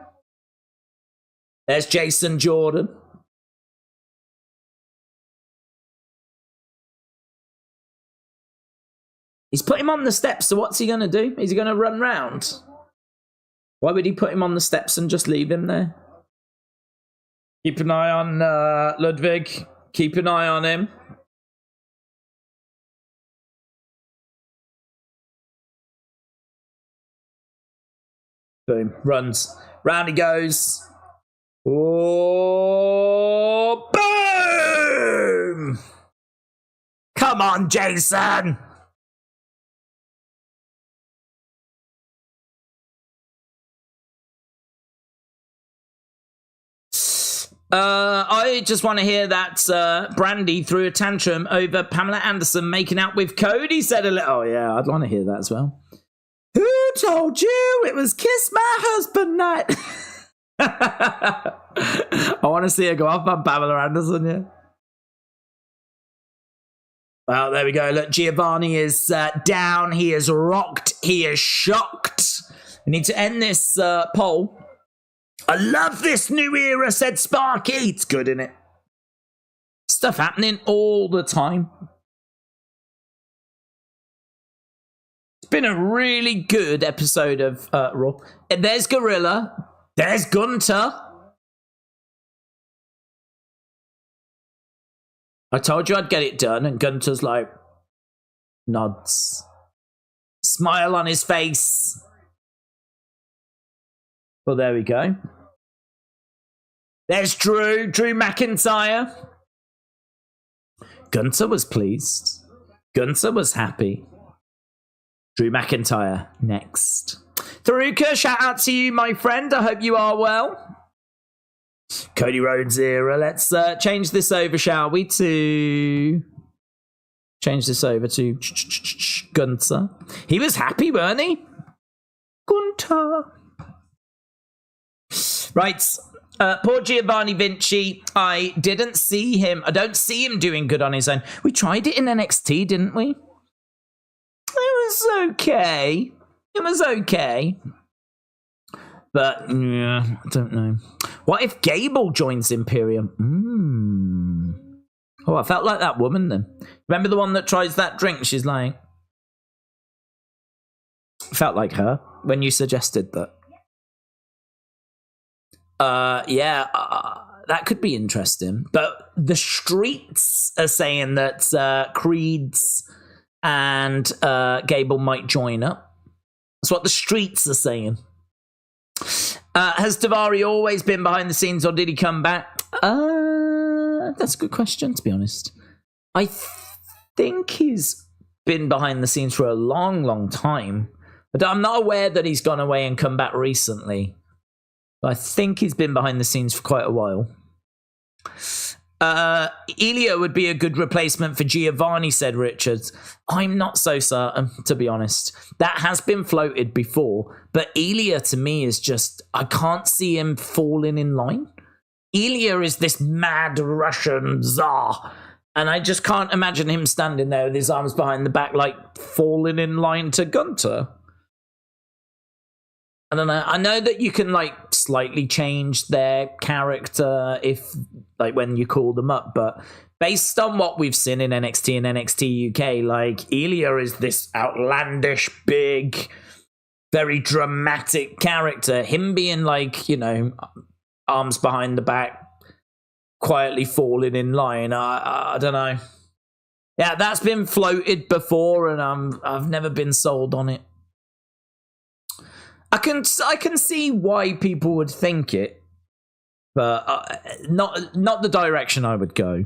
There's Jason Jordan. He's put him on the steps, so what's he going to do? Is he going to run round? Why would he put him on the steps and just leave him there? Keep an eye on Ludwig. Keep an eye on him. Boom. Runs. Round he goes. Oh, boom! Come on, Jason! I just want to hear that Brandy threw a tantrum over Pamela Anderson making out with Cody, said a little. Oh, yeah, I'd want to hear that as well. Who told you it was Kiss My Husband night? I want to see her go off on Pamela Anderson, yeah. Well, there we go. Look, Giovanni is down. He is rocked. He is shocked. We need to end this poll. I love this new era, said Sparky. It's good, isn't it? Stuff happening all the time. It's been a really good episode of Raw. And there's Gorilla. There's Gunther. I told you I'd get it done, and Gunther's like, nods. Smile on his face. Well, there we go. There's Drew McIntyre. Gunther was pleased. Gunther was happy. Drew McIntyre next. Taruka, shout out to you, my friend. I hope you are well. Cody Rhodes era. Let's change this over, shall we? Change this over to Gunther. He was happy, weren't he? Gunther. Right. Poor Giovanni Vinci. I didn't see him. I don't see him doing good on his own. We tried it in NXT, didn't we? It was okay. It was okay. But, yeah, I don't know. What if Gable joins Imperium? Oh, I felt like that woman then. Remember the one that tries that drink? She's like... Felt like her when you suggested that. That could be interesting. But the streets are saying that Creeds and Gable might join up. That's what the streets are saying. Has Daivari always been behind the scenes, or did he come back? That's a good question, to be honest. I think he's been behind the scenes for a long, long time. But I'm not aware that he's gone away and come back recently. But I think he's been behind the scenes for quite a while. Ilya would be a good replacement for Giovanni, said Richards. I'm not so certain, to be honest. That has been floated before, but Ilya to me is just, I can't see him falling in line. Ilya is this mad Russian czar, and I just can't imagine him standing there with his arms behind the back, like falling in line to Gunther. I don't know. I know that you can like slightly change their character if like when you call them up, but based on what we've seen in NXT and NXT UK, like Ilya is this outlandish, big, very dramatic character. Him being like, you know, arms behind the back, quietly falling in line. I don't know. Yeah, that's been floated before, and I've never been sold on it. I can see why people would think it, but not the direction I would go.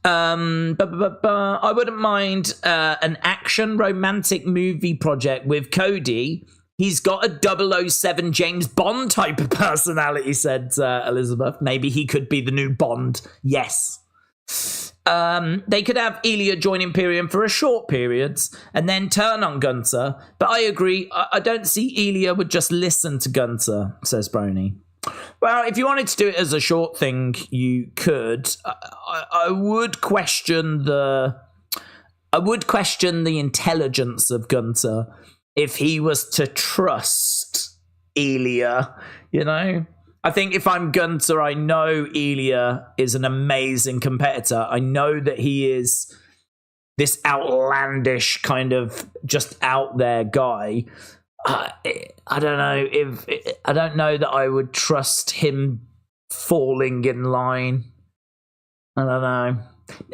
I wouldn't mind an action romantic movie project with Cody. He's got a 007 James Bond type of personality, said Elizabeth. Maybe he could be the new Bond. Yes. They could have Ilya join Imperium for a short period and then turn on Gunther. But I agree. I don't see Ilya would just listen to Gunther, says Brony. Well, if you wanted to do it as a short thing, you could. I would question the intelligence of Gunther if he was to trust Ilya, you know? I think if I'm Gunther, I know Ilya is an amazing competitor. I know that he is this outlandish kind of just out there guy. I don't know I don't know that I would trust him falling in line. I don't know.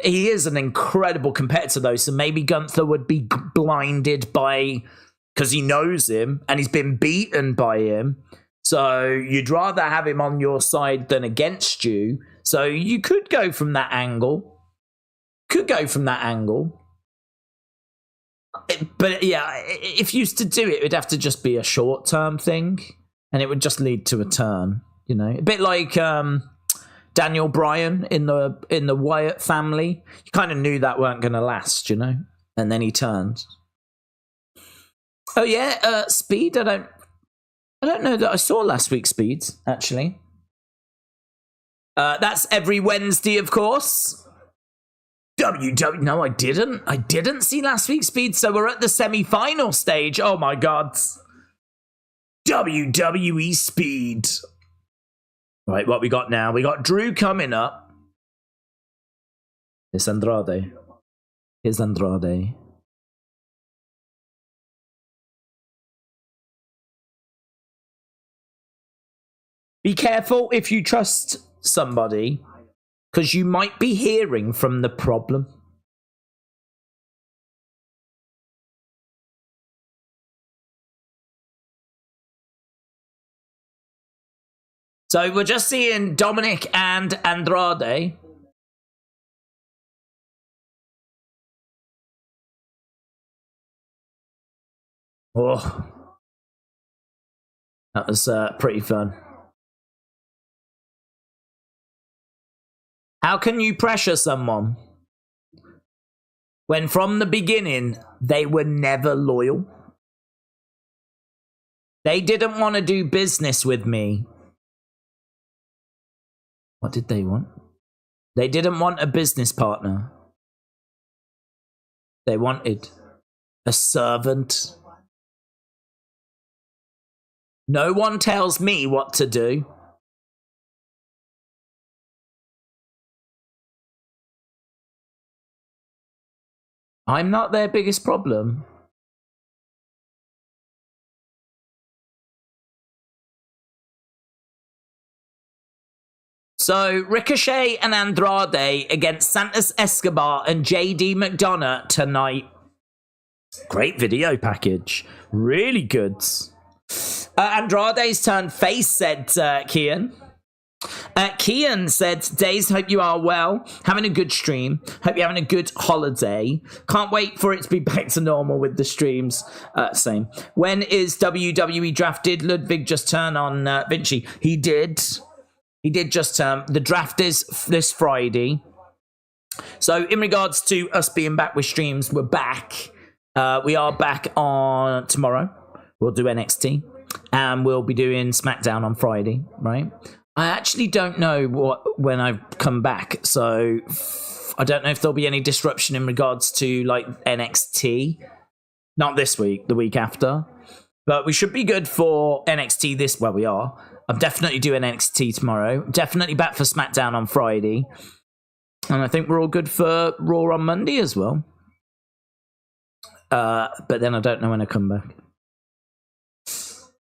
He is an incredible competitor though, so maybe Gunther would be blinded by, because he knows him and he's been beaten by him. So you'd rather have him on your side than against you. So you could go from that angle. But yeah, if you used to do it, it would have to just be a short-term thing. And it would just lead to a turn, you know. A bit like Daniel Bryan in the Wyatt family. You kind of knew that weren't going to last, you know. And then he turned. Oh yeah, Speed, I don't know that I saw last week's Speed, actually. That's every Wednesday, of course. No, I didn't. I didn't see last week's Speed, so we're at the semi-final stage. Oh, my God. WWE Speed. Right, what we got now? We got Drew coming up. It's Andrade. Here's Andrade. Be careful if you trust somebody, because you might be hearing from the problem. So we're just seeing Dominic and Andrade. Oh, that was pretty fun. How can you pressure someone when from the beginning they were never loyal? They didn't want to do business with me. What did they want? They didn't want a business partner. They wanted a servant. No one tells me what to do. I'm not their biggest problem. So, Ricochet and Andrade against Santos Escobar and JD McDonough tonight. Great video package. Really good. Andrade's turned face, said Kian. Kian said, Daze, hope you are well, having a good stream, hope you're having a good holiday, can't wait for it to be back to normal with the streams. Same. When is WWE drafted? Ludwig just turned on Vinci. He did. He did just the draft is this Friday. So in regards to us being back with streams, we're back. We are back on tomorrow. We'll do NXT. And we'll be doing SmackDown on Friday, right? I actually don't know when I come back. So I don't know if there'll be any disruption in regards to like NXT. Not this week, the week after. But we should be good for NXT this. Well, we are. I'm definitely doing NXT tomorrow. Definitely back for SmackDown on Friday. And I think we're all good for Raw on Monday as well. But then I don't know when I come back.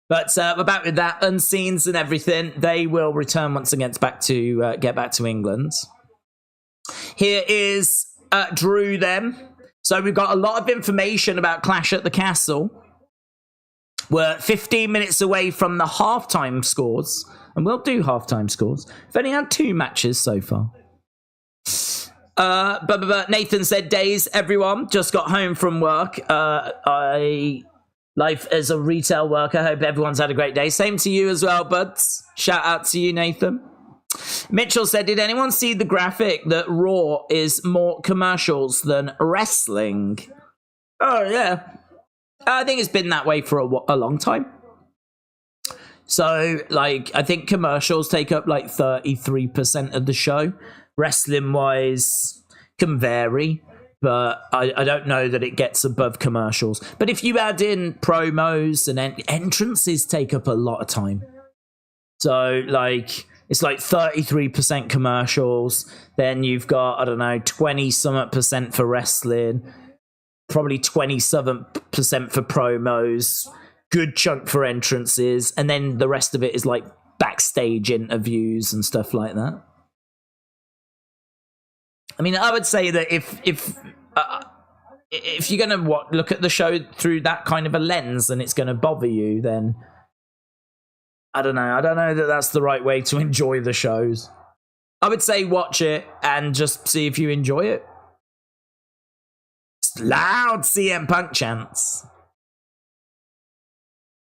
But we're back with that. Unseens and everything. They will return once again to get back to England. Here is Drew then. So we've got a lot of information about Clash at the Castle. We're 15 minutes away from the halftime scores. And we'll do halftime scores. We've only had 2 matches so far. But Nathan said, Daze, everyone. Just got home from work. Life as a retail worker. Hope everyone's had a great day. Same to you as well, buds. Shout out to you, Nathan. Mitchell said, did anyone see the graphic that Raw is more commercials than wrestling? Oh, yeah. I think it's been that way for a long time. So, like, I think commercials take up like 33% of the show. Wrestling-wise, can vary. But I don't know that it gets above commercials. But if you add in promos and entrances take up a lot of time. So, like, it's like 33% commercials. Then you've got, I don't know, 20-something% for wrestling. Probably 27% for promos. Good chunk for entrances. And then the rest of it is like backstage interviews and stuff like that. I mean, I would say that if you're going to look at the show through that kind of a lens and it's going to bother you, then I don't know. I don't know that that's the right way to enjoy the shows. I would say watch it and just see if you enjoy it. It's loud CM Punk chants.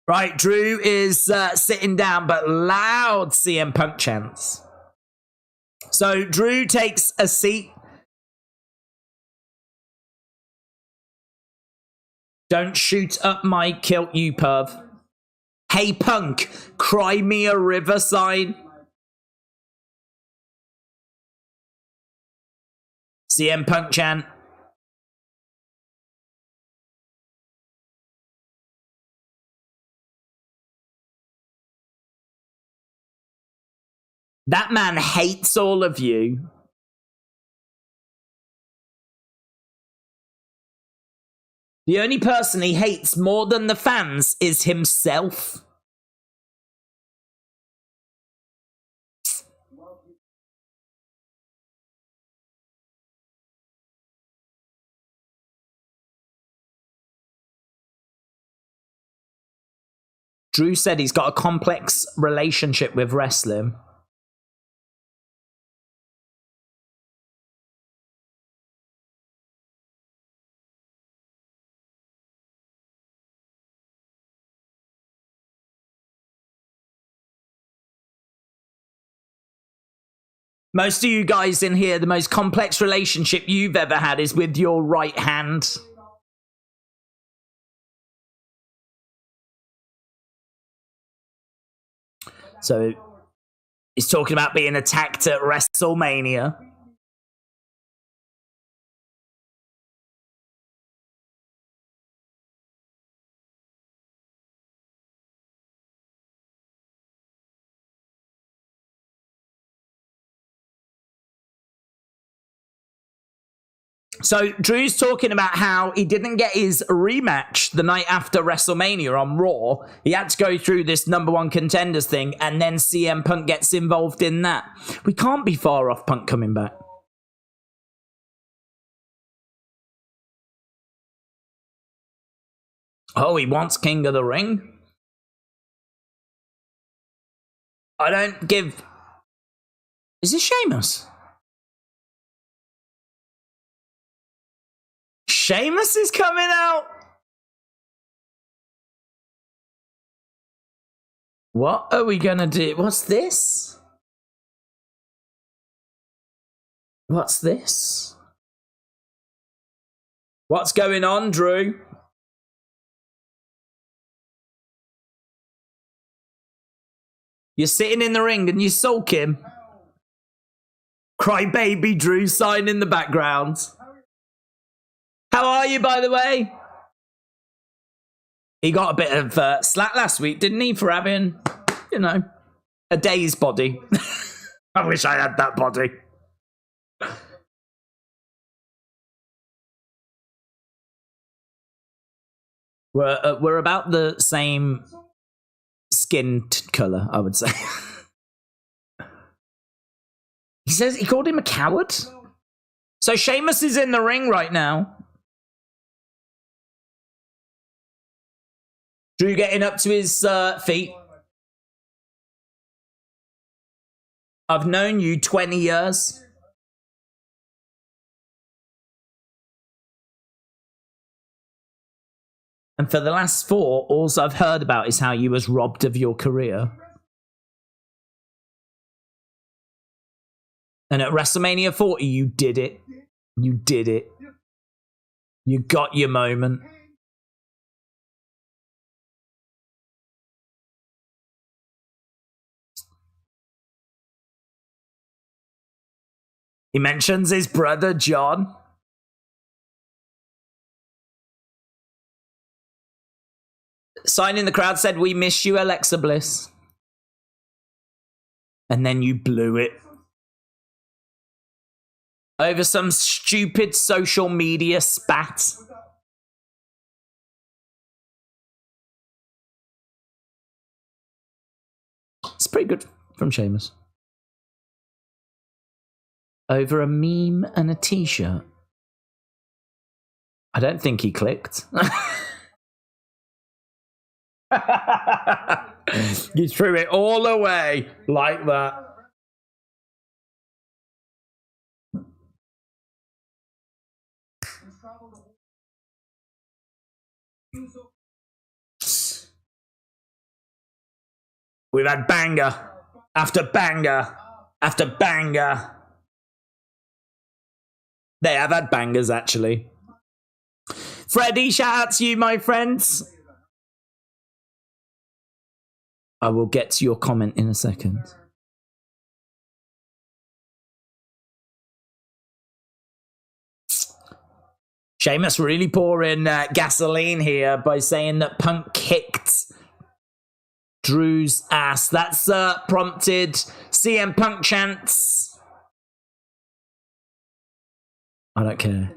Right, Drew is sitting down, but loud CM Punk chants. So Drew takes a seat. Don't shoot up my kilt, you perv. Hey, Punk, cry me a river sign. CM Punk chant. That man hates all of you. The only person he hates more than the fans is himself. Drew said he's got a complex relationship with wrestling. Most of you guys in here, the most complex relationship you've ever had is with your right hand. So, he's talking about being attacked at WrestleMania. So Drew's talking about how he didn't get his rematch the night after WrestleMania on Raw. He had to go through this number one contenders thing, and then CM Punk gets involved in that. We can't be far off Punk coming back. Oh, he wants King of the Ring? I don't give... Is this Sheamus? Sheamus is coming out. What are we gonna do? What's this? What's this? What's going on, Drew? You're sitting in the ring and you sulk him. Crybaby Drew sign in the background. How are you, by the way? He got a bit of slack last week, didn't he, for having, you know, a Daze body. I wish I had that body. We're about the same skin colour, I would say. He says he called him a coward. So Sheamus is in the ring right now. Drew getting up to his feet. I've known you 20 years. And for the last 4, all I've heard about is how you was robbed of your career. And at WrestleMania 40, you did it. You did it. You got your moment. He mentions his brother, John. Sign in the crowd said, "We miss you, Alexa Bliss." And then you blew it. Over some stupid social media spat. It's pretty good from Sheamus. Over a meme and a t-shirt. I don't think he clicked. You threw it all away like that. We've had banger after banger after banger. They have had bangers, actually. Freddie, shout out to you, my friends. I will get to your comment in a second. Sheamus really pouring gasoline here by saying that Punk kicked Drew's ass. That's prompted CM Punk chants. I don't care.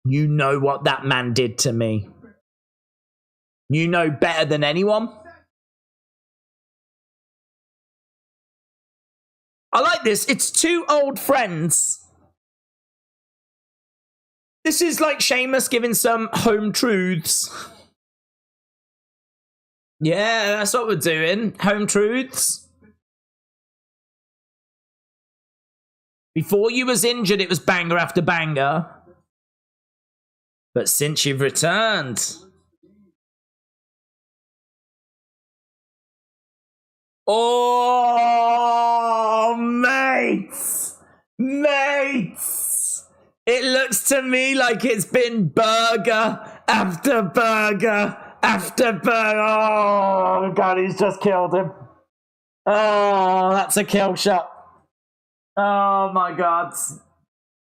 You know what that man did to me. You know better than anyone. I like this. It's 2 old friends. This is like Sheamus giving some home truths. Yeah, that's what we're doing. Home truths. Before you was injured, it was banger after banger. But since you've returned... Oh, mates! Mates! It looks to me like it's been burger after burger after burger. Oh, God, he's just killed him. Oh, that's a kill shot. Oh, my God.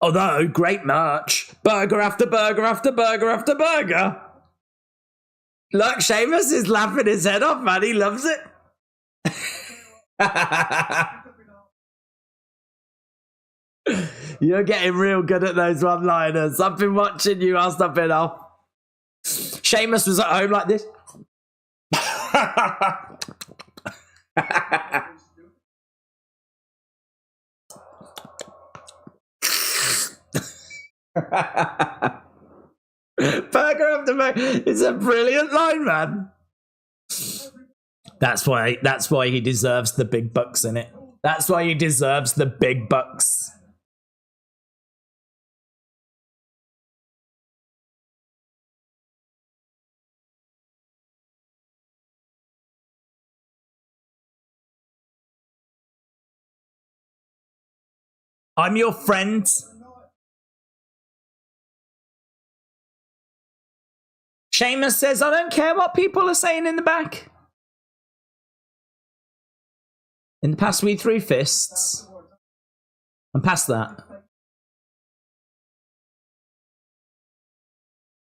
Although, great merch. Burger after burger after burger after burger. Look, Sheamus is laughing his head off, man. He loves it. You're getting real good at those one-liners. I've been watching you whilst I've been off. Sheamus was at home like this. Burger after burger. It's a brilliant line, man. That's why he deserves the big bucks in it. That's why he deserves the big bucks. I'm your friend. Sheamus says, I don't care what people are saying in the back. In the past, we threw fists. I'm past that.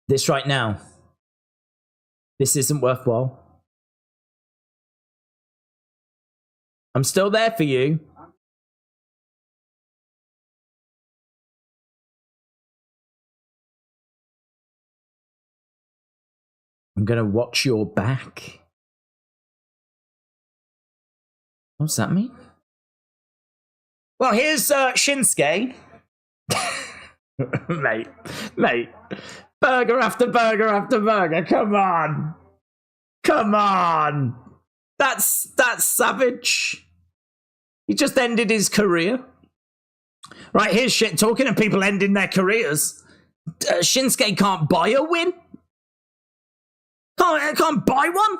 This right now. This isn't worthwhile. I'm still there for you. I'm going to watch your back. What's that mean? Well, here's Shinsuke. mate. Burger after burger after burger. Come on. Come on. That's savage. He just ended his career. Right, here's shit. Talking of people ending their careers. Shinsuke can't buy a win. Can't buy one.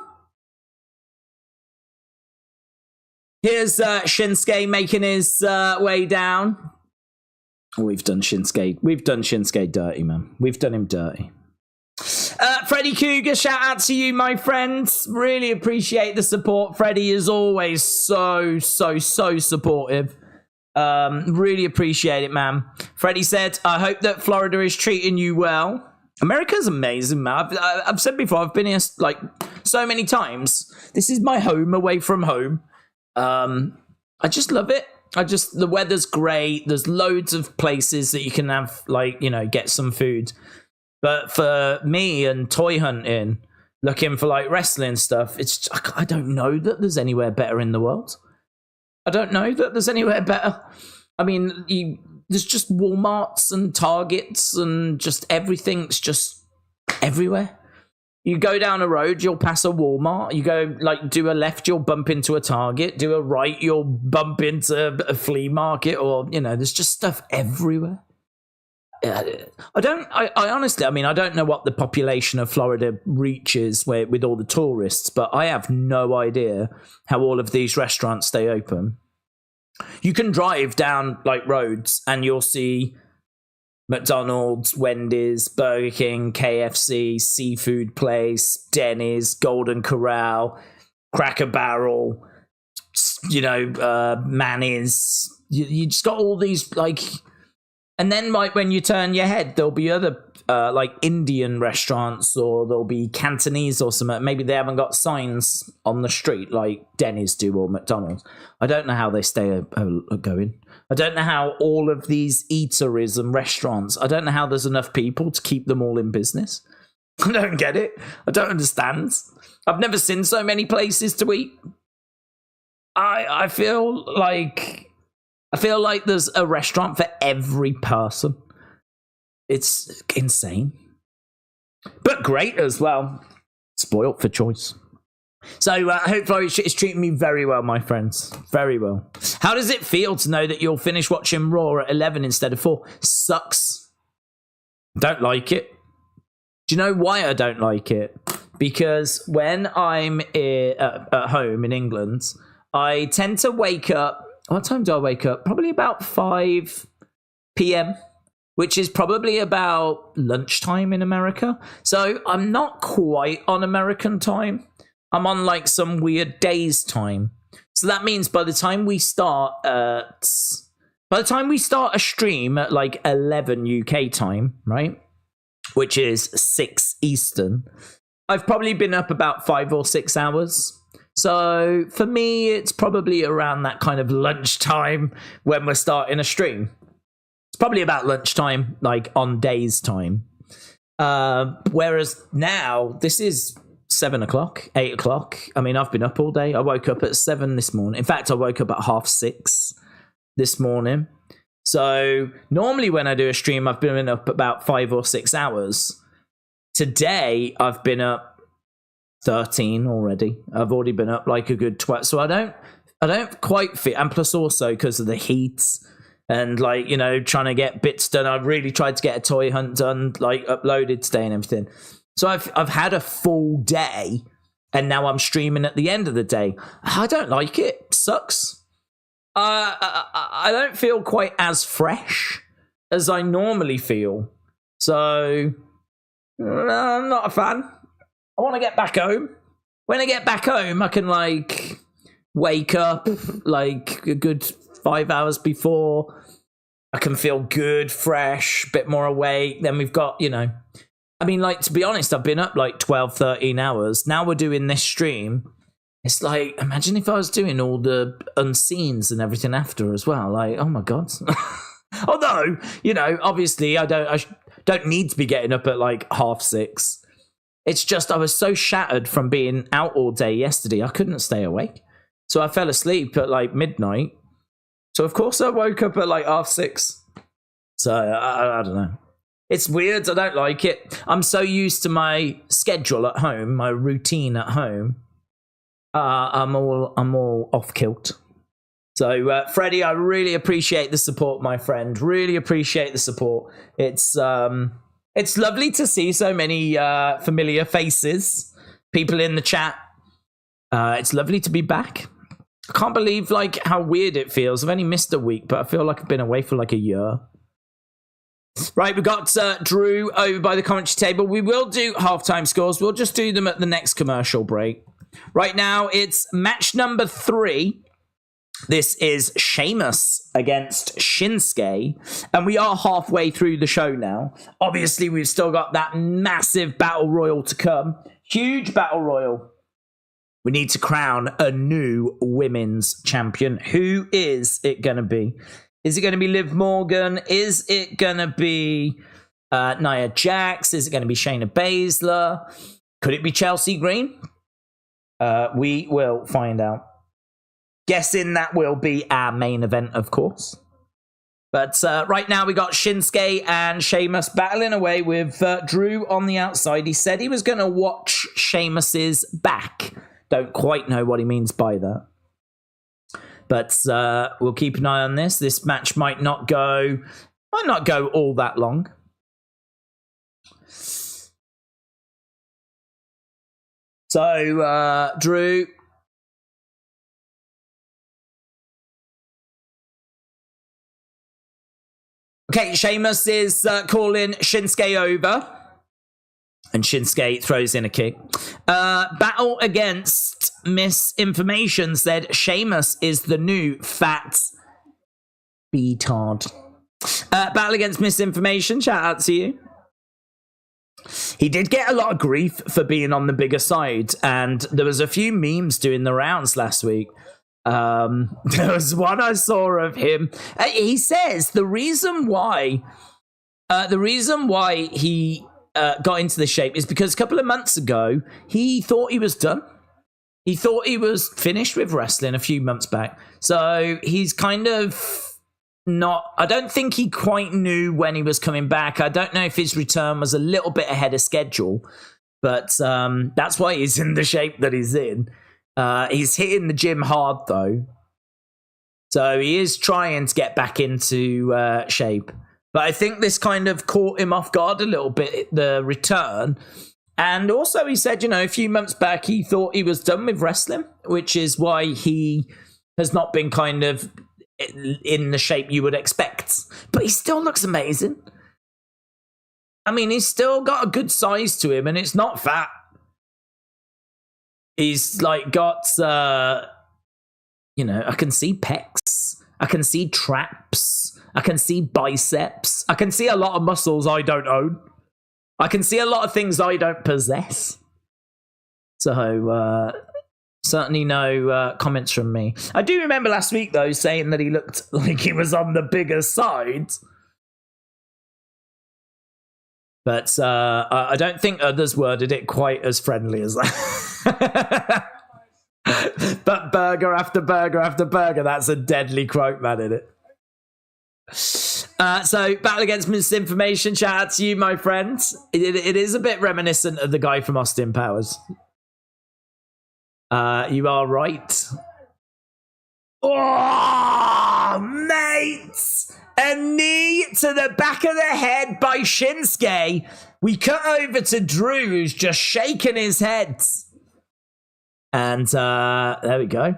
Here's Shinsuke making his way down. Oh, we've done Shinsuke. We've done Shinsuke dirty, man. We've done him dirty. Freddie Cougar, shout out to you, my friends. Really appreciate the support. Freddie is always so supportive. Really appreciate it, man. Freddie said, I hope that Florida is treating you well. America's amazing, man. I've said before, I've been here like so many times. This is my home away from home. I just love it. The weather's great. There's loads of places that you can have, like, you know, get some food. But for me and toy hunting, looking for like wrestling stuff, I don't know that there's anywhere better in the world. I don't know that there's anywhere better. I mean, there's just Walmarts and Targets and just everything's just everywhere. You go down a road, you'll pass a Walmart. You go, like, do a left, you'll bump into a Target. Do a right, you'll bump into a flea market, or, you know, there's just stuff everywhere. I honestly, I mean, I don't know what the population of Florida reaches with all the tourists, but I have no idea how all of these restaurants stay open. You can drive down, like, roads and you'll see McDonald's, Wendy's, Burger King, KFC, Seafood Place, Denny's, Golden Corral, Cracker Barrel, you know, Manny's. You just got all these, like... And then, like, when you turn your head, there'll be other, like, Indian restaurants, or there'll be Cantonese or something. Maybe they haven't got signs on the street like Denny's do or McDonald's. I don't know how they stay going. I don't know how all of these eateries and restaurants, I don't know how there's enough people to keep them all in business. I don't get it. I don't understand. I've never seen so many places to eat. I feel like there's a restaurant for every person. It's insane. But great as well. Spoilt for choice. So hopefully it's treating me very well, my friends. Very well. How does it feel to know that you'll finish watching Raw at 11 instead of 4? Sucks. Don't like it. Do you know why I don't like it? Because when I'm at home in England, I tend to wake up. What time do I wake up? Probably about 5 p.m., which is probably about lunchtime in America. So I'm not quite on American time. I'm on like some weird Daze time. So that means by the time we start a stream at like 11 UK time, right? Which is 6 Eastern, I've probably been up about 5 or 6 hours. So for me, it's probably around that kind of lunchtime when we're starting a stream. It's probably about lunchtime, like on Daze time. Whereas now, this is 7 o'clock, 8 o'clock. I mean, I've been up all day. I woke up at 7 this morning. In fact, I woke up at 6:30 this morning. So normally when I do a stream, I've been up about 5 or 6 hours. Today, I've been up 13 already. I've already been up like a good 12. So I don't quite fit. And plus also because of the heat and, like, you know, trying to get bits done. I've really tried to get a toy hunt done, like uploaded today and everything. So I've had a full day and now I'm streaming at the end of the day. I don't like it. Sucks. I don't feel quite as fresh as I normally feel. So, I'm not a fan. I want to get back home. When I get back home, I can, like, wake up, like, a good 5 hours before. I can feel good, fresh, bit more awake. Then we've got, I mean, like, to be honest, I've been up, like, 12, 13 hours. Now we're doing this stream. It's like, imagine if I was doing all the unseens and everything after as well. Like, oh my God. Although, obviously I don't need to be getting up at like 6:30. It's just I was so shattered from being out all day yesterday. I couldn't stay awake. So I fell asleep at like midnight. So of course I woke up at like 6:30. So I don't know. It's weird. I don't like it. I'm so used to my schedule at home, my routine at home. I'm all off kilt. So, Freddie, I really appreciate the support, my friend. Really appreciate the support. It's lovely to see so many familiar faces, people in the chat. It's lovely to be back. I can't believe like how weird it feels. I've only missed a week, but I feel like I've been away for like a year. Right, we got Drew over by the commentary table. We will do halftime scores. We'll just do them at the next commercial break. Right now, it's match number 3. This is Sheamus against Shinsuke, and we are halfway through the show now. Obviously, we've still got that massive battle royal to come. Huge battle royal. We need to crown a new women's champion. Who is it going to be? Is it going to be Liv Morgan? Is it going to be Nia Jax? Is it going to be Shayna Baszler? Could it be Chelsea Green? We will find out. Guessing that will be our main event, of course. But right now we got Shinsuke and Sheamus battling away with Drew on the outside. He said he was going to watch Sheamus's back. Don't quite know what he means by that. But we'll keep an eye on this. This match might not go all that long. So, Drew. Okay, Sheamus is calling Shinsuke over. And Shinsuke throws in a kick. Battle against Misinformation said Sheamus is the new fat beatard. Battle against Misinformation, shout out to you. He did get a lot of grief for being on the bigger side, and there was a few memes doing the rounds last week. There was one I saw of him. He says the reason why he got into the shape is because a couple of months ago he thought he was done. He thought he was finished with wrestling a few months back. So he's kind of not, I don't think he quite knew when he was coming back. I don't know if his return was a little bit ahead of schedule, but that's why he's in the shape that he's in. He's hitting the gym hard though. So he is trying to get back into shape. But I think this kind of caught him off guard a little bit, the return. And also he said, a few months back he thought he was done with wrestling, which is why he has not been kind of in the shape you would expect. But he still looks amazing. I mean, he's still got a good size to him and it's not fat. He's like got, I can see pecs. I can see traps. I can see biceps. I can see a lot of muscles I don't own. I can see a lot of things I don't possess. So, certainly no comments from me. I do remember last week, though, saying that he looked like he was on the bigger side. But I don't think others worded it quite as friendly as that. But burger after burger after burger, that's a deadly quote, man, isn't it? So, battle against Misinformation, shout out to you, my friend. It is a bit reminiscent of the guy from Austin Powers. You are right. Oh, mate! A knee to the back of the head by Shinsuke. We cut over to Drew, who's just shaking his head. And there we go.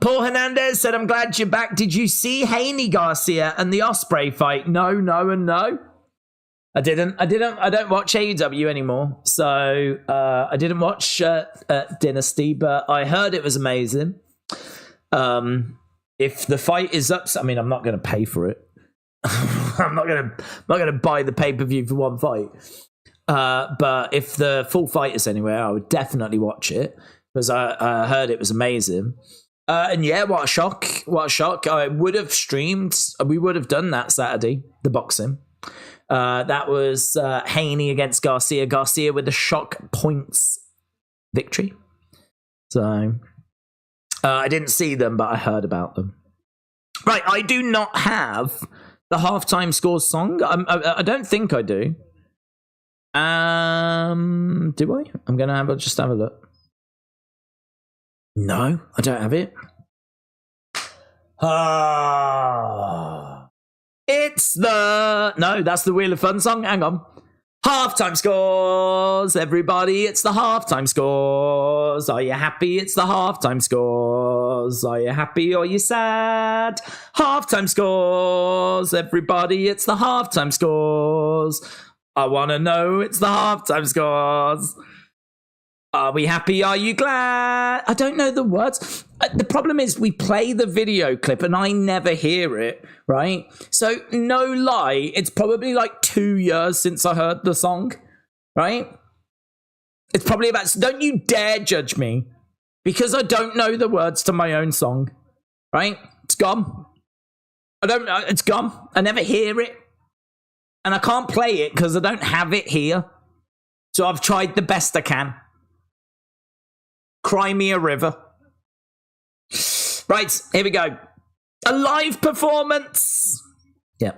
Paul Hernandez said, I'm glad you're back. Did you see Haney Garcia and the Osprey fight? No, and no. I didn't. I don't watch AEW anymore. So I didn't watch Dynasty, but I heard it was amazing. If the fight is up, I mean, I'm not going to pay for it. I'm not going to buy the pay-per-view for one fight. But if the full fight is anywhere, I would definitely watch it because I heard it was amazing. And yeah, what a shock. What a shock. I would have streamed. We would have done that Saturday, the boxing. That was Haney against Garcia. Garcia with the shock points victory. So I didn't see them, but I heard about them. Right, I do not have the halftime scores song. I don't think I do. Do I? I'm gonna just have a look. No, I don't have it. It's that's the Wheel of Fun song. Hang on. Halftime scores, everybody. It's the halftime scores. Are you happy? It's the halftime scores. Are you happy or you sad? Halftime scores, everybody. It's the halftime scores. I want to know it's the halftime scores. Are we happy? Are you glad? I don't know the words. The problem is we play the video clip and I never hear it, right? So no lie, it's probably like 2 years since I heard the song, right? It's probably about... So don't you dare judge me because I don't know the words to my own song, right? It's gone. It's gone. I never hear it. And I can't play it because I don't have it here. So I've tried the best I can. Cry me a river. Right, here we go. A live performance. Yeah.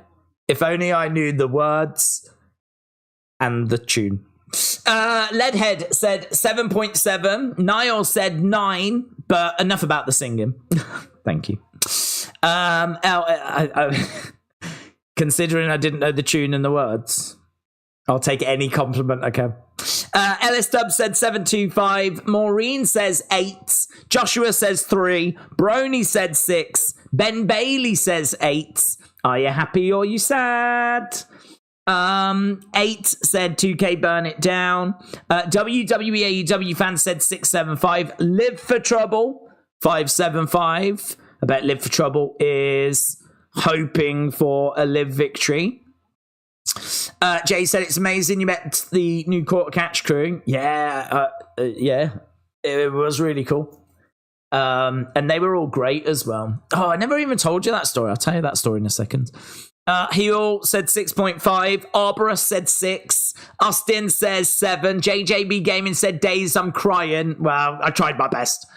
If only I knew the words and the tune. Leadhead said 7.7. Niall said 9, but enough about the singing. Thank you. Considering I didn't know the tune and the words, I'll take any compliment I can. Ellis Dubs said 7.25. Maureen says 8. Joshua says 3. Brony said 6. Ben Bailey says 8. Are you happy or you sad? 8 said 2K burn it down. WWE AEW fan said 6.75. Live for Trouble 5.75. I bet Live for Trouble is hoping for a Liv victory. Jay said it's amazing you met the new Quarter Catch crew. Yeah, it was really cool. And they were all great as well. Oh, I never even told you that story. I'll tell you that story in a second. Heel said 6.5. Arbora said 6. Austin says 7. JJB Gaming said Daze, I'm crying. Well, I tried my best.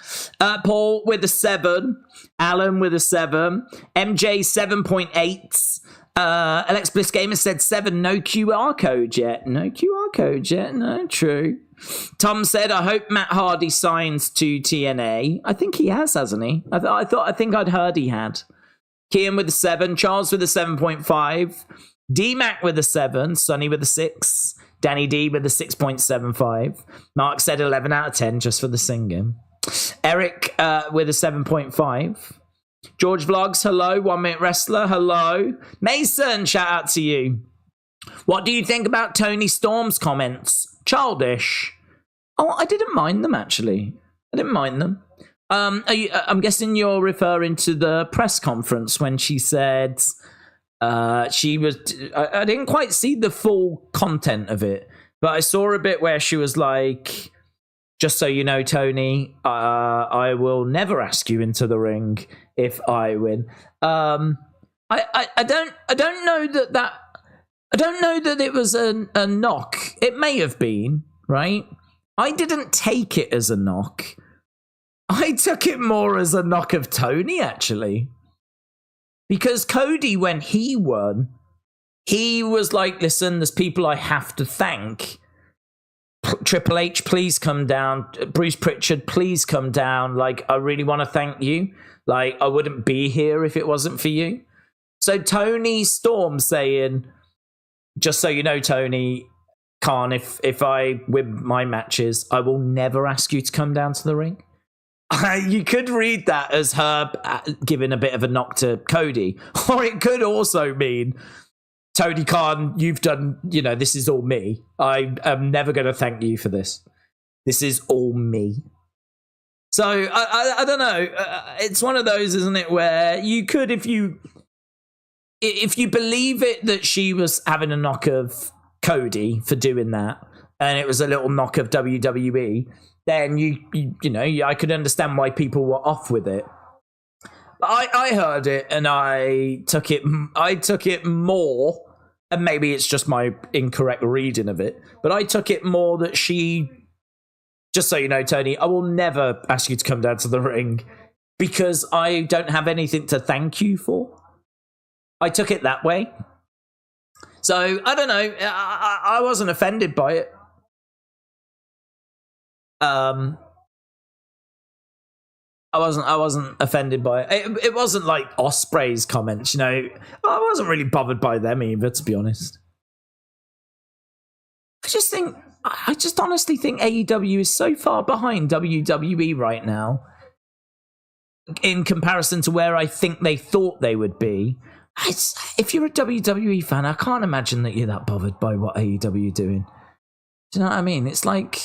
Paul with a 7. Alan with a 7. MJ 7.8. Alex Bliss Gamer said 7. No QR code yet. No QR code yet. No, true. Tom said, I hope Matt Hardy signs to TNA. I think he has, hasn't he? I think I'd heard he had. Kian with a 7. Charles with a 7.5. D-Mac with a 7. Sonny with a 6. Danny D with a 6.75. Mark said 11 out of 10 just for the singing. Eric with a 7.5. George Vlogs, hello. 1 Minute Wrestler, hello. Mason, shout out to you. What do you think about Tony Storm's comments? Childish. Oh, I didn't mind them, actually. I didn't mind them. I'm guessing you're referring to the press conference when she said she was... I didn't quite see the full content of it, but I saw a bit where she was like, just so you know, Tony, I will never ask you into the ring if I win. I don't know that I don't know that it was a knock. It may have been, right? I didn't take it as a knock. I took it more as a knock of Tony, actually. Because Cody, when he won, he was like, listen, there's people I have to thank. Triple H, please come down. Bruce Pritchard, please come down. Like, I really want to thank you. Like, I wouldn't be here if it wasn't for you. So Tony Storm saying, just so you know, Tony Khan, if I win my matches, I will never ask you to come down to the ring. You could read that as her giving a bit of a knock to Cody, or it could also mean, Tony Khan, you've done, this is all me. I am never going to thank you for this. This is all me. So I don't know. It's one of those, isn't it, where you could, if you believe it that she was having a knock of Cody for doing that, and it was a little knock of WWE, then I could understand why people were off with it. But I heard it and I took it more, and maybe it's just my incorrect reading of it, but I took it more that she, just so you know, Tony, I will never ask you to come down to the ring because I don't have anything to thank you for. I took it that way. So I don't know. I wasn't offended by it. I wasn't offended by it. It wasn't like Osprey's comments, I wasn't really bothered by them either, to be honest. I just honestly think AEW is so far behind WWE right now in comparison to where I think they thought they would be. If you're a WWE fan, I can't imagine that you're that bothered by what AEW are doing. Do you know what I mean? It's like,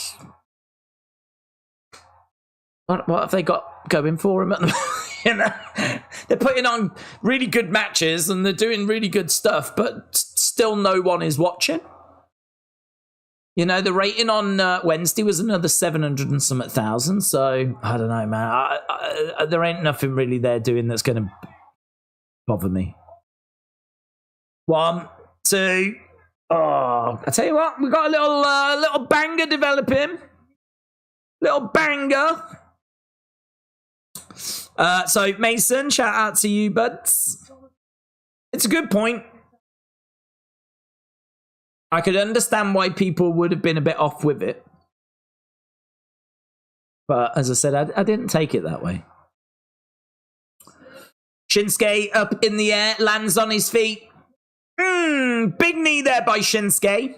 what have they got going for them at the moment? They're putting on really good matches and they're doing really good stuff, but still no one is watching. The rating on Wednesday was another 700 and some thousand, so I don't know, man. There ain't nothing really they're doing that's going to bother me. 1, 2. Oh, I tell you what, we got a little banger developing. Little banger. So Mason, shout out to you, buds. It's a good point. I could understand why people would have been a bit off with it. But as I said, I didn't take it that way. Shinsuke up in the air, lands on his feet. Big knee there by Shinsuke.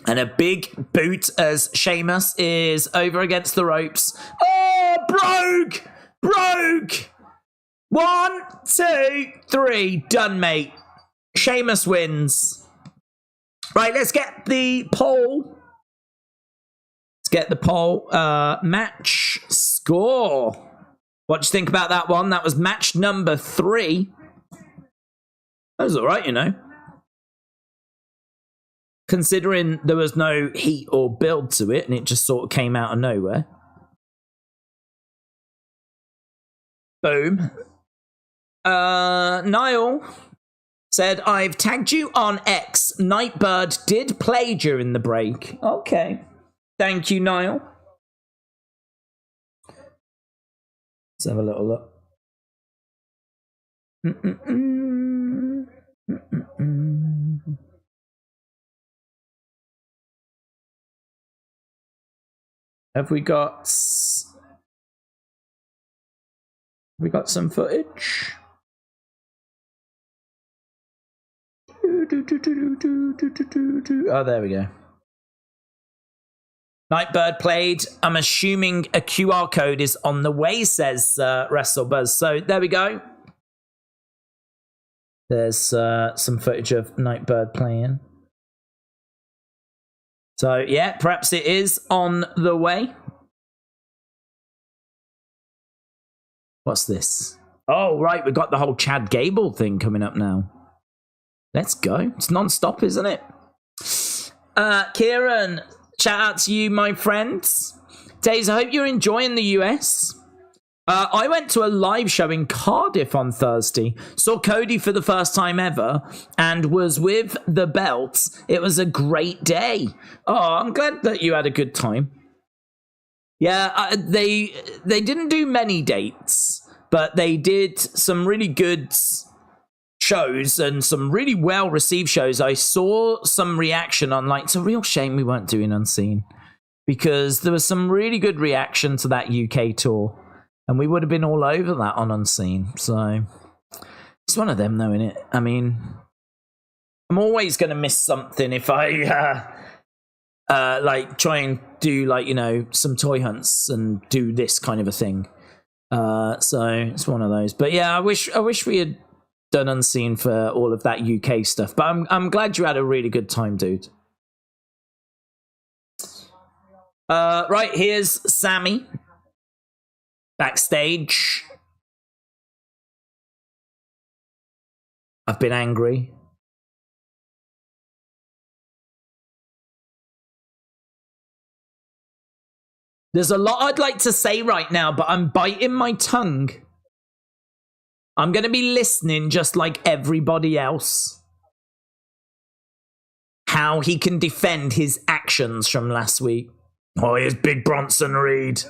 And a big boot as Sheamus is over against the ropes. Oh, broke! 1, 2, 3, done, mate. Sheamus wins. Right, let's get the poll. Match score. What do you think about that one? That was match number 3. That was all right, Considering there was no heat or build to it, and it just sort of came out of nowhere. Boom. Niall said, I've tagged you on X. Nightbird did play during the break. Okay. Thank you, Niall. Let's have a little look. Have we got some footage? Oh, there we go. Nightbird played. I'm assuming a QR code is on the way, says WrestleBuzz. So there we go. There's some footage of Nightbird playing. So yeah, perhaps it is on the way. What's this? Oh, right, we've got the whole Chad Gable thing coming up now. Let's go. It's non-stop, isn't it? Kieran, shout out to you, my friends. Daze, I hope you're enjoying the US. I went to a live show in Cardiff on Thursday. Saw Cody for the first time ever and was with the belts. It was a great day. Oh, I'm glad that you had a good time. Yeah, they didn't do many dates, but they did some really good shows and some really well-received shows. I saw some reaction online. It's a real shame we weren't doing Unseen because there was some really good reaction to that UK tour and we would have been all over that on Unseen. So it's one of them though, innit? I mean, I'm always going to miss something if I like try and do like, you know, some toy hunts and do this kind of a thing. So it's one of those. But yeah, I wish we had done Unseen for all of that UK stuff. But I'm glad you had a really good time, dude. Right, here's Sammy backstage. I've been angry. There's a lot I'd like to say right now, but I'm biting my tongue. I'm going to be listening just like everybody else. How he can defend his actions from last week. Oh, here's Big Bronson Reed.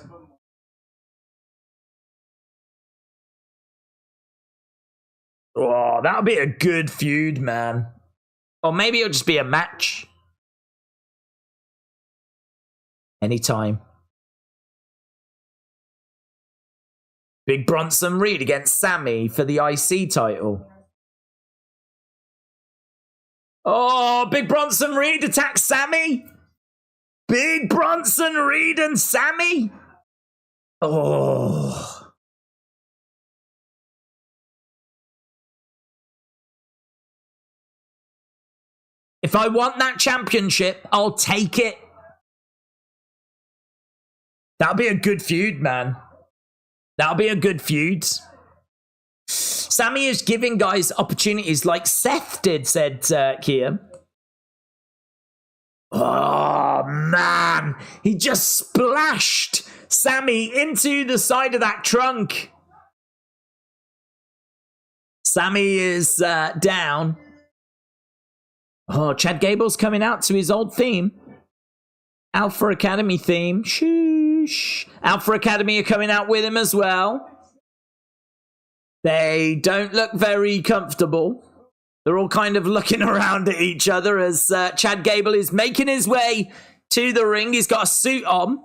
Oh, that'll be a good feud, man. Or maybe it'll just be a match. Anytime. Big Bronson Reed against Sammy for the IC title. Oh, Big Bronson Reed attacks Sammy. Big Bronson Reed and Sammy. Oh. If I want that championship, I'll take it. That'll be a good feud, man. That'll be a good feud. Sammy is giving guys opportunities like Seth did, said Kia. Oh, man. He just splashed Sammy into the side of that trunk. Sammy is down. Oh, Chad Gable's coming out to his old theme. Alpha Academy theme. Shoosh. Alpha Academy are coming out with him as well. They don't look very comfortable. They're all kind of looking around at each other as Chad Gable is making his way to the ring. He's got a suit on.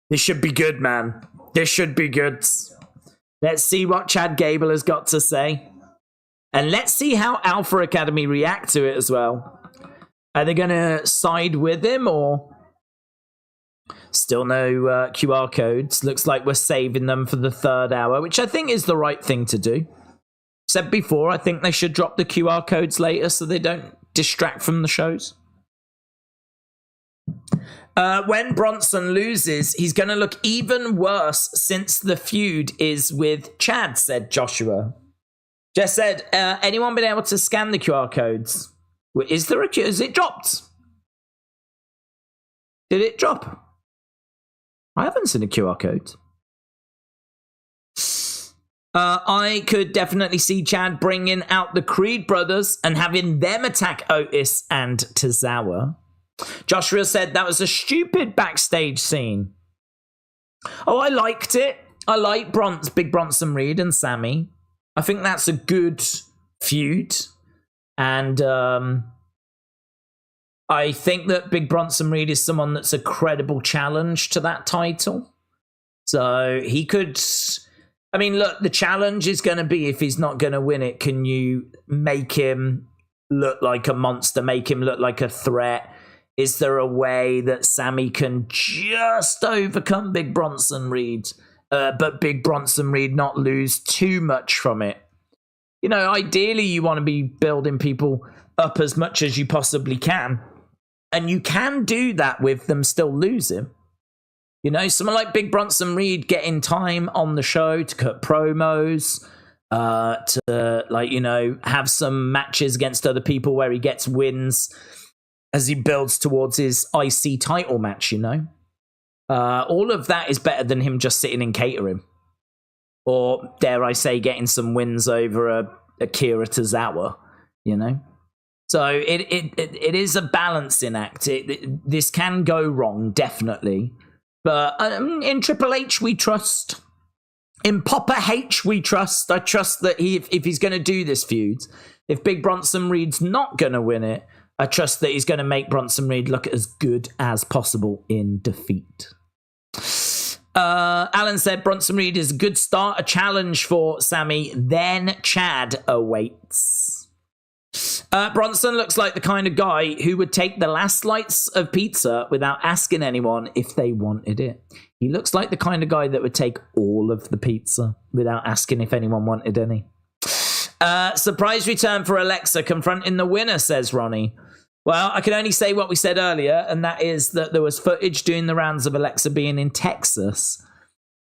This should be good, man. This should be good. Let's see what Chad Gable has got to say. And let's see how Alpha Academy react to it as well. Are they going to side with him or... Still no QR codes. Looks like we're saving them for the third hour, which I think is the right thing to do. Said before, I think they should drop the QR codes later so they don't distract from the shows. When Bronson loses, he's going to look even worse since the feud is with Chad, said Joshua. Jess said, anyone been able to scan the QR codes? Is there a QR? Is it dropped? Did it drop? I haven't seen a QR code. I could definitely see Chad bringing out the Creed brothers and having them attack Otis and Tozawa. Joshua said that was a stupid backstage scene. Oh, I liked it. I like Big Bronson Reed and Sammy. I think that's a good feud. And I think that Big Bronson Reed is someone that's a credible challenge to that title. So he could... I mean, look, the challenge is going to be, if he's not going to win it, can you make him look like a monster, make him look like a threat? Is there a way that Sammy can just overcome Big Bronson Reed, but Big Bronson Reed not lose too much from it? You know, ideally you want to be building people up as much as you possibly can. And you can do that with them still losing. You know, someone like Big Bronson Reed getting time on the show to cut promos, to, like, you know, have some matches against other people where he gets wins as he builds towards his IC title match, you know. All of that is better than him just sitting in catering. Or, dare I say, getting some wins over Akira Tozawa, you know. So it is a balancing act. This can go wrong, definitely. But in Triple H, we trust. In Papa H, we trust. I trust that if he's going to do this feud, if Big Bronson Reed's not going to win it, I trust that he's going to make Bronson Reed look as good as possible in defeat. Alan said Bronson Reed is a good start, a challenge for Sammy, then Chad awaits. Bronson looks like the kind of guy who would take the last slice of pizza without asking anyone if they wanted it. He looks like the kind of guy that would take all of the pizza without asking if anyone wanted any. Surprise return for Alexa confronting the winner, says Ronnie. Well, I can only say what we said earlier, and that is that there was footage doing the rounds of Alexa being in Texas.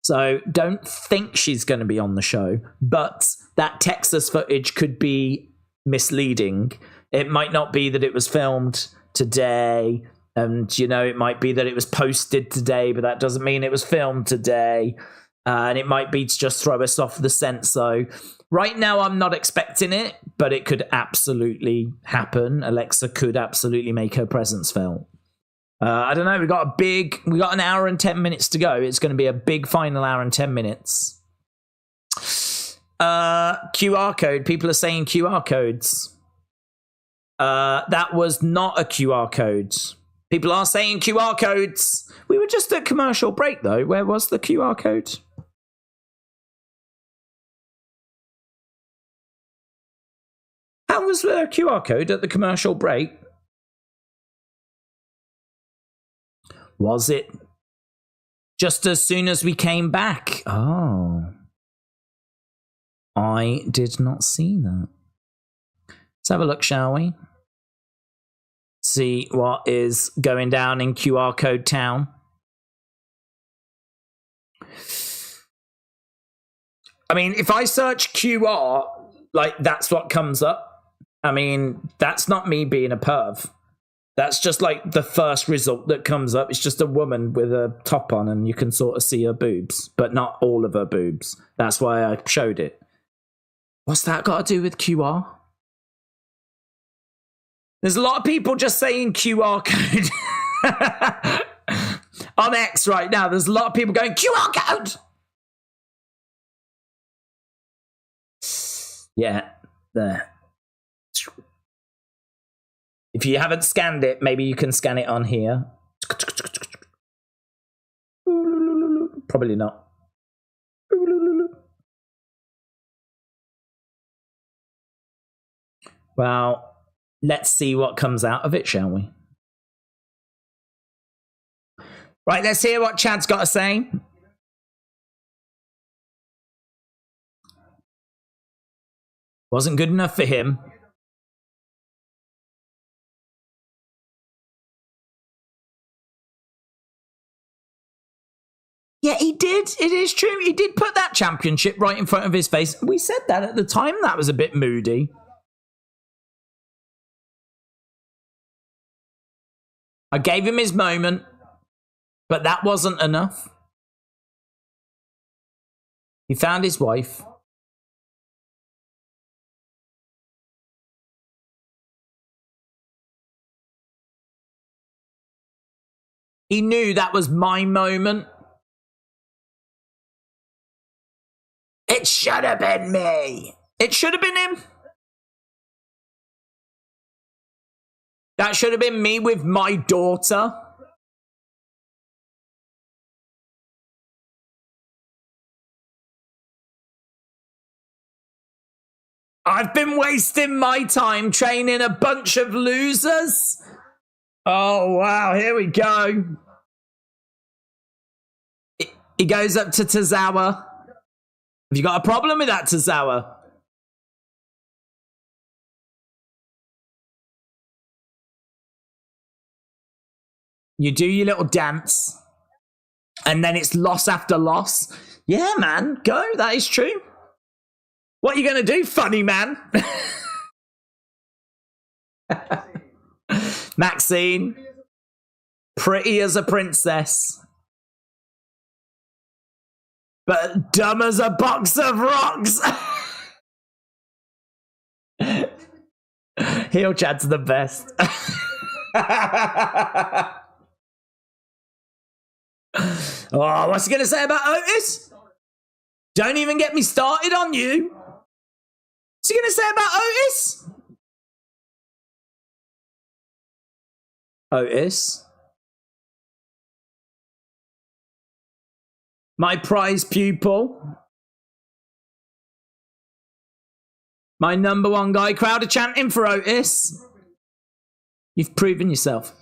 So don't think she's going to be on the show, but that Texas footage could be misleading. It might not be that it was filmed today, and it might be that it was posted today, but that doesn't mean it was filmed today. And it might be to just throw us off the scent. So right now I'm not expecting it, but it could absolutely happen. Alexa could absolutely make her presence felt. I don't know. We got an hour and 10 minutes to go. It's going to be a big final hour and 10 minutes. QR code. People are saying QR codes. That was not a QR code. People are saying QR codes. We were just at commercial break, though. Where was the QR code? How was the QR code at the commercial break? Was it just as soon as we came back? Oh. I did not see that. Let's have a look, shall we? See what is going down in QR Code Town. I mean, if I search QR, like, that's what comes up. I mean, that's not me being a perv. That's just like the first result that comes up. It's just a woman with a top on and you can sort of see her boobs, but not all of her boobs. That's why I showed it. What's that got to do with QR? There's a lot of people just saying QR code. On X right now, there's a lot of people going, QR code! Yeah, there. If you haven't scanned it, maybe you can scan it on here. Probably not. Well, let's see what comes out of it, shall we? Right, let's hear what Chad's got to say. Wasn't good enough for him. Yeah, he did. It is true. He did put that championship right in front of his face. We said that at the time. That was a bit moody. I gave him his moment, but that wasn't enough. He found his wife. He knew that was my moment. It should have been me. It should have been him. That should have been me with my daughter. I've been wasting my time training a bunch of losers. Oh, wow. Here we go. He goes up to Tozawa. Have you got a problem with that, Tozawa? You do your little dance. And then it's loss after loss. Yeah, man. Go. That is true. What are you going to do, funny man? Maxine. Pretty as a princess. But dumb as a box of rocks. Heel Chad's the best. Oh, what's he going to say about Otis? Don't even get me started on you. What's he going to say about Otis? Otis? My prize pupil? My number one guy. Crowd are chanting for Otis. You've proven yourself.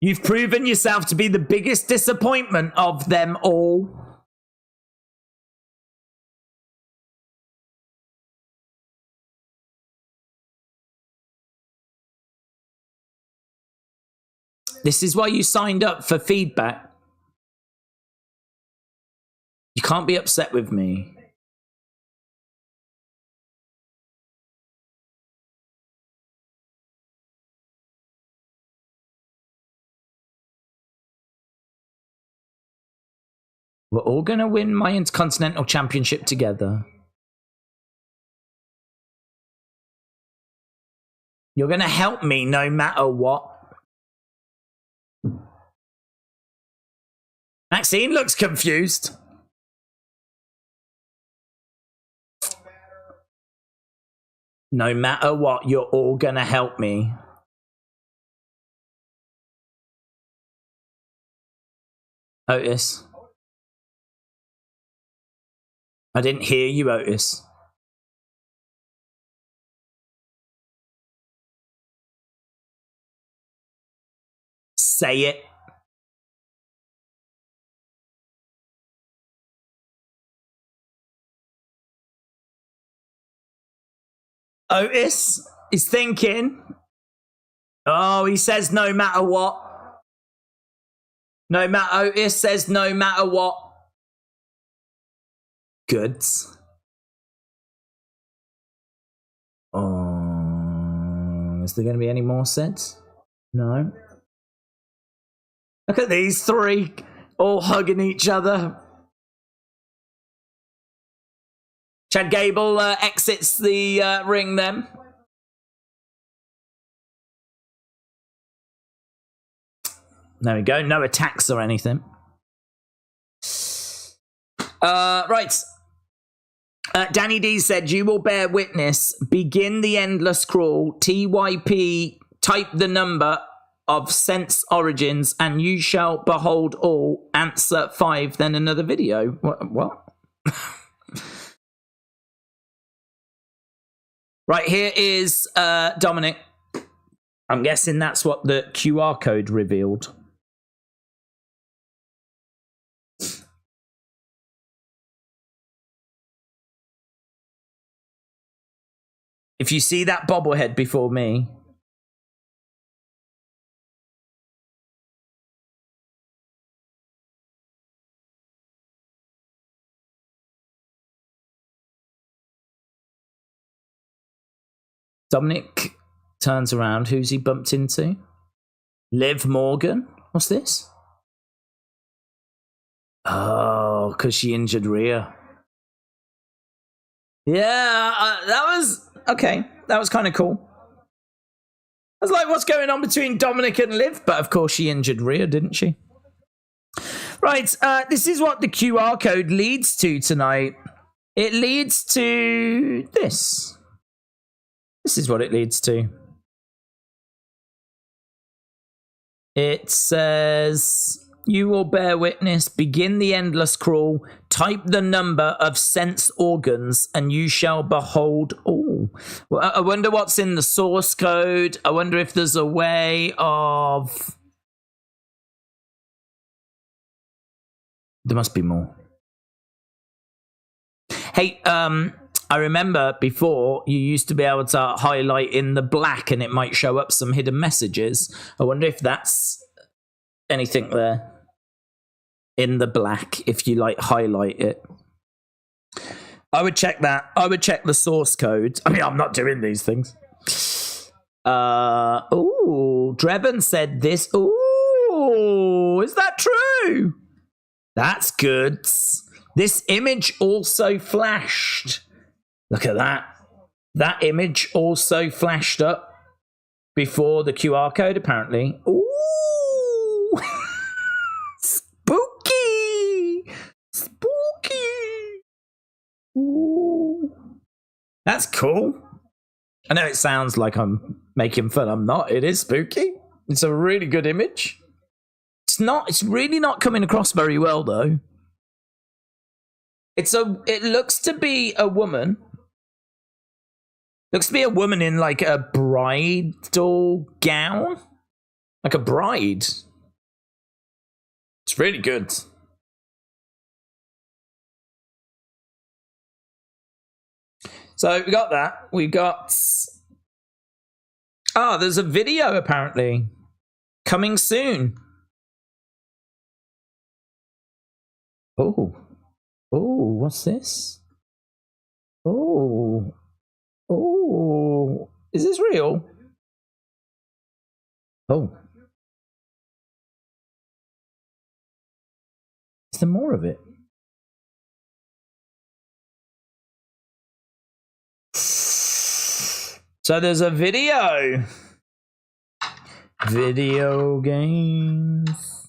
You've proven yourself to be the biggest disappointment of them all. This is why you signed up for feedback. You can't be upset with me. We're all going to win my Intercontinental Championship together. You're going to help me no matter what. Maxine looks confused. No matter what, you're all going to help me. Otis. I didn't hear you, Otis. Say it. Otis is thinking. Oh, he says no matter what. No matter, Otis says no matter what. Goods. Oh, is there going to be any more sets? No. Look at these three all hugging each other. Chad Gable exits the ring then. There we go. No attacks or anything. Right. Danny D said, you will bear witness. Begin the endless crawl. TYP, type the number of Sense Origins and you shall behold all. Answer 5, then another video. What? Right, here is Dominic. I'm guessing that's what the QR code revealed. If you see that bobblehead before me, Dominic turns around. Who's he bumped into? Liv Morgan. What's this? Oh, because she injured Rhea. Yeah, that was... Okay, that was kind of cool. I was like, what's going on between Dominic and Liv? But of course she injured Rhea, didn't she? Right, this is what the QR code leads to tonight. It leads to this. This is what it leads to. It says... You will bear witness, begin the endless crawl, type the number of sense organs, and you shall behold all. Well, I wonder what's in the source code. I wonder if there's a way of... There must be more. Hey, I remember before you used to be able to highlight in the black and it might show up some hidden messages. I wonder if that's anything there. In the black, if you like highlight it. I would check that. I would check the source code. I mean, I'm not doing these things. Oh, Drebin said this. Oh, is that true? That's good. This image also flashed. Look at that. That image also flashed up before the QR code, apparently. Ooh. Ooh. That's cool. I know it sounds like I'm making fun. I'm not. It is spooky. It's a really good image. It's really not coming across very well, though. It looks to be a woman. Looks to be a woman in like a bridal gown. Like a bride. It's really good. So we got that. We got... Oh, there's a video apparently. Coming soon. Oh. Oh, what's this? Oh. Oh. Is this real? Oh. Is there more of it? So there's a video. Video games.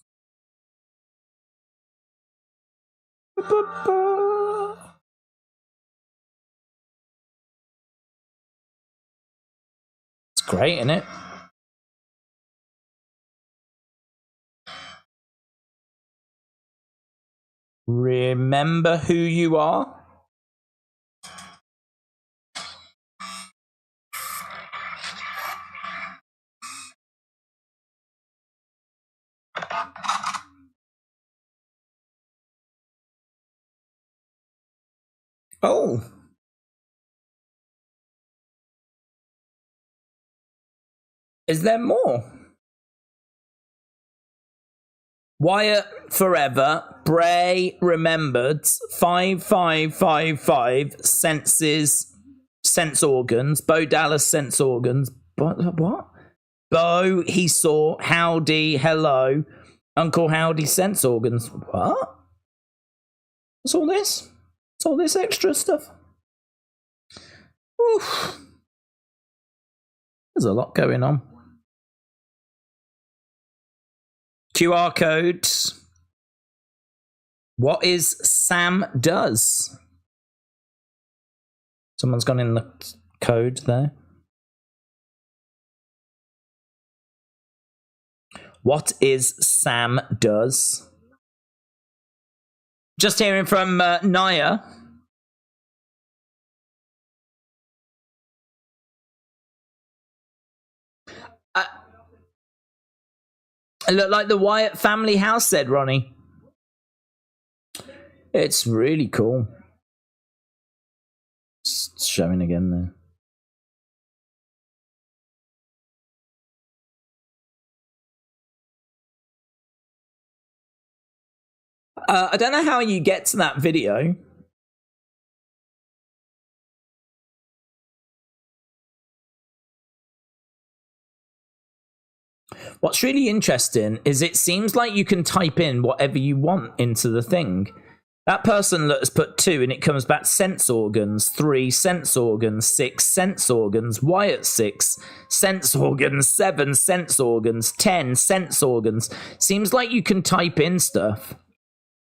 It's great, isn't it? Remember who you are? Oh. Is there more? Wyatt forever. Bray remembered. 5555 senses, sense organs. Bo Dallas sense organs. What? Bo he saw. Howdy hello. Uncle Howdy sense organs. What? What's all this? What's all this extra stuff? Oof. There's a lot going on. QR code. What is Sam does? Someone's gone in the code there. What is Sam does? Just hearing from Naya. Look like the Wyatt family house, said Ronnie. It's really cool. It's showing again there. I don't know how you get to that video. What's really interesting is it seems like you can type in whatever you want into the thing. That person that has put 2 and it comes back sense organs, 3 sense organs, 6 sense organs, Wyatt 6 sense organs, 7 sense organs, 10 sense organs. Seems like you can type in stuff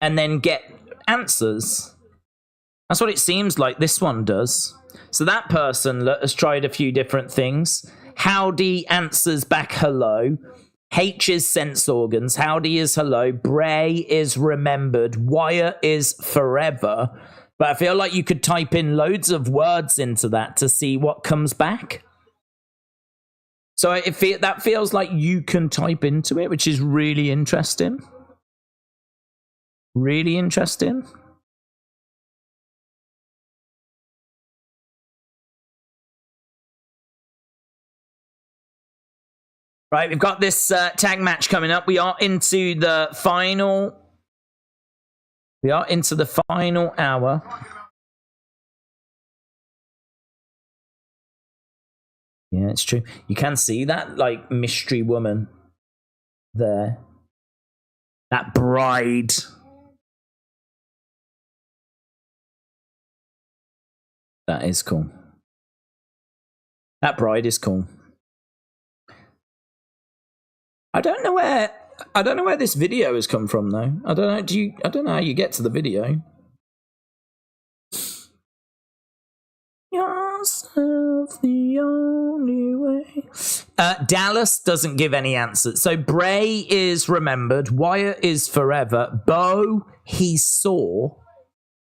and then get answers. That's what it seems like this one does. So that person that has tried a few different things. Howdy answers back hello. H is sense organs. Howdy is hello. Bray is remembered. Wyatt is forever. But I feel like you could type in loads of words into that to see what comes back. So that feels like you can type into it, which is really interesting. Really interesting. Right, we've got this tag match coming up. We are into the final. We are into the final hour. Yeah, it's true. You can see that like mystery woman there. That bride. That is cool. That bride is cool. I don't know where this video has come from though. I don't know how you get to the video. Yourself the only way. Dallas doesn't give any answers. So Bray is remembered. Wyatt is forever. Bo he saw.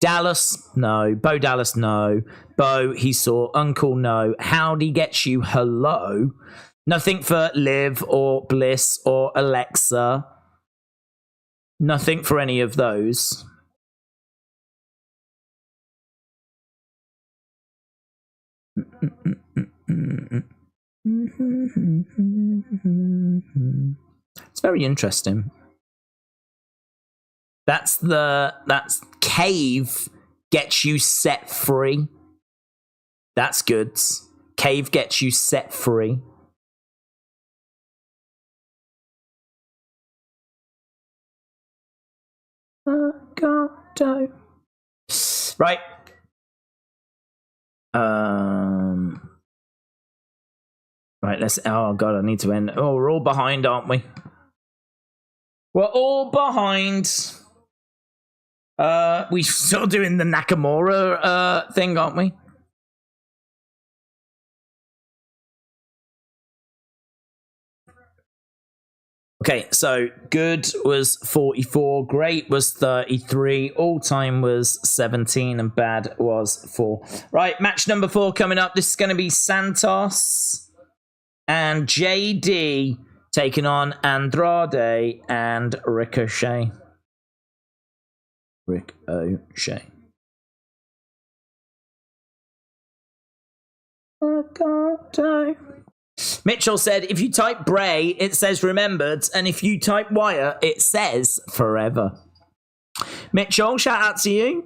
Dallas, no. Bo Dallas, no. Bo, he saw. Uncle, no. Howdy gets you hello. Nothing for Liv or Bliss or Alexa. Nothing for any of those. It's very interesting. That's Cave gets you set free. That's good. Cave gets you set free. Right. Right, let's... Oh, God, I need to end... Oh, we're all behind, aren't we? We're all behind. We're still doing the Nakamura thing, aren't we? Okay, so good was 44, great was 33, all-time was 17, and bad was 4. Right, match number 4 coming up. This is going to be Santos and JD taking on Andrade and Ricochet. Ricochet. Mitchell said, if you type Bray, it says remembered, and if you type Wyatt, it says forever. Mitchell, shout out to you.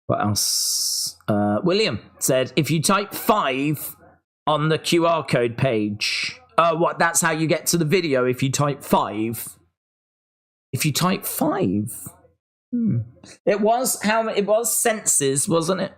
What else? William said, if you type 5 on the QR code page, what? That's how you get to the video if you type 5. If you type 5. It was it was senses, wasn't it?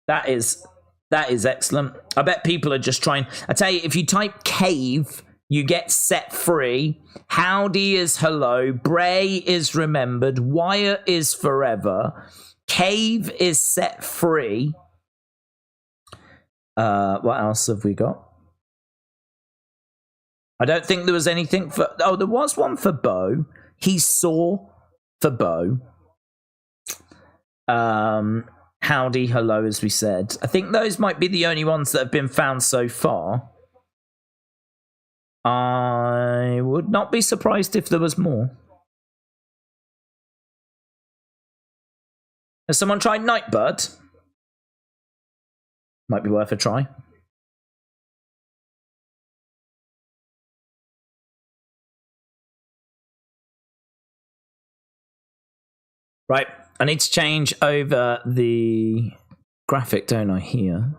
That is excellent. I bet people are just trying. I tell you, if you type cave, you get set free. Howdy is hello. Bray is remembered. Wyatt is forever. Cave is set free. What else have we got? I don't think there was anything for... Oh, there was one for Bo. He saw for Bo. Howdy, hello, as we said. I think those might be the only ones that have been found so far. I would not be surprised if there was more. Has someone tried Nightbird? Might be worth a try. Right. I need to change over the graphic, don't I, here?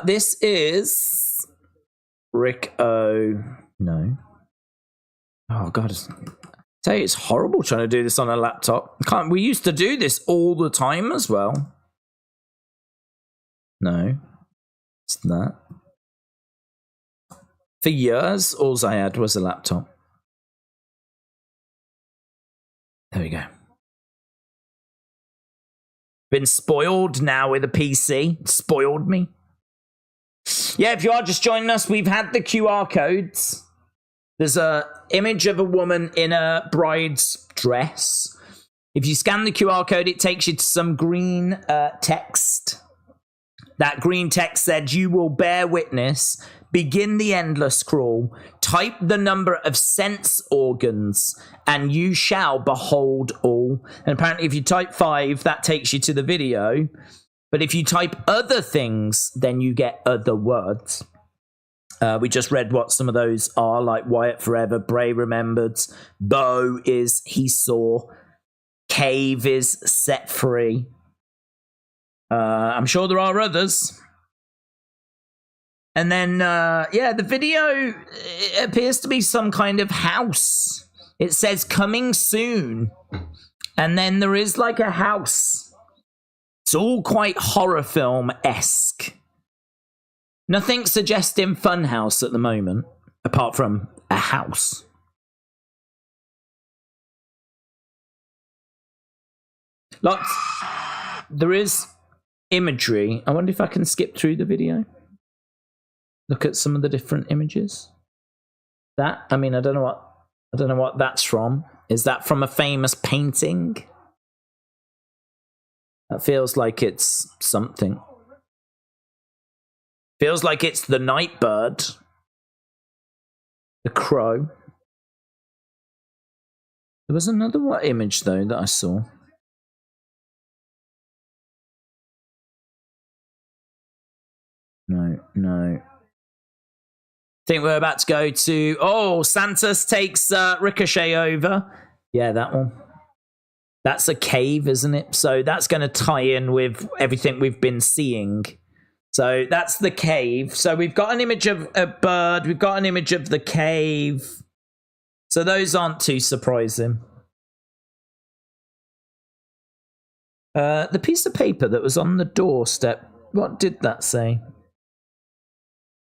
This is No. Oh, God. I tell you, it's horrible trying to do this on a laptop. We used to do this all the time as well. No. It's that. For years, all I had was a laptop. There we go. Been spoiled now with a PC. Spoiled me. Yeah, if you are just joining us, we've had the QR codes. There's a image of a woman in a bride's dress. If you scan the QR code, it takes you to some green text. That green text said, you will bear witness, begin the endless crawl, type the number of sense organs, and you shall behold all. And apparently if you type 5, that takes you to the video. But if you type other things, then you get other words. We just read what some of those are, like Wyatt forever, Bray remembered, Bo is he saw, Cave is set free. I'm sure there are others. And then, yeah, the video appears to be some kind of house. It says coming soon. And then there is like a house. It's all quite horror film-esque. Nothing suggesting Funhouse at the moment, apart from a house. Lots. There is imagery. I wonder if I can skip through the video. Look at some of the different images. That, I mean, I don't know what I don't know what that's from. Is that from a famous painting? That feels like it's something. Feels like it's the night bird. The crow. There was another image, though, that I saw. No. Think we're about to go to... Oh, Santos takes Ricochet over. Yeah, that one. That's a cave, isn't it? So that's going to tie in with everything we've been seeing. So that's the cave. So we've got an image of a bird. We've got an image of the cave. So those aren't too surprising. The piece of paper that was on the doorstep, what did that say?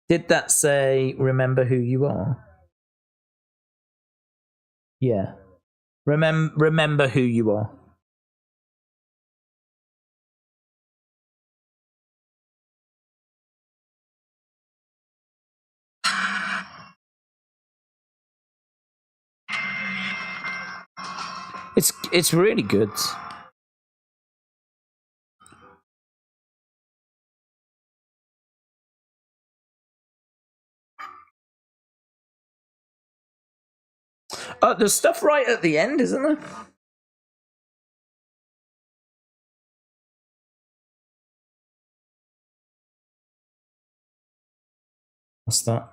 Did that say, remember who you are? Yeah. Remember who you are. It's really good. There's stuff right at the end, isn't there? What's that?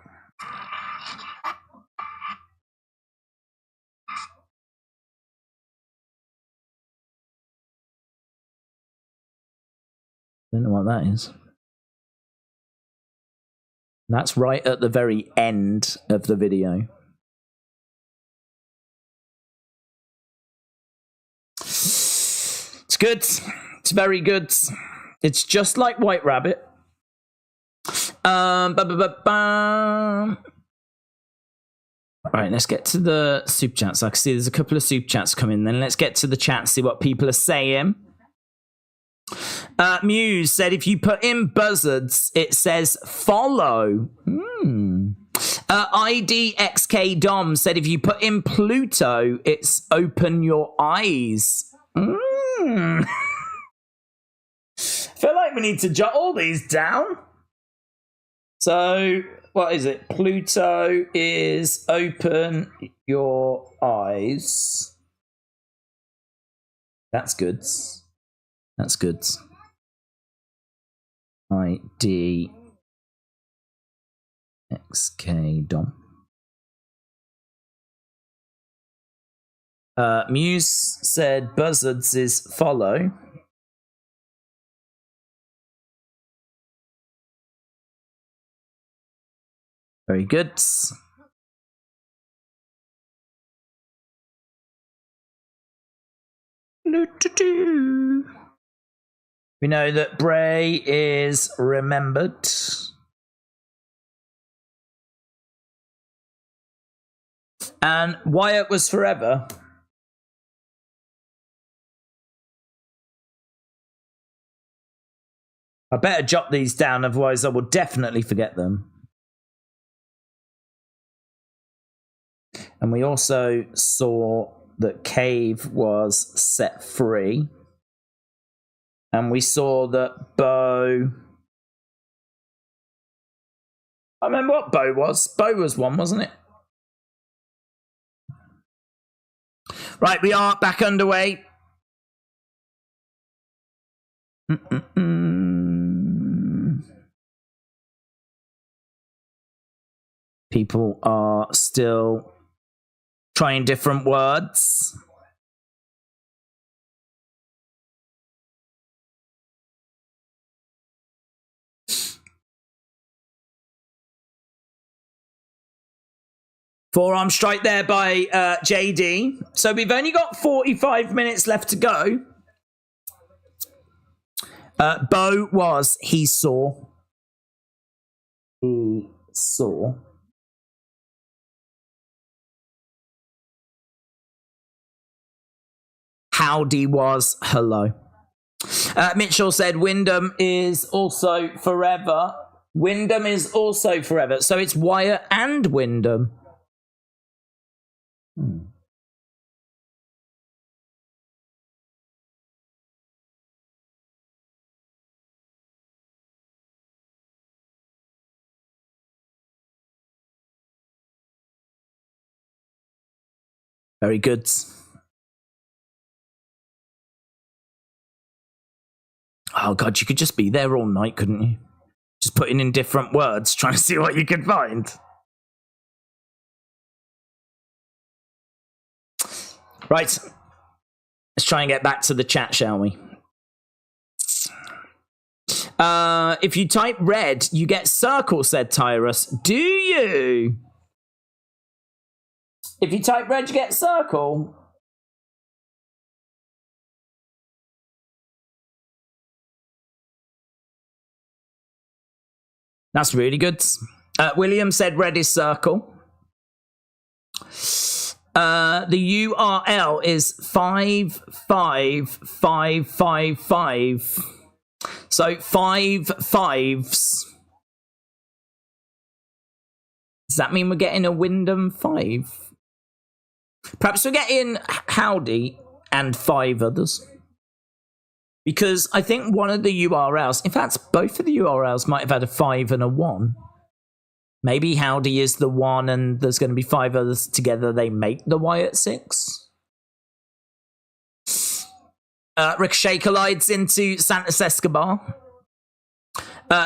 Don't know what that is. That's right at the very end of the video. It's good. It's very good. It's just like White Rabbit. All right, let's get to the super chats. I can see there's a couple of super chats coming. Then let's get to the chat, see what people are saying. Muse said, if you put in buzzards, it says follow. IDXK Dom said, if you put in Pluto, it's open your eyes. I feel like we need to jot all these down. So, what is it? Pluto is open your eyes. That's good. That's good. IDXK Dom. Muse said buzzards is follow. Very good. We know that Bray is remembered. And Wyatt was forever. I better jot these down, otherwise I will definitely forget them. And we also saw that Cave was set free. And we saw that Bo... I remember what Bo was. Bo was one, wasn't it? Right, we are back underway. People are still trying different words. Forearm strike there by JD. So we've only got 45 minutes left to go. Bo was, he saw. He saw. Howdy was hello. Mitchell said Wyndham is also forever. Wyndham is also forever. So it's Wyatt and Wyndham. Very good. Oh, God, you could just be there all night, couldn't you? Just putting in different words, trying to see what you could find. Right. Let's try and get back to the chat, shall we? If you type red, you get circle, said Tyrus. Do you? If you type red, you get circle. That's really good. William said red is circle. The URL is 55555. So 5 5s. Does that mean we're getting a Wyndham 5? Perhaps we're getting Howdy and 5 others. Because I think one of the URLs, in fact, both of the URLs might have had a 5 and a 1. Maybe Howdy is the 1 and there's going to be 5 others together. They make the Wyatt 6. Ricochet collides into Santos Escobar.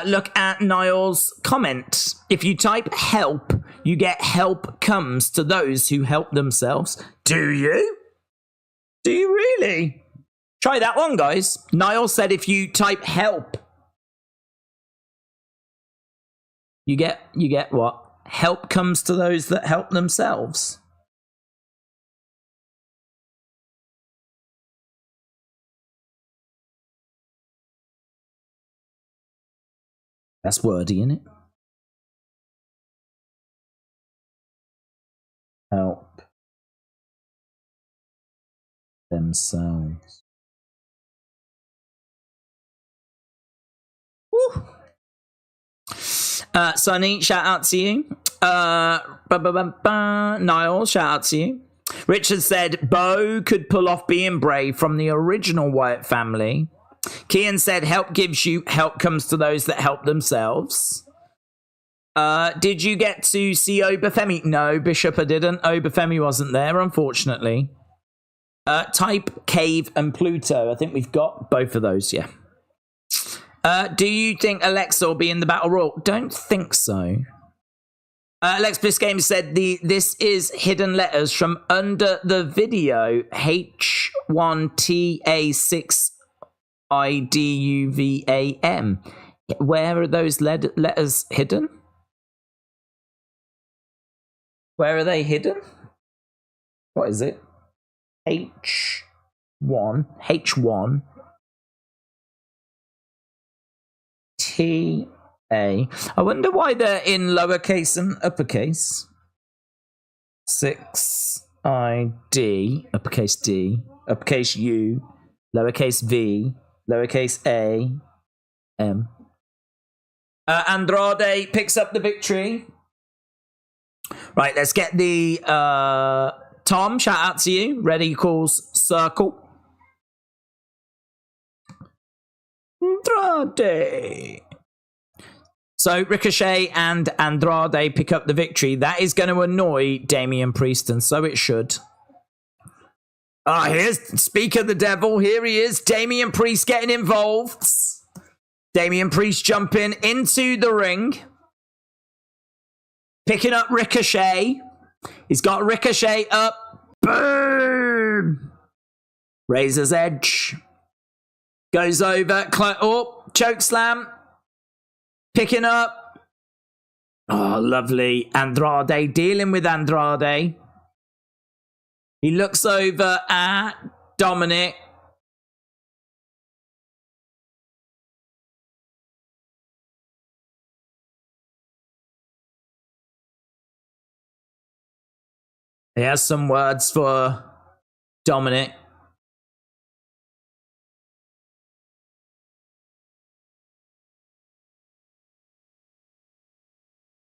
Look at Niall's comment. If you type help, you get help comes to those who help themselves. Do you? Do you really? Try that one, guys. Niall said if you type help, you get what? Help comes to those that help themselves. That's wordy, isn't it? Help themselves. Woo. Sonny, shout out to you. Niall, shout out to you. Richard said Bo could pull off being brave from the original Wyatt family. Kian said help gives you, help comes to those that help themselves. Did you get to see Obafemi? No, Bishop, I didn't. Obafemi wasn't there, unfortunately. Type Cave and Pluto. I think we've got both of those, yeah. Do you think Alexa will be in the Battle Royal? Don't think so. Alex Biscayne said this is hidden letters from under the video. H1TA6IDUVAM. Where are those letters hidden? Where are they hidden? What is it? H1 TA. I wonder why they're in lowercase and uppercase. 6ID, uppercase D, uppercase U, lowercase V, lowercase A, M. Andrade picks up the victory. Right, let's get the Tom, shout out to you. Ready equals circle. Andrade. So Ricochet and Andrade pick up the victory. That is going to annoy Damian Priest, and so it should. Here's Speak of the Devil. Here he is. Damian Priest getting involved. Damian Priest jumping into the ring. Picking up Ricochet. He's got Ricochet up. Boom! Razor's Edge. Goes over. Choke slam. Picking up. Oh, lovely. Andrade dealing with Andrade. He looks over at Dominic. He has some words for Dominic.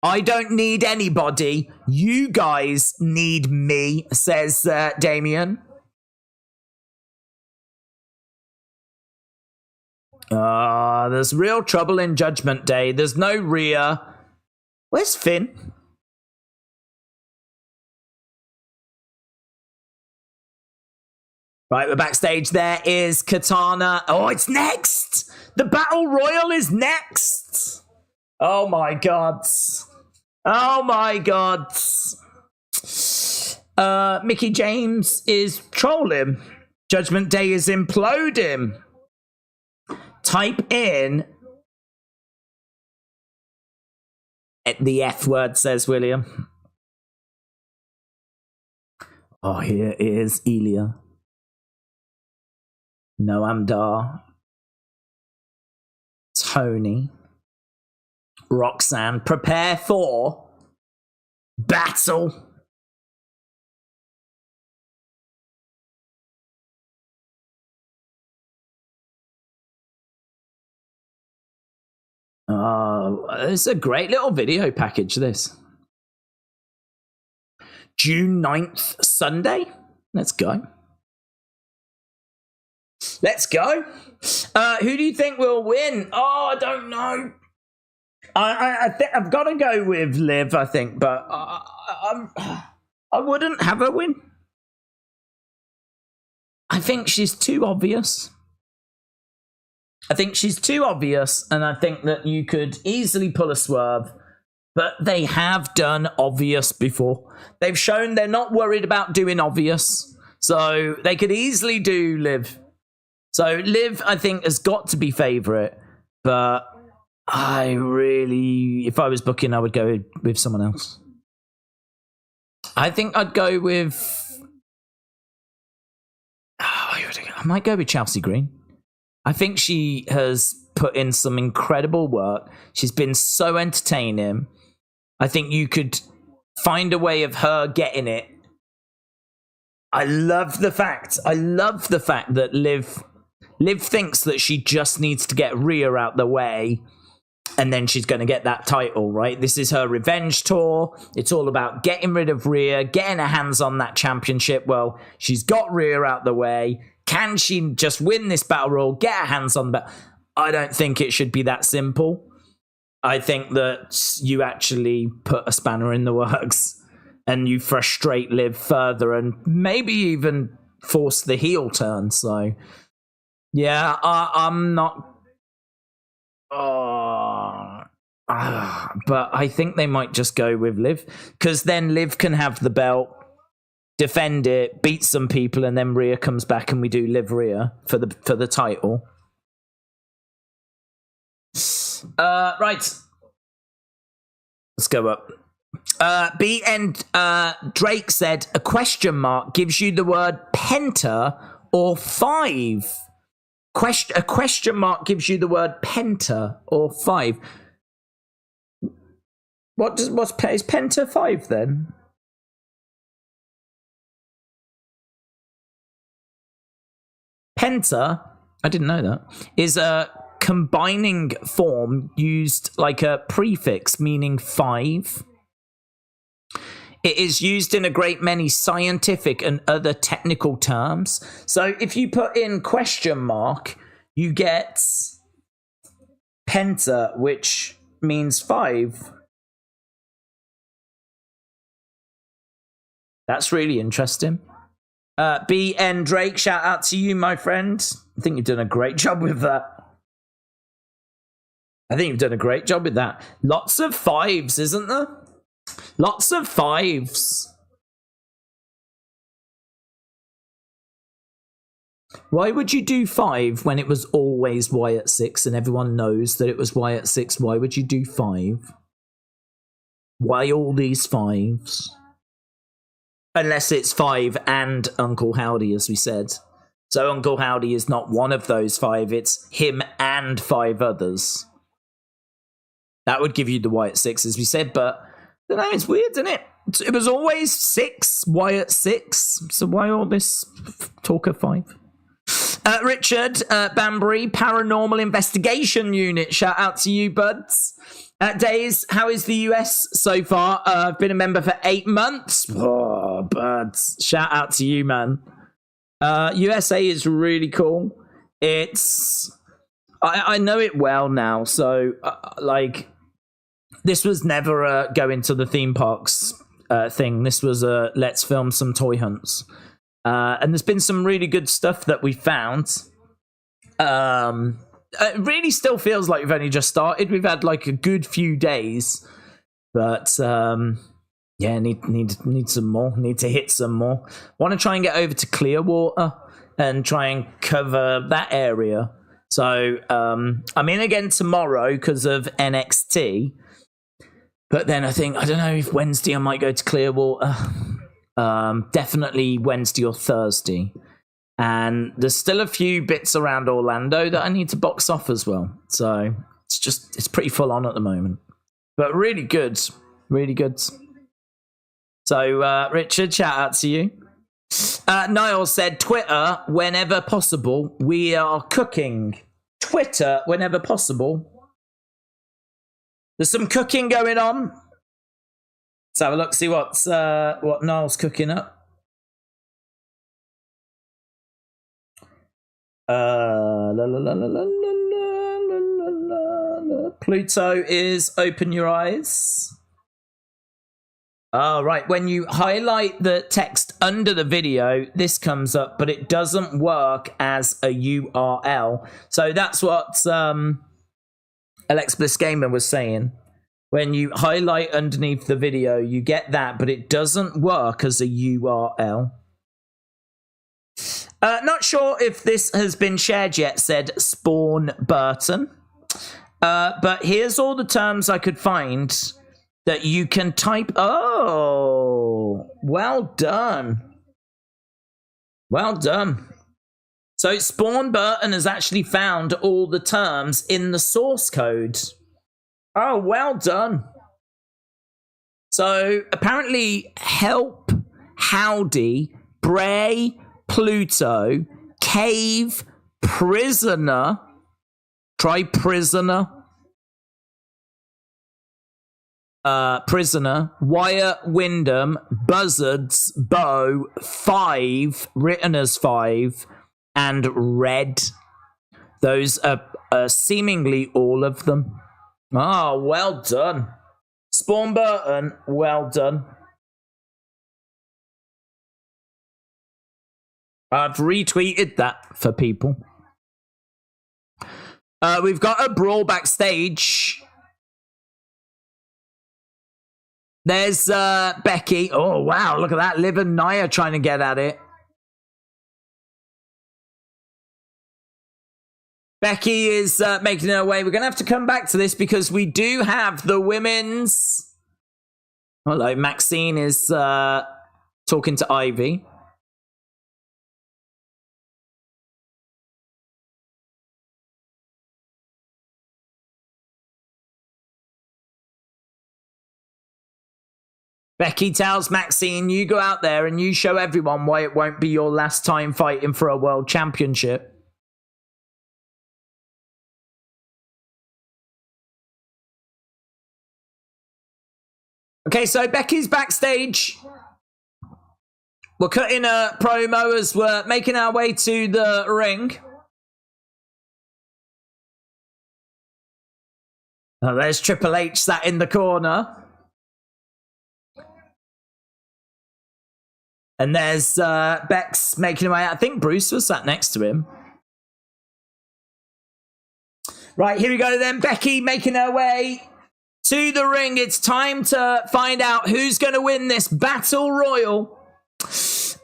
I don't need anybody. You guys need me, says Damien. There's real trouble in Judgment Day. There's no Rhea. Where's Finn? Right, we're backstage. There is Katana. Oh, it's next. The Battle Royal is next. Oh my God. Oh my God. Mickey James is trolling. Judgment Day is imploding. Type in the F word, says William. Oh, here is Elia. Noam Dar. Tony. Roxanne. Prepare for battle. It's a great little video package, this. June 9th, Sunday. Let's go. Let's go. Who do you think will win? Oh, I don't know. I think I've got to go with Liv, I think, but I wouldn't have her win. I think she's too obvious. And I think that you could easily pull a swerve, but they have done obvious before. They've shown they're not worried about doing obvious, so they could easily do Liv. So Liv, I think, has got to be favourite, but if I was booking, I would go with someone else. I think I'd go with... I might go with Chelsea Green. I think she has put in some incredible work. She's been so entertaining. I think you could find a way of her getting it. I love the fact that Liv thinks that she just needs to get Rhea out the way and then she's going to get that title, right? This is her revenge tour. It's all about getting rid of Rhea, getting her hands on that championship. Well, she's got Rhea out the way. Can she just win this battle royal, get her hands on the belt? I don't think it should be that simple. I think that you actually put a spanner in the works and you frustrate Liv further and maybe even force the heel turn. So, yeah, I'm not... but I think they might just go with Liv, because then Liv can have the belt, defend it, beat some people, and then Rhea comes back and we do Liv Rhea for the title. Right. Let's go up. B and Drake said a question mark gives you the word penta or 5. A question mark gives you the word penta or 5. Is penta 5 then? Penta, I didn't know that, is a combining form used like a prefix meaning 5. It is used in a great many scientific and other technical terms. So if you put in question mark, you get penta, which means 5. That's really interesting. BN Drake, shout out to you, my friend. I think you've done a great job with that. Lots of 5s, isn't there? Lots of 5s. Why would you do 5 when it was always Wyatt 6 and everyone knows that it was Wyatt 6? Why would you do 5? Why all these 5s? Unless it's 5 and Uncle Howdy, as we said. So Uncle Howdy is not one of those 5. It's him and 5 others. That would give you the Wyatt 6, as we said. But I don't know, it's weird, isn't it? It was always 6, Wyatt 6. So why all this talk of 5? Richard Banbury, Paranormal Investigation Unit. Shout out to you, buds. Daze, how is the US so far? I've been a member for 8 months. Oh, buds. Shout out to you, man. USA is really cool. It's... I know it well now, so, like... This was never a going to the theme parks thing. This was a let's film some toy hunts. And there's been some really good stuff that we found. It really still feels like we've only just started. We've had like a good few days. But yeah, need some more. Need to hit some more. Want to try and get over to Clearwater and try and cover that area. So I'm in again tomorrow because of NXT. But then I don't know if Wednesday I might go to Clearwater. Definitely Wednesday or Thursday. And there's still a few bits around Orlando that I need to box off as well. So it's pretty full on at the moment. But really good. Really good. So Richard, shout out to you. Niall said, Twitter, whenever possible, we are cooking. Twitter, whenever possible. There's some cooking going on. Let's have a look, see what Niall's cooking up. Pluto is open your eyes. Oh, right. When you highlight the text under the video, this comes up, but it doesn't work as a URL. So that's what Alex Bliss Gamer was saying. When you highlight underneath the video, you get that, but it doesn't work as a URL. Not sure if this has been shared yet, said Spawn Burton. But here's all the terms I could find that you can type. Oh, well done. Well done. So Spawn Burton has actually found all the terms in the source code. Oh, well done. So apparently help, howdy, Bray, Pluto, cave, prisoner. Try prisoner. Prisoner, Wyatt, Wyndham, buzzards, bow, 5, written as 5, and red. Those are seemingly all of them. Oh, well done. Spawn Burton, well done. I've retweeted that for people. We've got a brawl backstage. There's Becky. Oh, wow, look at that. Liv and Nia trying to get at it. Becky is making her way. We're going to have to come back to this because we do have the women's... Hello, Maxine is talking to Ivy. Becky tells Maxine, you go out there and you show everyone why it won't be your last time fighting for a world championship. Okay, so Becky's backstage. We're cutting a promo as we're making our way to the ring. Oh, there's Triple H sat in the corner. And there's Bex making her way out. I think Bruce was sat next to him. Right, here we go then. Becky making her way to the ring. It's time to find out who's going to win this Battle Royal.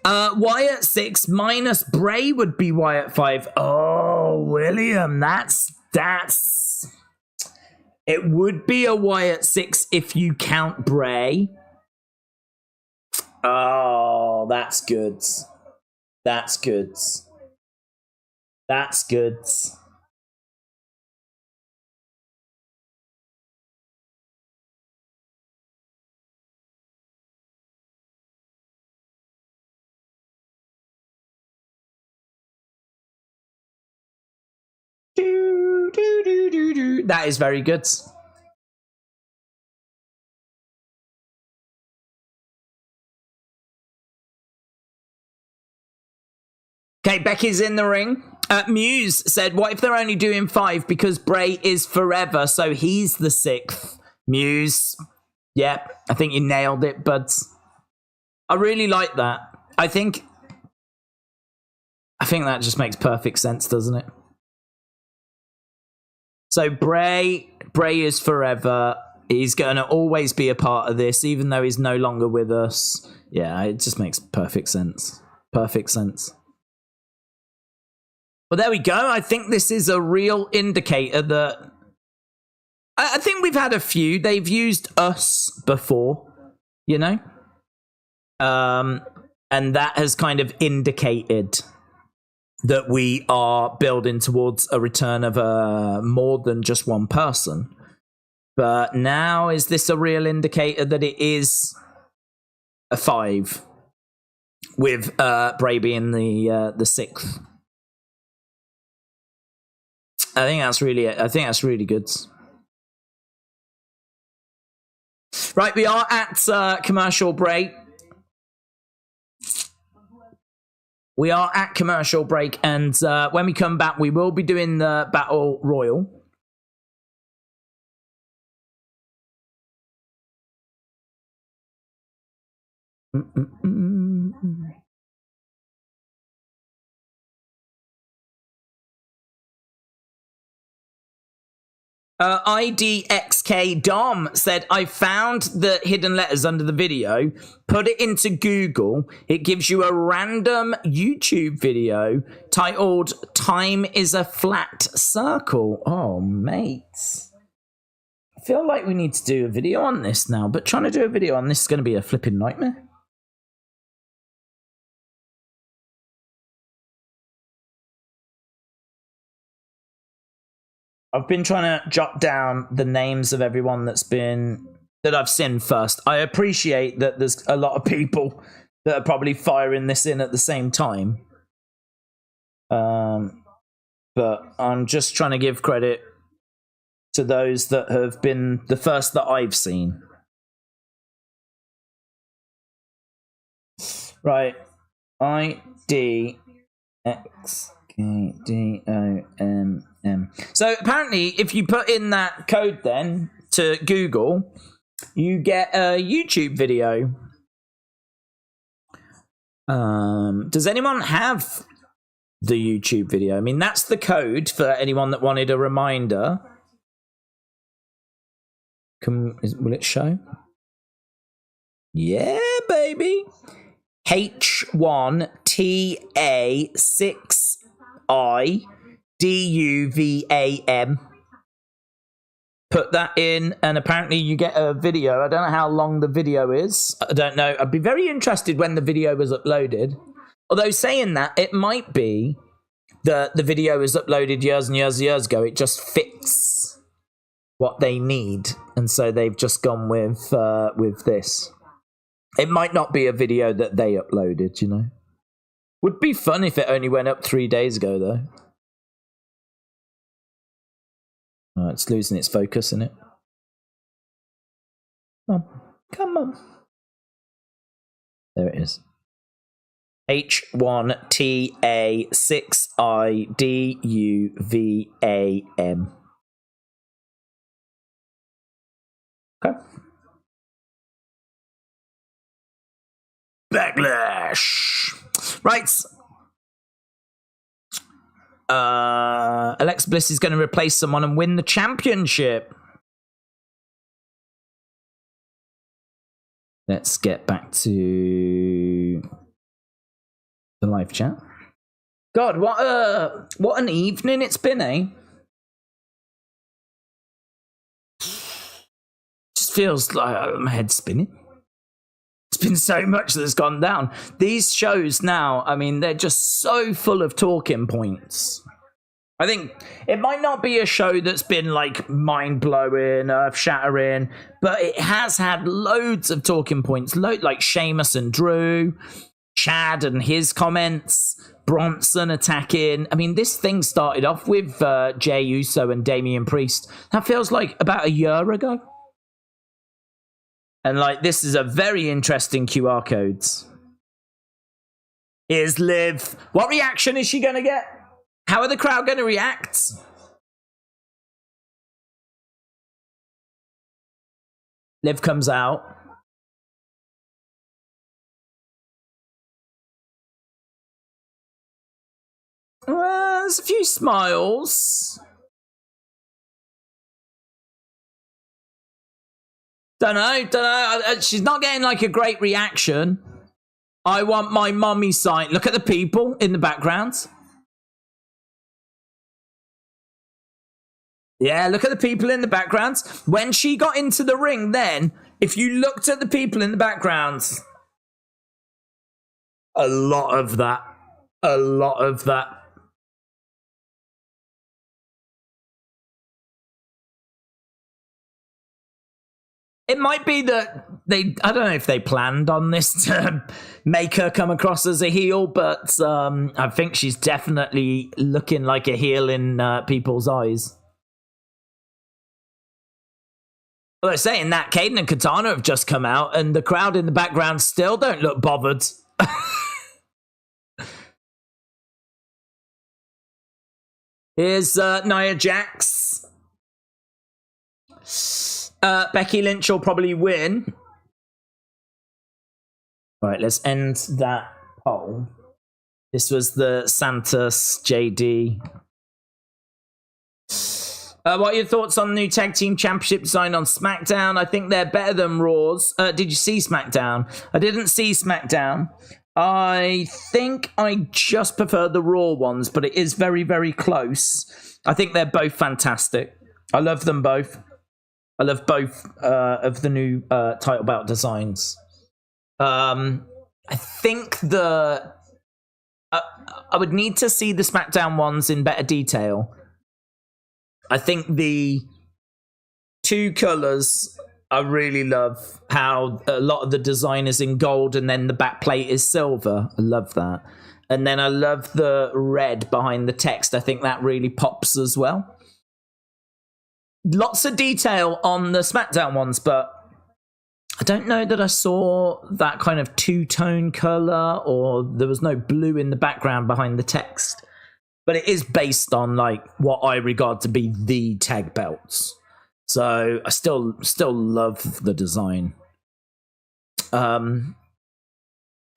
Wyatt 6 minus Bray would be Wyatt 5. Oh, William, that's... It would be a Wyatt 6 if you count Bray. Oh, that's good. That's good. That's good. true. That is very good. Okay, Becky's in the ring. Muse said, what if they're only doing 5 because Bray is forever, so he's the 6th? Muse. Yep, I think you nailed it, buds. I really like that. I think that just makes perfect sense, doesn't it? So Bray is forever. He's going to always be a part of this, even though he's no longer with us. Yeah, it just makes perfect sense. Perfect sense. Well, there we go. I think this is a real indicator that... I think we've had a few. They've used us before, you know? And that has kind of indicated that we are building towards a return of more than just one person. But now, is this a real indicator that it is a 5 with Bray being the 6th? I think that's really good. Right, we are at commercial break. We are at commercial break, and when we come back, we will be doing the Battle Royal. IDXK Dom said, I found the hidden letters under the video, put it into Google, it gives you a random YouTube video titled Time is a Flat Circle. Oh, mate. I feel like we need to do a video on this now, but trying to do a video on this is going to be a flipping nightmare. I've been trying to jot down the names of everyone that I've seen first. I appreciate that there's a lot of people that are probably firing this in at the same time. But I'm just trying to give credit to those that have been the first that I've seen. Right. IDXKDOMM. So apparently, if you put in that code then to Google, you get a YouTube video. Does anyone have the YouTube video? I mean, that's the code for anyone that wanted a reminder. Will it show? Yeah, baby. H1TA6IDUVAM. Put that in, and apparently you get a video. I don't know how long the video is. I don't know. I'd be very interested when the video was uploaded. Although saying that, it might be that the video was uploaded years and years and years ago. It just fits what they need, and so they've just gone with this. It might not be a video that they uploaded, you know. Would be fun if it only went up 3 days ago, though. Oh, it's losing its focus, isn't it? Come on. Come on. There it is. H1TA6IDUVAM. Okay. Backlash. Right. Alexa Bliss is going to replace someone and win the championship. Let's get back to the live chat. God, what an evening it's been, eh? Just feels like my head's spinning. It's been so much that's gone down. These shows now, I mean, they're just so full of talking points. I think it might not be a show that's been like mind-blowing, earth-shattering, but it has had loads of talking points, like Sheamus and Drew, Chad and his comments, Bronson attacking. I mean, this thing started off with Jey Uso and Damian Priest. That feels like about a year ago. And like, this is a very interesting QR codes. Here's Liv. What reaction is she going to get? How are the crowd going to react? Liv comes out. There's a few smiles. Don't know. She's not getting like a great reaction. I want my mummy sign. Look at the people in the background. Yeah, look at the people in the background. When she got into the ring then, if you looked at the people in the background, a lot of that. A lot of that. It might be that I don't know if they planned on this to make her come across as a heel, but I think she's definitely looking like a heel in people's eyes. Although saying that, Caden and Katana have just come out, and the crowd in the background still don't look bothered. Here's Nia Jax. Becky Lynch will probably win. All right, let's end that poll. This was the Santos JD. What are your thoughts on the new tag team championship design on SmackDown? I think they're better than Raw's. Did you see SmackDown? I didn't see SmackDown. I think I just prefer the Raw ones, but it is very, very close. I think they're both fantastic. I love them both. I love both of the new title belt designs. I think I would need to see the SmackDown ones in better detail. I think the two colors, I really love how a lot of the design is in gold and then the back plate is silver. I love that. And then I love the red behind the text. I think that really pops as well. Lots of detail on the SmackDown ones, but I don't know that I saw that kind of two-tone color, or there was no blue in the background behind the text. But it is based on like what I regard to be the tag belts. So I still love the design. But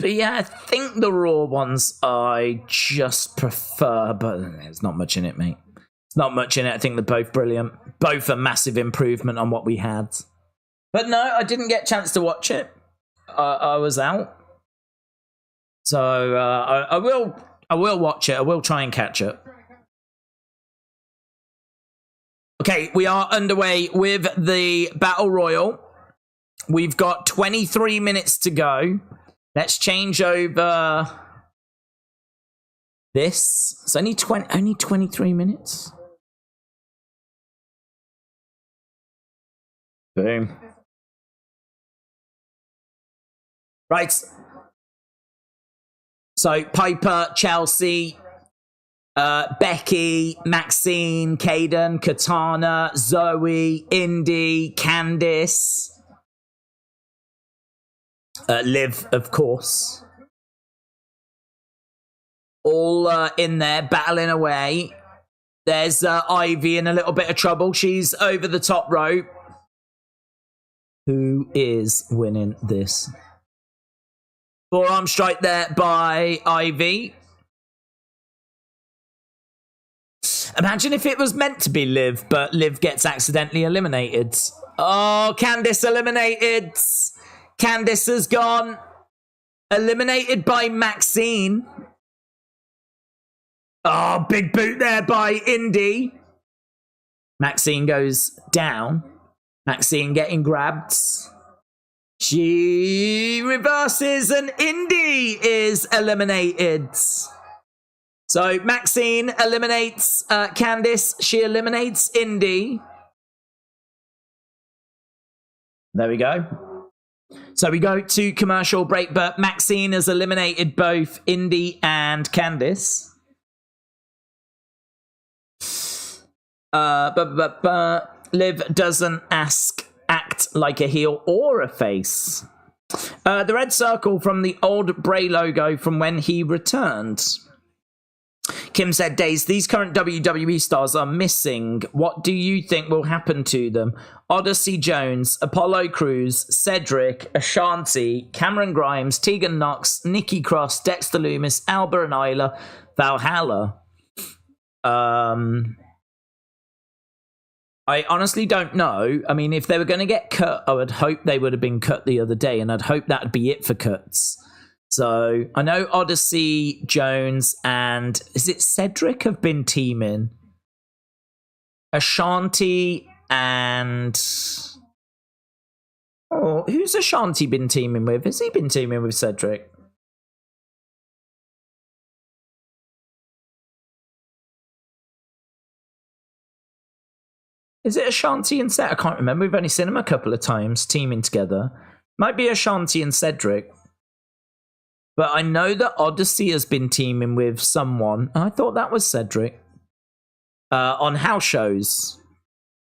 yeah, I think the Raw ones I just prefer, but there's not much in it, mate. It's not much in it. I think they're both brilliant. Both a massive improvement on what we had. But no, I didn't get a chance to watch it. I was out. So I will watch it. I will try and catch it. Okay, we are underway with the Battle Royal. We've got 23 minutes to go. Let's change over this. It's only 23 minutes. Boom. Right. So Piper, Chelsea, Becky, Maxine, Kaden, Katana, Zoe, Indy, Candice, Liv, of course. All in there, battling away. There's Ivy in a little bit of trouble. She's over the top rope. Who is winning this? Forearm strike there by Ivy. Imagine if it was meant to be Liv, but Liv gets accidentally eliminated. Oh, Candice eliminated. Candice has gone. Eliminated by Maxine. Oh, big boot there by Indy. Maxine goes down. Maxine getting grabbed. She reverses and Indy is eliminated. So Maxine eliminates Candice. She eliminates Indy. There we go. So we go to commercial break, but Maxine has eliminated both Indy and Candice. Liv doesn't act like a heel or a face. The red circle from the old Bray logo from when he returned. Kim said, Daze, these current WWE stars are missing. What do you think will happen to them? Odyssey Jones, Apollo Crews, Cedric, Ashanti, Cameron Grimes, Tegan Knox, Nikki Cross, Dexter Lumis, Alba and Isla, Valhalla. I honestly don't know. I mean, if they were going to get cut, I would hope they would have been cut the other day, and I'd hope that'd be it for cuts. So I know Odyssey, Jones, and is it Cedric have been teaming? Ashanti and who's Ashanti been teaming with? Has he been teaming with Cedric? Is it Ashanti and Cedric? I can't remember. We've only seen them a couple of times teaming together. Might be Ashanti and Cedric. But I know that Odyssey has been teaming with someone. I thought that was Cedric. On house shows.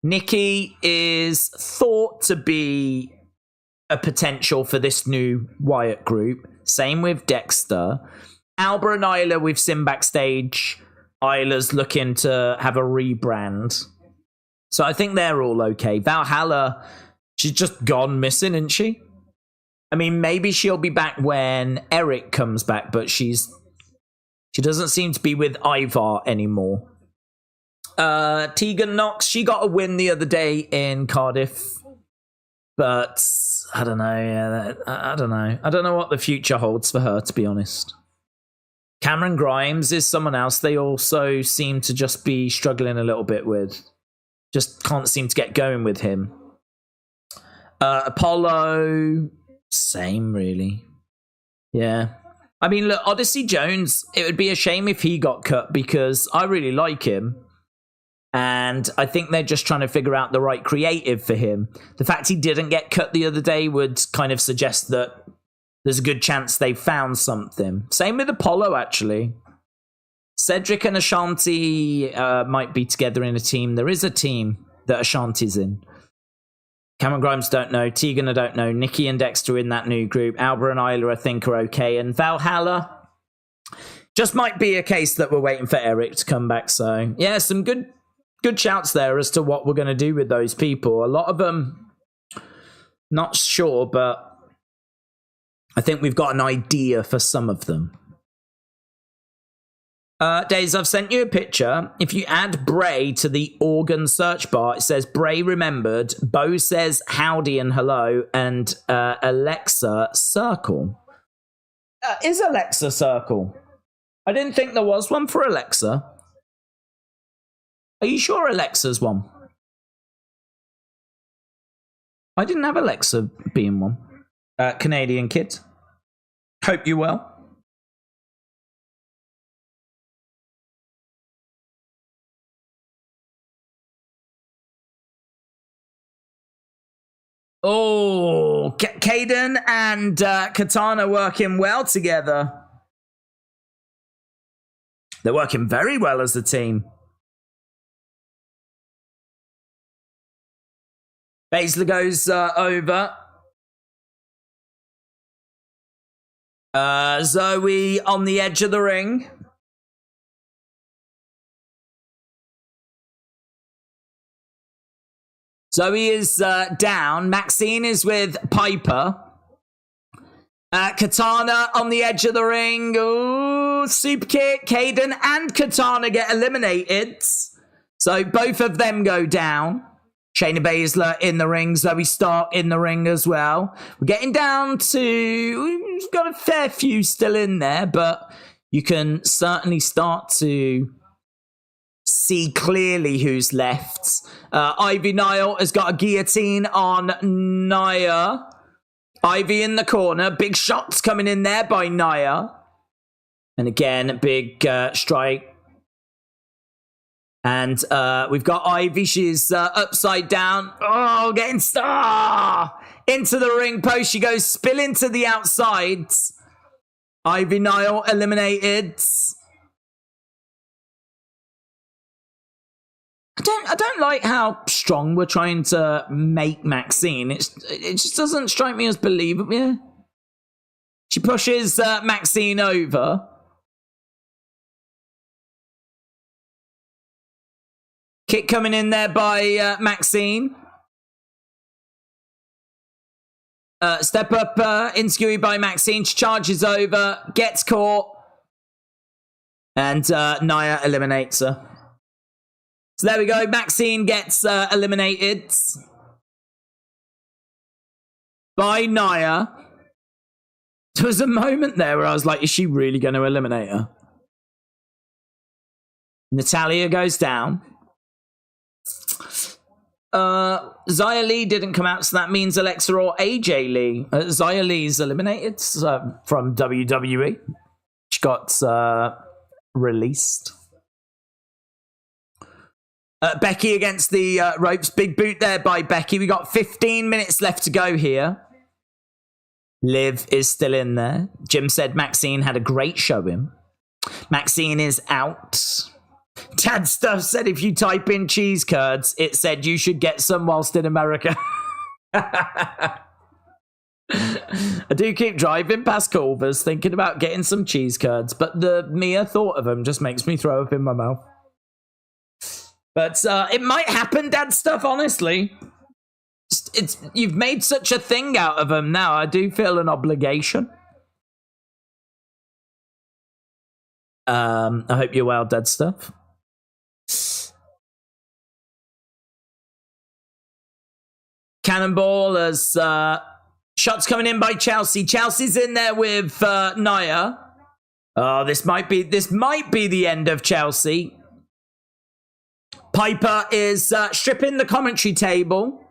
Nikki is thought to be a potential for this new Wyatt group. Same with Dexter. Alba and Isla we've seen backstage. Isla's looking to have a rebrand. So I think they're all okay. Valhalla, she's just gone missing, isn't she? I mean, maybe she'll be back when Eric comes back, but she doesn't seem to be with Ivar anymore. Tegan Knox, she got a win the other day in Cardiff, but I don't know. Yeah, I don't know. I don't know what the future holds for her, to be honest. Cameron Grimes is someone else they also seem to just be struggling a little bit with. Just can't seem to get going with him. Apollo, same really. Yeah. I mean, look, Odyssey Jones, it would be a shame if he got cut because I really like him. And I think they're just trying to figure out the right creative for him. The fact he didn't get cut the other day would kind of suggest that there's a good chance they found something. Same with Apollo, actually. Cedric and Ashanti might be together in a team. There is a team that Ashanti's in. Cameron Grimes don't know. Tegan I don't know. Nikki and Dexter in that new group. Alba and Isla I think are okay. And Valhalla just might be a case that we're waiting for Eric to come back. So yeah, some good shouts there as to what we're going to do with those people. A lot of them, not sure, but I think we've got an idea for some of them. Daze, I've sent you a picture. If you add Bray to the organ search bar, it says Bray remembered, Bo says howdy and hello, and Alexa circle. Is Alexa circle? I didn't think there was one for Alexa. Are you sure Alexa's one? I didn't have Alexa being one. Canadian kid. Hope you well. Oh, Caden and Katana working well together. They're working very well as a team. Baszler goes over. Zoe on the edge of the ring. Zoe is down. Maxine is with Piper. Katana on the edge of the ring. Ooh, super kick. Caden and Katana get eliminated. So both of them go down. Shayna Baszler in the ring. Zoe Stark in the ring as well. We're getting down to... We've got a fair few still in there, but you can certainly start to see clearly who's left. Ivy Nile has got a guillotine on Nia. Ivy in the corner. Big shots coming in there by Nia. And again, big strike. And we've got Ivy. She's upside down. Oh, getting into the ring post. She goes spilling to the outside. Ivy Nile eliminated. I don't like how strong we're trying to make Maxine. It just doesn't strike me as believable. Yeah. She pushes Maxine over. Kick coming in there by Maxine. Step up inskewy by Maxine. She charges over, gets caught, and Nia eliminates her. So there we go. Maxine gets eliminated by Nia. There was a moment there where I was like, is she really going to eliminate her? Natalya goes down. Xia Li didn't come out, so that means Alexa or AJ Lee. Xia Li's eliminated from WWE. She got released. Becky against the ropes. Big boot there by Becky. We got 15 minutes left to go here. Liv is still in there. Jim said Maxine had a great showing. Maxine is out. Dad Stuff said if you type in cheese curds, it said you should get some whilst in America. I do keep driving past Culver's thinking about getting some cheese curds, but the mere thought of them just makes me throw up in my mouth. But it might happen, Dad Stuff, honestly. You've made such a thing out of them now. I do feel an obligation. I hope you're well, Dad Stuff. Cannonball as shots coming in by Chelsea. Chelsea's in there with Nia. Oh, this might be the end of Chelsea. Piper is stripping the commentary table.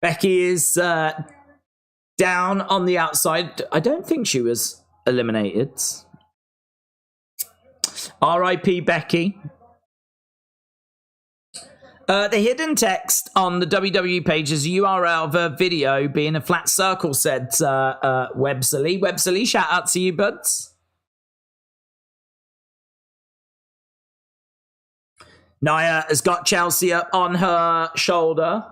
Becky is down on the outside. I don't think she was eliminated. R.I.P. Becky. The hidden text on the WWE page is a URL of a video being a flat circle, said Websley. Websley, shout out to you, buds. Nia has got Chelsea up on her shoulder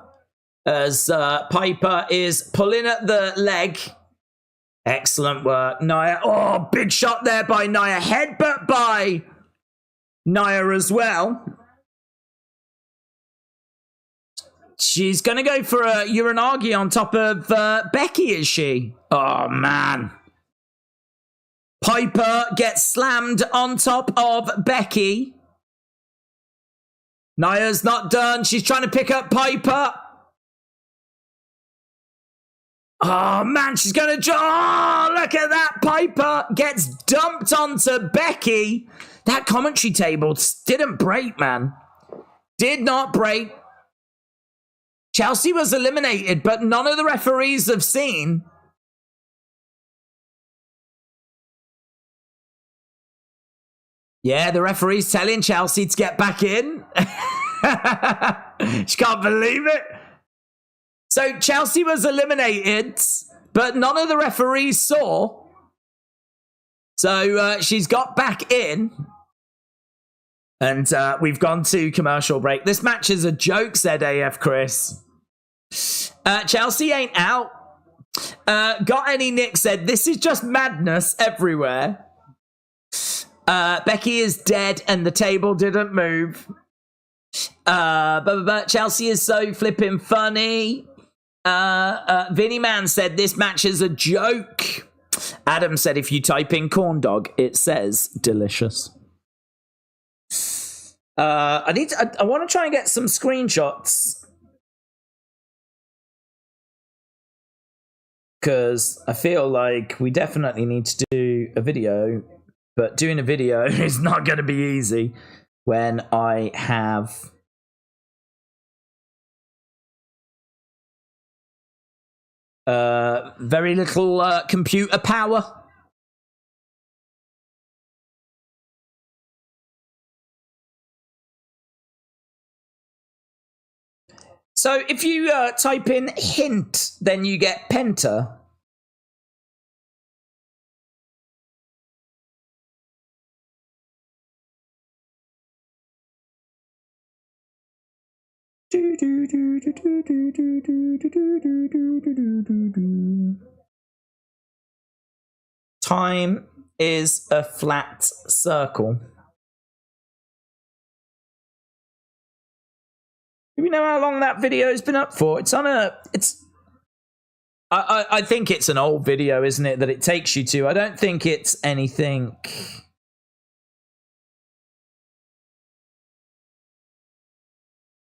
as Piper is pulling at the leg. Excellent work, Nia. Oh, big shot there by Nia. Headbutt by Nia as well. She's going to go for a Uranagi on top of Becky, is she? Oh, man. Piper gets slammed on top of Becky. Nia's not done. She's trying to pick up Piper. Oh, man, she's going to... Oh, look at that. Piper gets dumped onto Becky. That commentary table didn't break, man. Did not break. Chelsea was eliminated, but none of the referees have seen. Yeah, the referee's telling Chelsea to get back in. She can't believe it. So Chelsea was eliminated, but none of the referees saw. So she's got back in. And we've gone to commercial break. This match is a joke, said AF Chris. Chelsea ain't out. Got any Nick said, this is just madness everywhere. Becky is dead and the table didn't move. But Chelsea is so flipping funny. Vinny Man said, this match is a joke. Adam said, if you type in corn dog, it says delicious. I want to try and get some screenshots. Because I feel like we definitely need to do a video. But doing a video is not going to be easy when I have very little computer power. So if you type in hint, then you get Penta. Time is a flat circle. Do we know how long that video's been up for? It's on a... I think it's an old video, isn't it, that it takes you to? I don't think it's anything...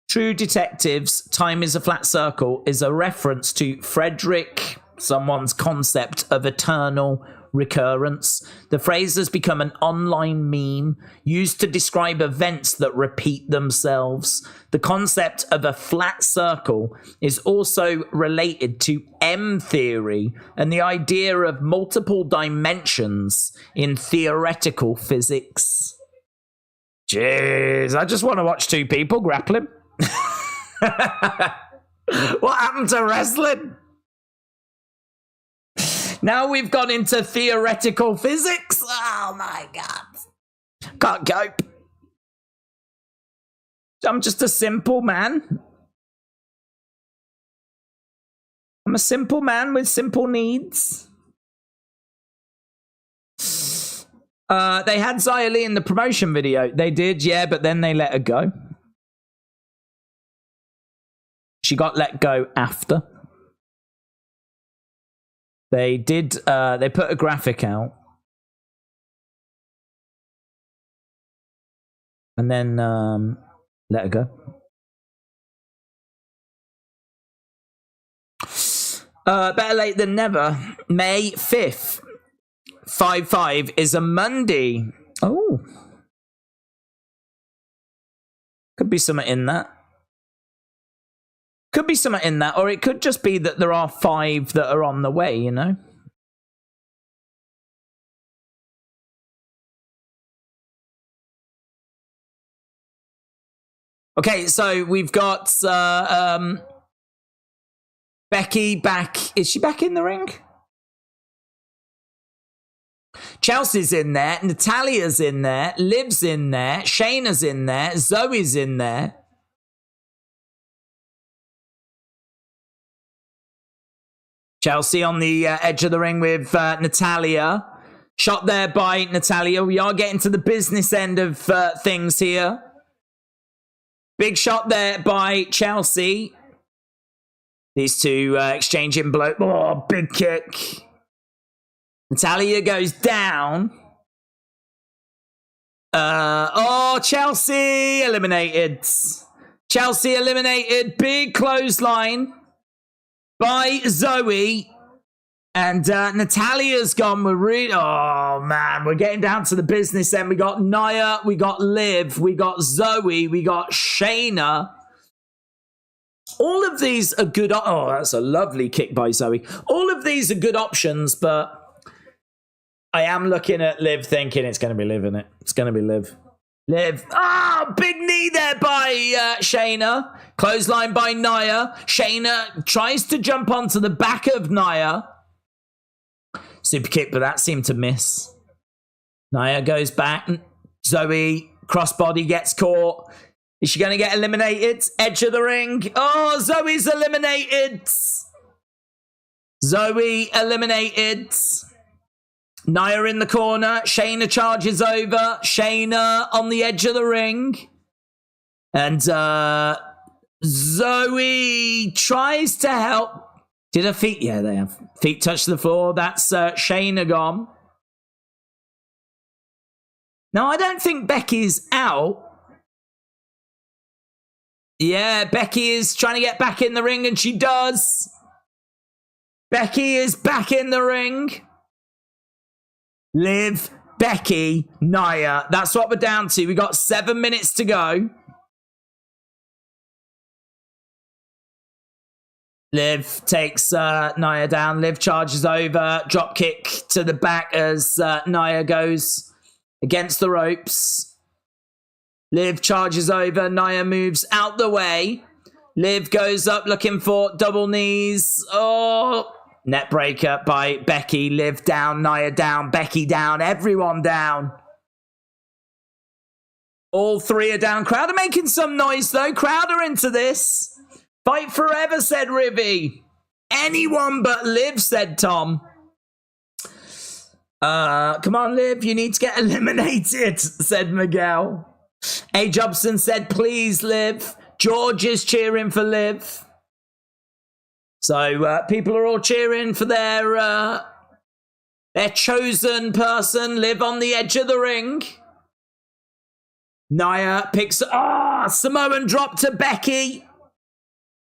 True Detectives, Time is a Flat Circle is a reference to Frederick, someone's concept of eternal recurrence. The phrase has become an online meme used to describe events that repeat themselves. The concept of a flat circle is also related to M theory and the idea of multiple dimensions in theoretical physics. Jeez, I just want to watch two people grappling. What happened to wrestling? Now we've gone into theoretical physics. Oh my god. Can't cope. I'm just a simple man. I'm a simple man with simple needs. They had Xia Li in the promotion video. They did, yeah, but then they let her go. She got let go after. They did, they put a graphic out. And then let her go. Better late than never. May 5th. 5/5 is a Monday. Oh. Could be something in that. Could be something in that, or it could just be that there are 5 that are on the way, you know? Okay, so we've got Becky back. Is she back in the ring? Chelsea's in there. Natalia's in there. Liv's in there. Shayna's in there. Zoe's in there. Chelsea on the edge of the ring with Natalya. Shot there by Natalya. We are getting to the business end of things here. Big shot there by Chelsea. These two exchanging blow. Oh, big kick. Natalya goes down. Chelsea eliminated. Chelsea eliminated. Big clothesline by Zoe. And Natalya's gone. Oh, man. We're getting down to the business end. We got Nia. We got Liv. We got Zoe. We got Shayna. All of these are good. Oh, that's a lovely kick by Zoe. All of these are good options, but I am looking at Liv thinking it's going to be Liv, isn't it? It's going to be Liv. Liv. Ah, big knee there by Shayna. Clothesline by Nia. Shayna tries to jump onto the back of Nia. Super kick, but that seemed to miss. Nia goes back. Zoe, crossbody, gets caught. Is she going to get eliminated? Edge of the ring. Oh, Zoe's eliminated. Zoe eliminated. Nia in the corner. Shayna charges over. Shayna on the edge of the ring. And Zoe tries to help. Did her feet? Yeah, they have. Feet touch the floor. That's Shayna gone. No, I don't think Becky's out. Yeah, Becky is trying to get back in the ring, and she does. Becky is back in the ring. Liv, Becky, Nia. That's what we're down to. We got 7 minutes to go. Liv takes Nia down. Liv charges over. Drop kick to the back as Nia goes against the ropes. Liv charges over. Nia moves out the way. Liv goes up looking for double knees. Oh, net breaker by Becky. Liv down, Nia down, Becky down, everyone down. All three are down. Crowd are making some noise though. Crowd are into this. Fight forever, said Rivy. Anyone but Liv, said Tom. Come on, Liv, you need to get eliminated, said Miguel. A. Jobson said, please, Liv. George is cheering for Liv. So people are all cheering for their chosen person, Liv on the edge of the ring. Nia picks... Samoan drop to Becky.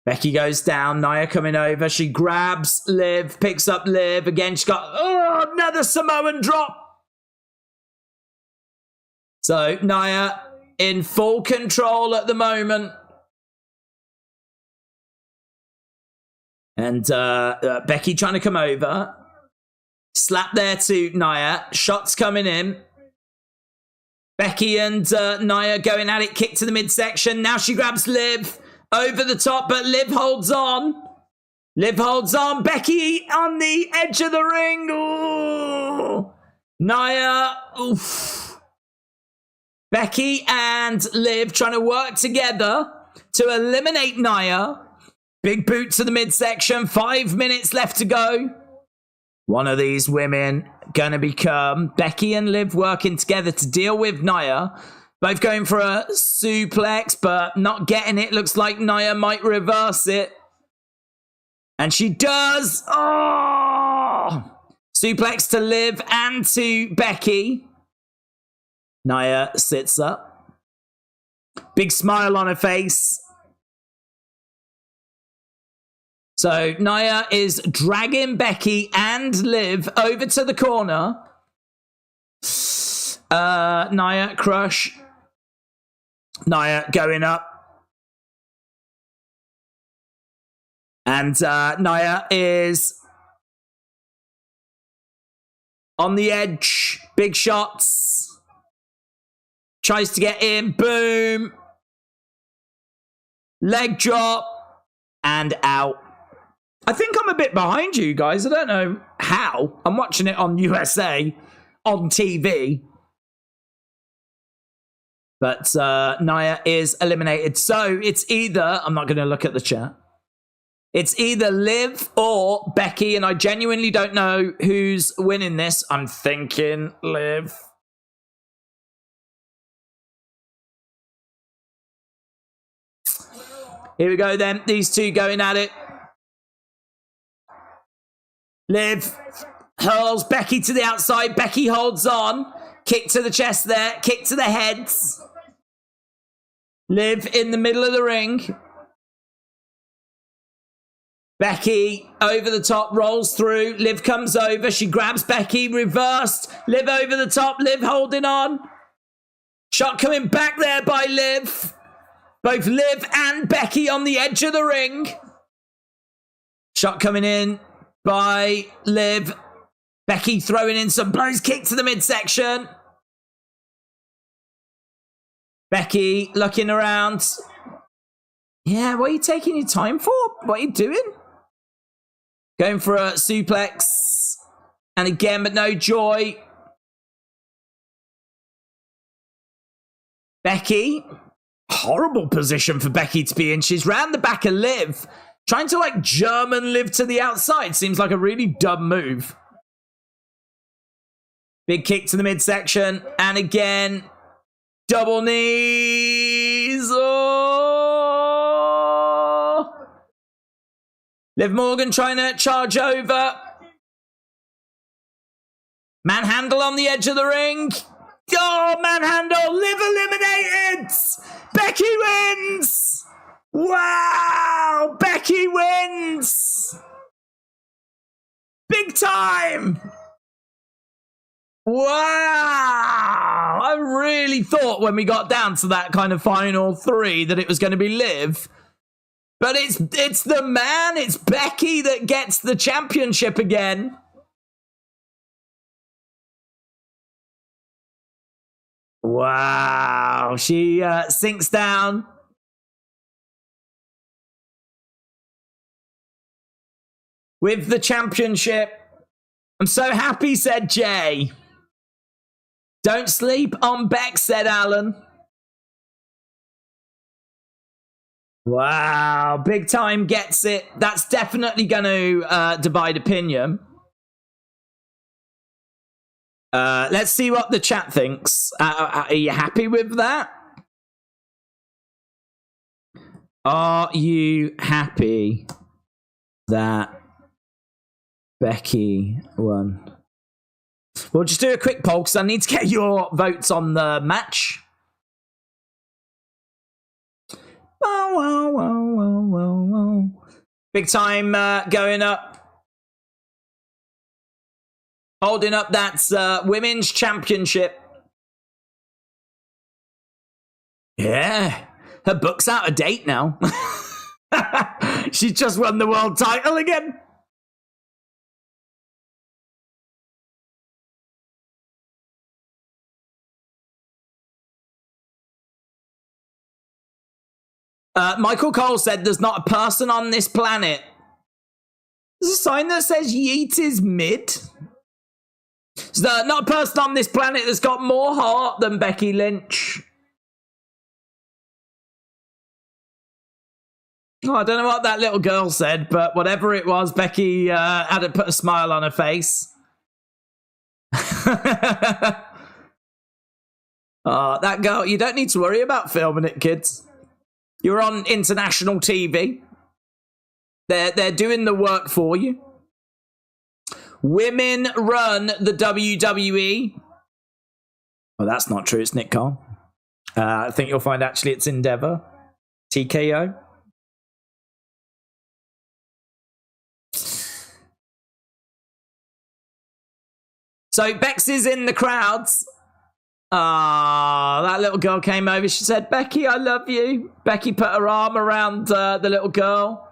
Becky goes down. Nia coming over. She grabs Liv, picks up Liv. Again, she's got... another Samoan drop. So, Nia in full control at the moment. And Becky trying to come over. Slap there to Nia. Shots coming in. Becky and Nia going at it. Kick to the midsection. Now she grabs Liv. Over the top, but Liv holds on. Liv holds on. Becky on the edge of the ring. Ooh. Nia. Oof. Becky and Liv trying to work together to eliminate Nia. Big boot to the midsection. 5 minutes left to go. One of these women going to become Becky and Liv working together to deal with Nia. Both going for a suplex, but not getting it. Looks like Nia might reverse it. And she does. Oh! Suplex to Liv and to Becky. Nia sits up. Big smile on her face. So Nia is dragging Becky and Liv over to the corner. Nia crush. Nia going up. And Nia is on the edge. Big shots. Tries to get in. Boom. Leg drop. And out. I think I'm a bit behind you guys. I don't know how. I'm watching it on USA. On TV. But Nia is eliminated. So it's either... I'm not going to look at the chat. It's either Liv or Becky. And I genuinely don't know who's winning this. I'm thinking Liv. Here we go then. These two going at it. Liv hurls Becky to the outside. Becky holds on. Kick to the chest there. Kick to the heads. Liv in the middle of the ring. Becky over the top, rolls through. Liv comes over. She grabs Becky, reversed. Liv over the top. Liv holding on. Shot coming back there by Liv. Both Liv and Becky on the edge of the ring. Shot coming in by Liv. Becky throwing in some blows. Kick to the midsection. Becky looking around. Yeah, what are you taking your time for? What are you doing? Going for a suplex. And again, but no joy. Becky. Horrible position for Becky to be in. She's round the back of Liv. Trying to like German Liv to the outside. Seems like a really dumb move. Big kick to the midsection. And again, double knees. Oh! Liv Morgan trying to charge over. Manhandle on the edge of the ring. Oh, manhandle. Liv eliminated. Becky wins. Wow. Becky wins. Big time. Wow. I really thought when we got down to that kind of final three that it was going to be Liv. But it's the man. It's Becky that gets the championship again. Wow. She sinks down. with the championship. I'm so happy, said Jay. Don't sleep on Beck, said Alan. Wow, big time gets it. That's definitely going to divide opinion. Let's see what the chat thinks. Are you happy with that? Are you happy that Becky won? We'll just do a quick poll because I need to get your votes on the match. Big time going up. Holding up that women's championship. Yeah. Her book's out of date now. She's just won the world title again. Michael Cole said there's not a person on this planet. There's a sign that says Yeet is mid. There's not a person on this planet that's got more heart than Becky Lynch. Oh, I don't know what that little girl said, but whatever it was, Becky had to put a smile on her face. That girl, you don't need to worry about filming it, kids. You're on international TV. They're doing the work for you. Women run the WWE. Well, that's not true. It's Nick Khan. I think you'll find actually it's Endeavor. TKO. So Bex is in the crowds. That little girl came over. She said, Becky, I love you. Becky put her arm around the little girl.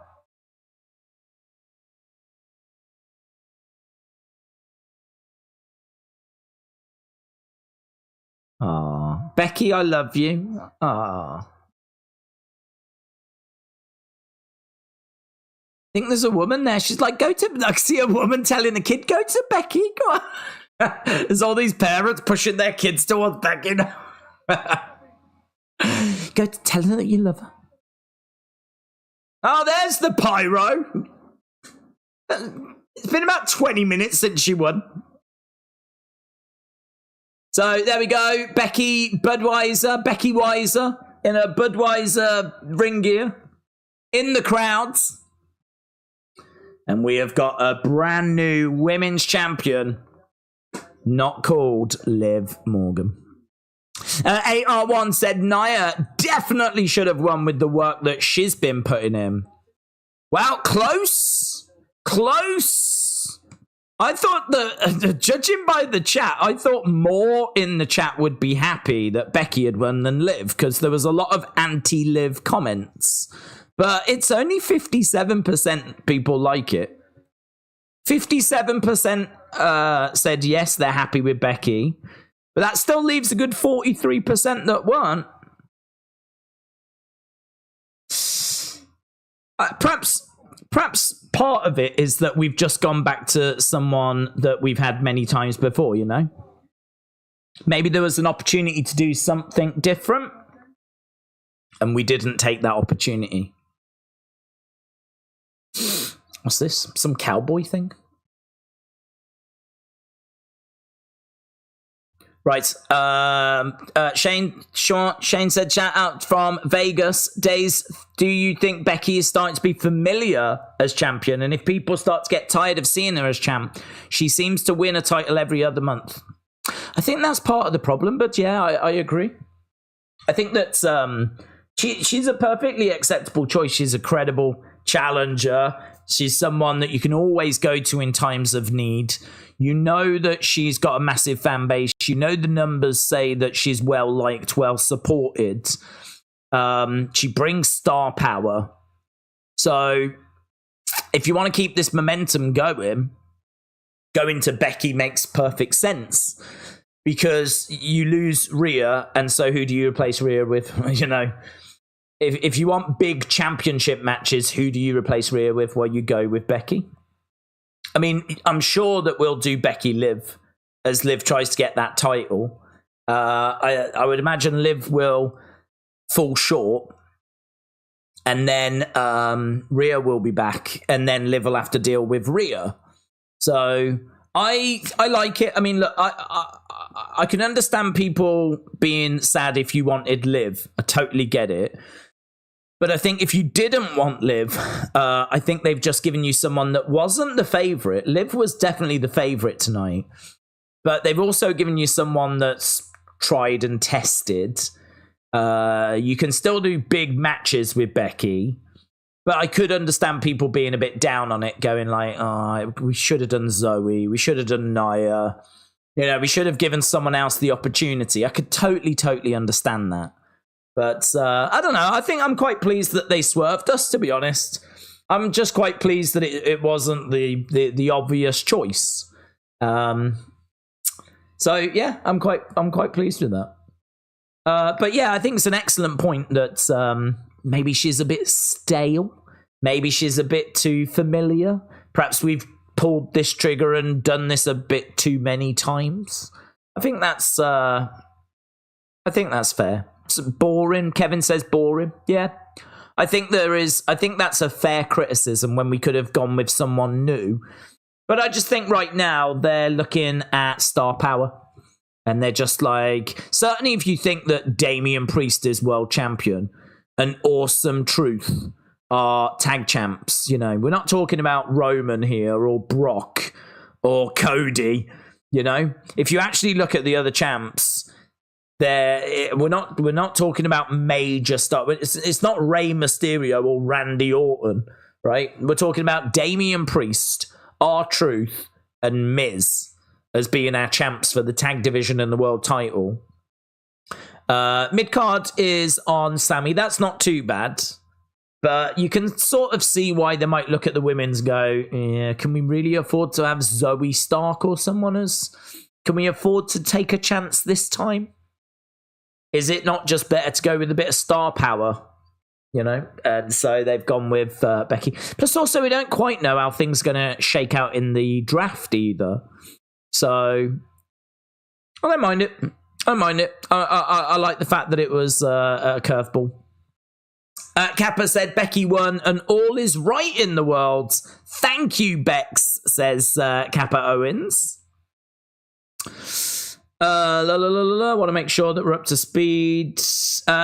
Becky, I love you. I think there's a woman there. She's like, I see a woman telling a kid, go to Becky. Go on. There's all these parents pushing their kids towards Becky now. Go to tell her that you love her. Oh, there's the pyro. It's been about 20 minutes since she won. So there we go. Becky Weiser in a Budweiser ring gear in the crowds. And we have got a brand new women's champion, not called Liv Morgan. AR1 said Nia definitely should have won with the work that she's been putting in. Well, close. I thought that, judging by the chat, I thought more in the chat would be happy that Becky had won than Liv, because there was a lot of anti-Liv comments. But it's only 57% people like it. 57% said yes, they're happy with Becky. But that still leaves a good 43% that weren't. Perhaps part of it is that we've just gone back to someone that we've had many times before, you know? Maybe there was an opportunity to do something different, and we didn't take that opportunity. What's this? Some cowboy thing? Right. Shane said, shout out from Vegas. Daze, do you think Becky is starting to be familiar as champion? And if people start to get tired of seeing her as champ, she seems to win a title every other month. I think that's part of the problem, but yeah, I agree. I think that she's a perfectly acceptable choice. She's a credible challenger. She's someone that you can always go to in times of need. You know that she's got a massive fan base. You know the numbers say that she's well liked, well supported. She brings star power. So if you want to keep this momentum going to Becky makes perfect sense, because you lose Rhea, and so who do you replace Rhea with? You know, if you want big championship matches, who do you replace Rhea with? Well, you go with Becky. I mean, I'm sure that we'll do Becky Liv as Liv tries to get that title. I would imagine Liv will fall short, and then Rhea will be back, and then Liv will have to deal with Rhea. So I like it. I mean, look, I can understand people being sad if you wanted Liv. I totally get it. But I think if you didn't want Liv, I think they've just given you someone that wasn't the favourite. Liv was definitely the favourite tonight. But they've also given you someone that's tried and tested. You can still do big matches with Becky. But I could understand people being a bit down on it, going like, oh, we should have done Zoe. We should have done Nia. You know, we should have given someone else the opportunity. I could totally understand that. But I don't know. I think I'm quite pleased that they swerved us, to be honest. I'm just quite pleased that it wasn't the obvious choice. So yeah, I'm quite pleased with that. But yeah, I think it's an excellent point that maybe she's a bit stale. Maybe she's a bit too familiar. Perhaps we've pulled this trigger and done this a bit too many times. I think that's fair. It's boring. Kevin says boring. Yeah. I think that's a fair criticism when we could have gone with someone new. But I just think right now they're looking at star power. And they're just like, certainly if you think that Damian Priest is world champion and Awesome Truth are tag champs, you know, we're not talking about Roman here or Brock or Cody, you know. If you actually look at the other champs, we're not talking about major stuff. It's not Rey Mysterio or Randy Orton, right? We're talking about Damian Priest, R-Truth, and Miz as being our champs for the tag division and the world title. Mid-card is on Sammy. That's not too bad. But you can sort of see why they might look at the women's go, yeah, can we really afford to have Zoe Stark or someone else? Can we afford to take a chance this time? Is it not just better to go with a bit of star power? You know? And so they've gone with Becky. Plus also, we don't quite know how things are going to shake out in the draft either. So I don't mind it. I like the fact that it was a curveball. Kappa said Becky won and all is right in the world. Thank you, Bex, says Kappa Owens. Want to make sure that we're up to speed.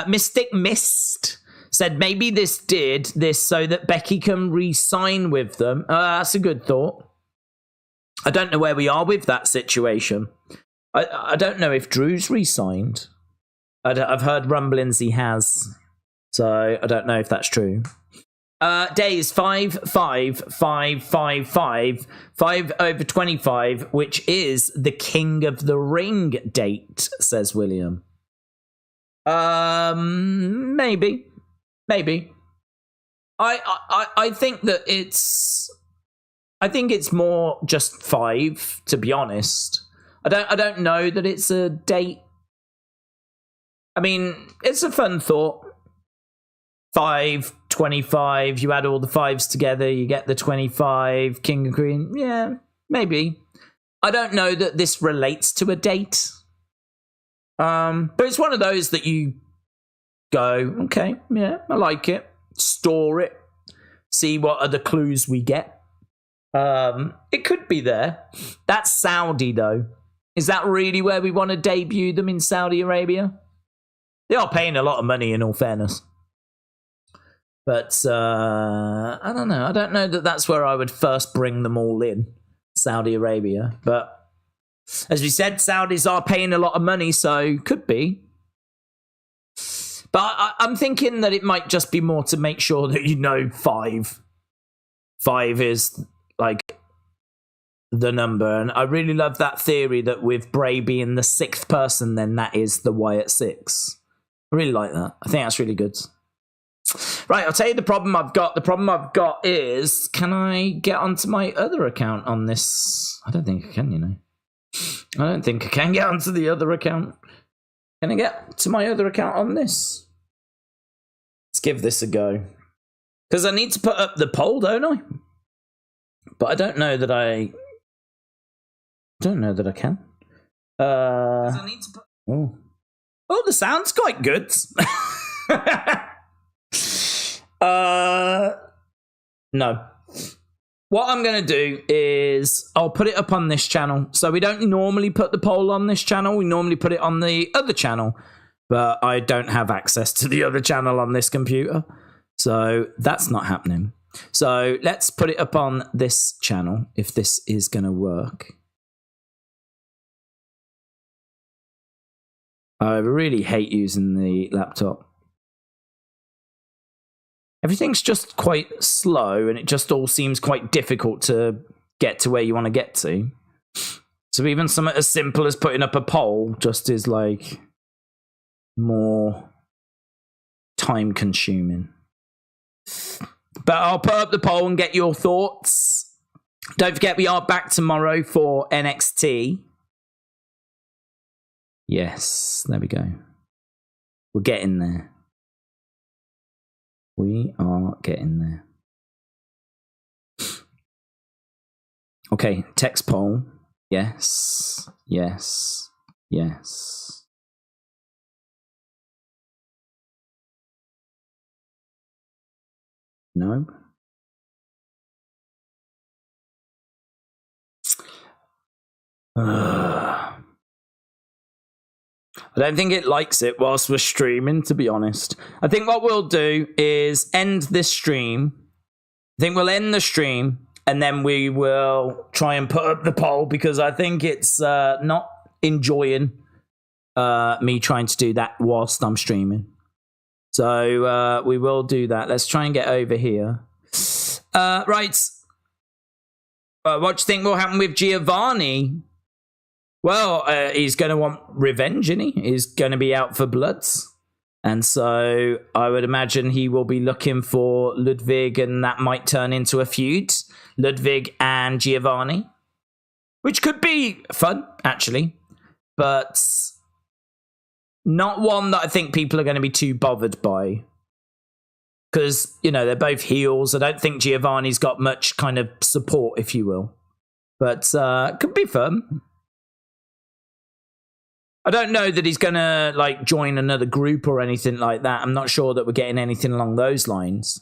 Mystic Mist said maybe this did this so that Becky can re-sign with them. That's a good thought. I don't know where we are with that situation. I don't know if Drew's re-signed. I've heard rumblings he has. So I don't know if that's true. Daze 5/5/5/5/5/25, which is the King of the Ring date, says William. Maybe. I think that I think it's more just 5, to be honest. I don't know that it's a date. I mean, it's a fun thought. 5/25, you add all the 5s together, you get the 25, King and Queen. Yeah, maybe. I don't know that this relates to a date. But it's one of those that you go, okay, yeah, I like it. Store it. See what other clues we get. It could be there. That's Saudi, though. Is that really where we want to debut them, in Saudi Arabia? They are paying a lot of money, in all fairness. But I don't know. I don't know that that's where I would first bring them all in, Saudi Arabia. But as we said, Saudis are paying a lot of money, so could be. But I'm thinking that it might just be more to make sure that you know 5. 5 is like the number. And I really love that theory that with Bray being the 6th person, then that is the Wyatt 6. I really like that. I think that's really good. Right, I'll tell you the problem I've got. The problem I've got is, can I get onto my other account on this? I don't think I can, you know. I don't think I can get onto the other account. Can I get to my other account on this? Let's give this a go. Because I need to put up the poll, don't I? but I don't know that I can. I need to put... Oh, the sound's quite good. No. What I'm going to do is I'll put it up on this channel. So we don't normally put the poll on this channel. We normally put it on the other channel. But I don't have access to the other channel on this computer. So that's not happening. So let's put it up on this channel if this is going to work. I really hate using the laptop. Everything's just quite slow and it just all seems quite difficult to get to where you want to get to. So even something as simple as putting up a poll just is like more time consuming. But I'll put up the poll and get your thoughts. Don't forget we are back tomorrow for NXT. Yes, there we go. We're getting there. We are getting there. Okay, text poll. Yes, yes, yes. No. I don't think it likes it whilst we're streaming, to be honest. I think what we'll do is end this stream. I think we'll end the stream and then we will try and put up the poll because I think it's not enjoying me trying to do that whilst I'm streaming. So we will do that. Let's try and get over here. Right. What do you think will happen with Giovanni? Well, he's going to want revenge, isn't he? He's going to be out for bloods. And so I would imagine he will be looking for Ludwig, and that might turn into a feud. Ludwig and Giovanni. Which could be fun, actually. But not one that I think people are going to be too bothered by. Because, you know, they're both heels. I don't think Giovanni's got much kind of support, if you will. But could be fun. I don't know that he's going to, like, join another group or anything like that. I'm not sure that we're getting anything along those lines.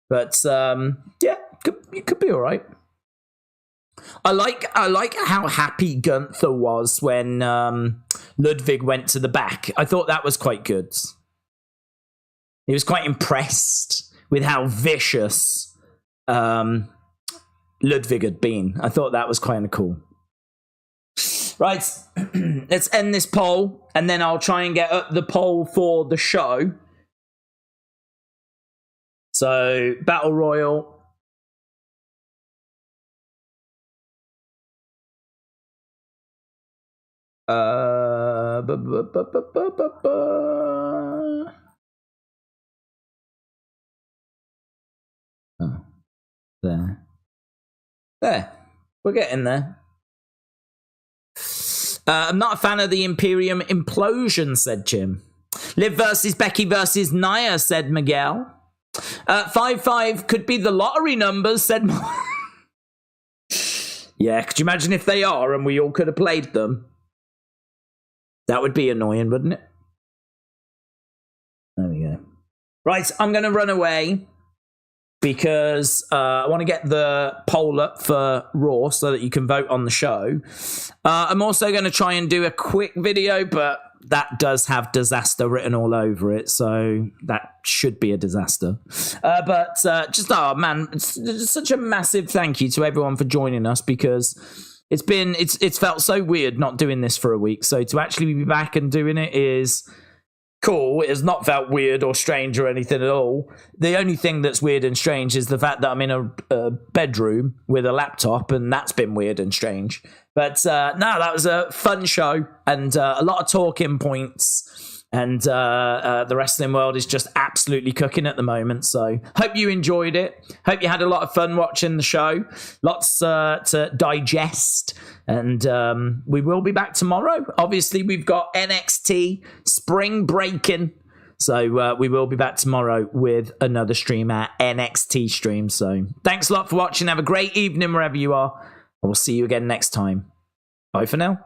But, yeah, it could be all right. I like how happy Gunther was when Ludwig went to the back. I thought that was quite good. He was quite impressed with how vicious Ludwig had been. I thought that was kind of cool. Right, let's end this poll, and then I'll try and get up the poll for the show. So, Battle Royal. Oh, there. We're getting there. I'm not a fan of the Imperium implosion, said Jim. Liv versus Becky versus Nia, said Miguel. 5-5 could be the lottery numbers, said Yeah, could you imagine if they are and we all could have played them? That would be annoying, wouldn't it? There we go. Right, I'm going to run away because I want to get the poll up for Raw so that you can vote on the show. I'm also going to try and do a quick video, but that does have disaster written all over it, so that should be a disaster. But oh man, it's such a massive thank you to everyone for joining us, because it's felt so weird not doing this for a week. So to actually be back and doing it is cool. It has not felt weird or strange or anything at all. The only thing that's weird and strange is the fact that I'm in a bedroom with a laptop, and that's been weird and strange. But no, that was a fun show, and a lot of talking points, and the wrestling world is just absolutely cooking at the moment. So hope you enjoyed it. Hope you had a lot of fun watching the show. Lots to digest. And we will be back tomorrow. Obviously, we've got NXT spring breaking. So we will be back tomorrow with another stream, our NXT stream. So thanks a lot for watching. Have a great evening wherever you are. I will see you again next time. Bye for now.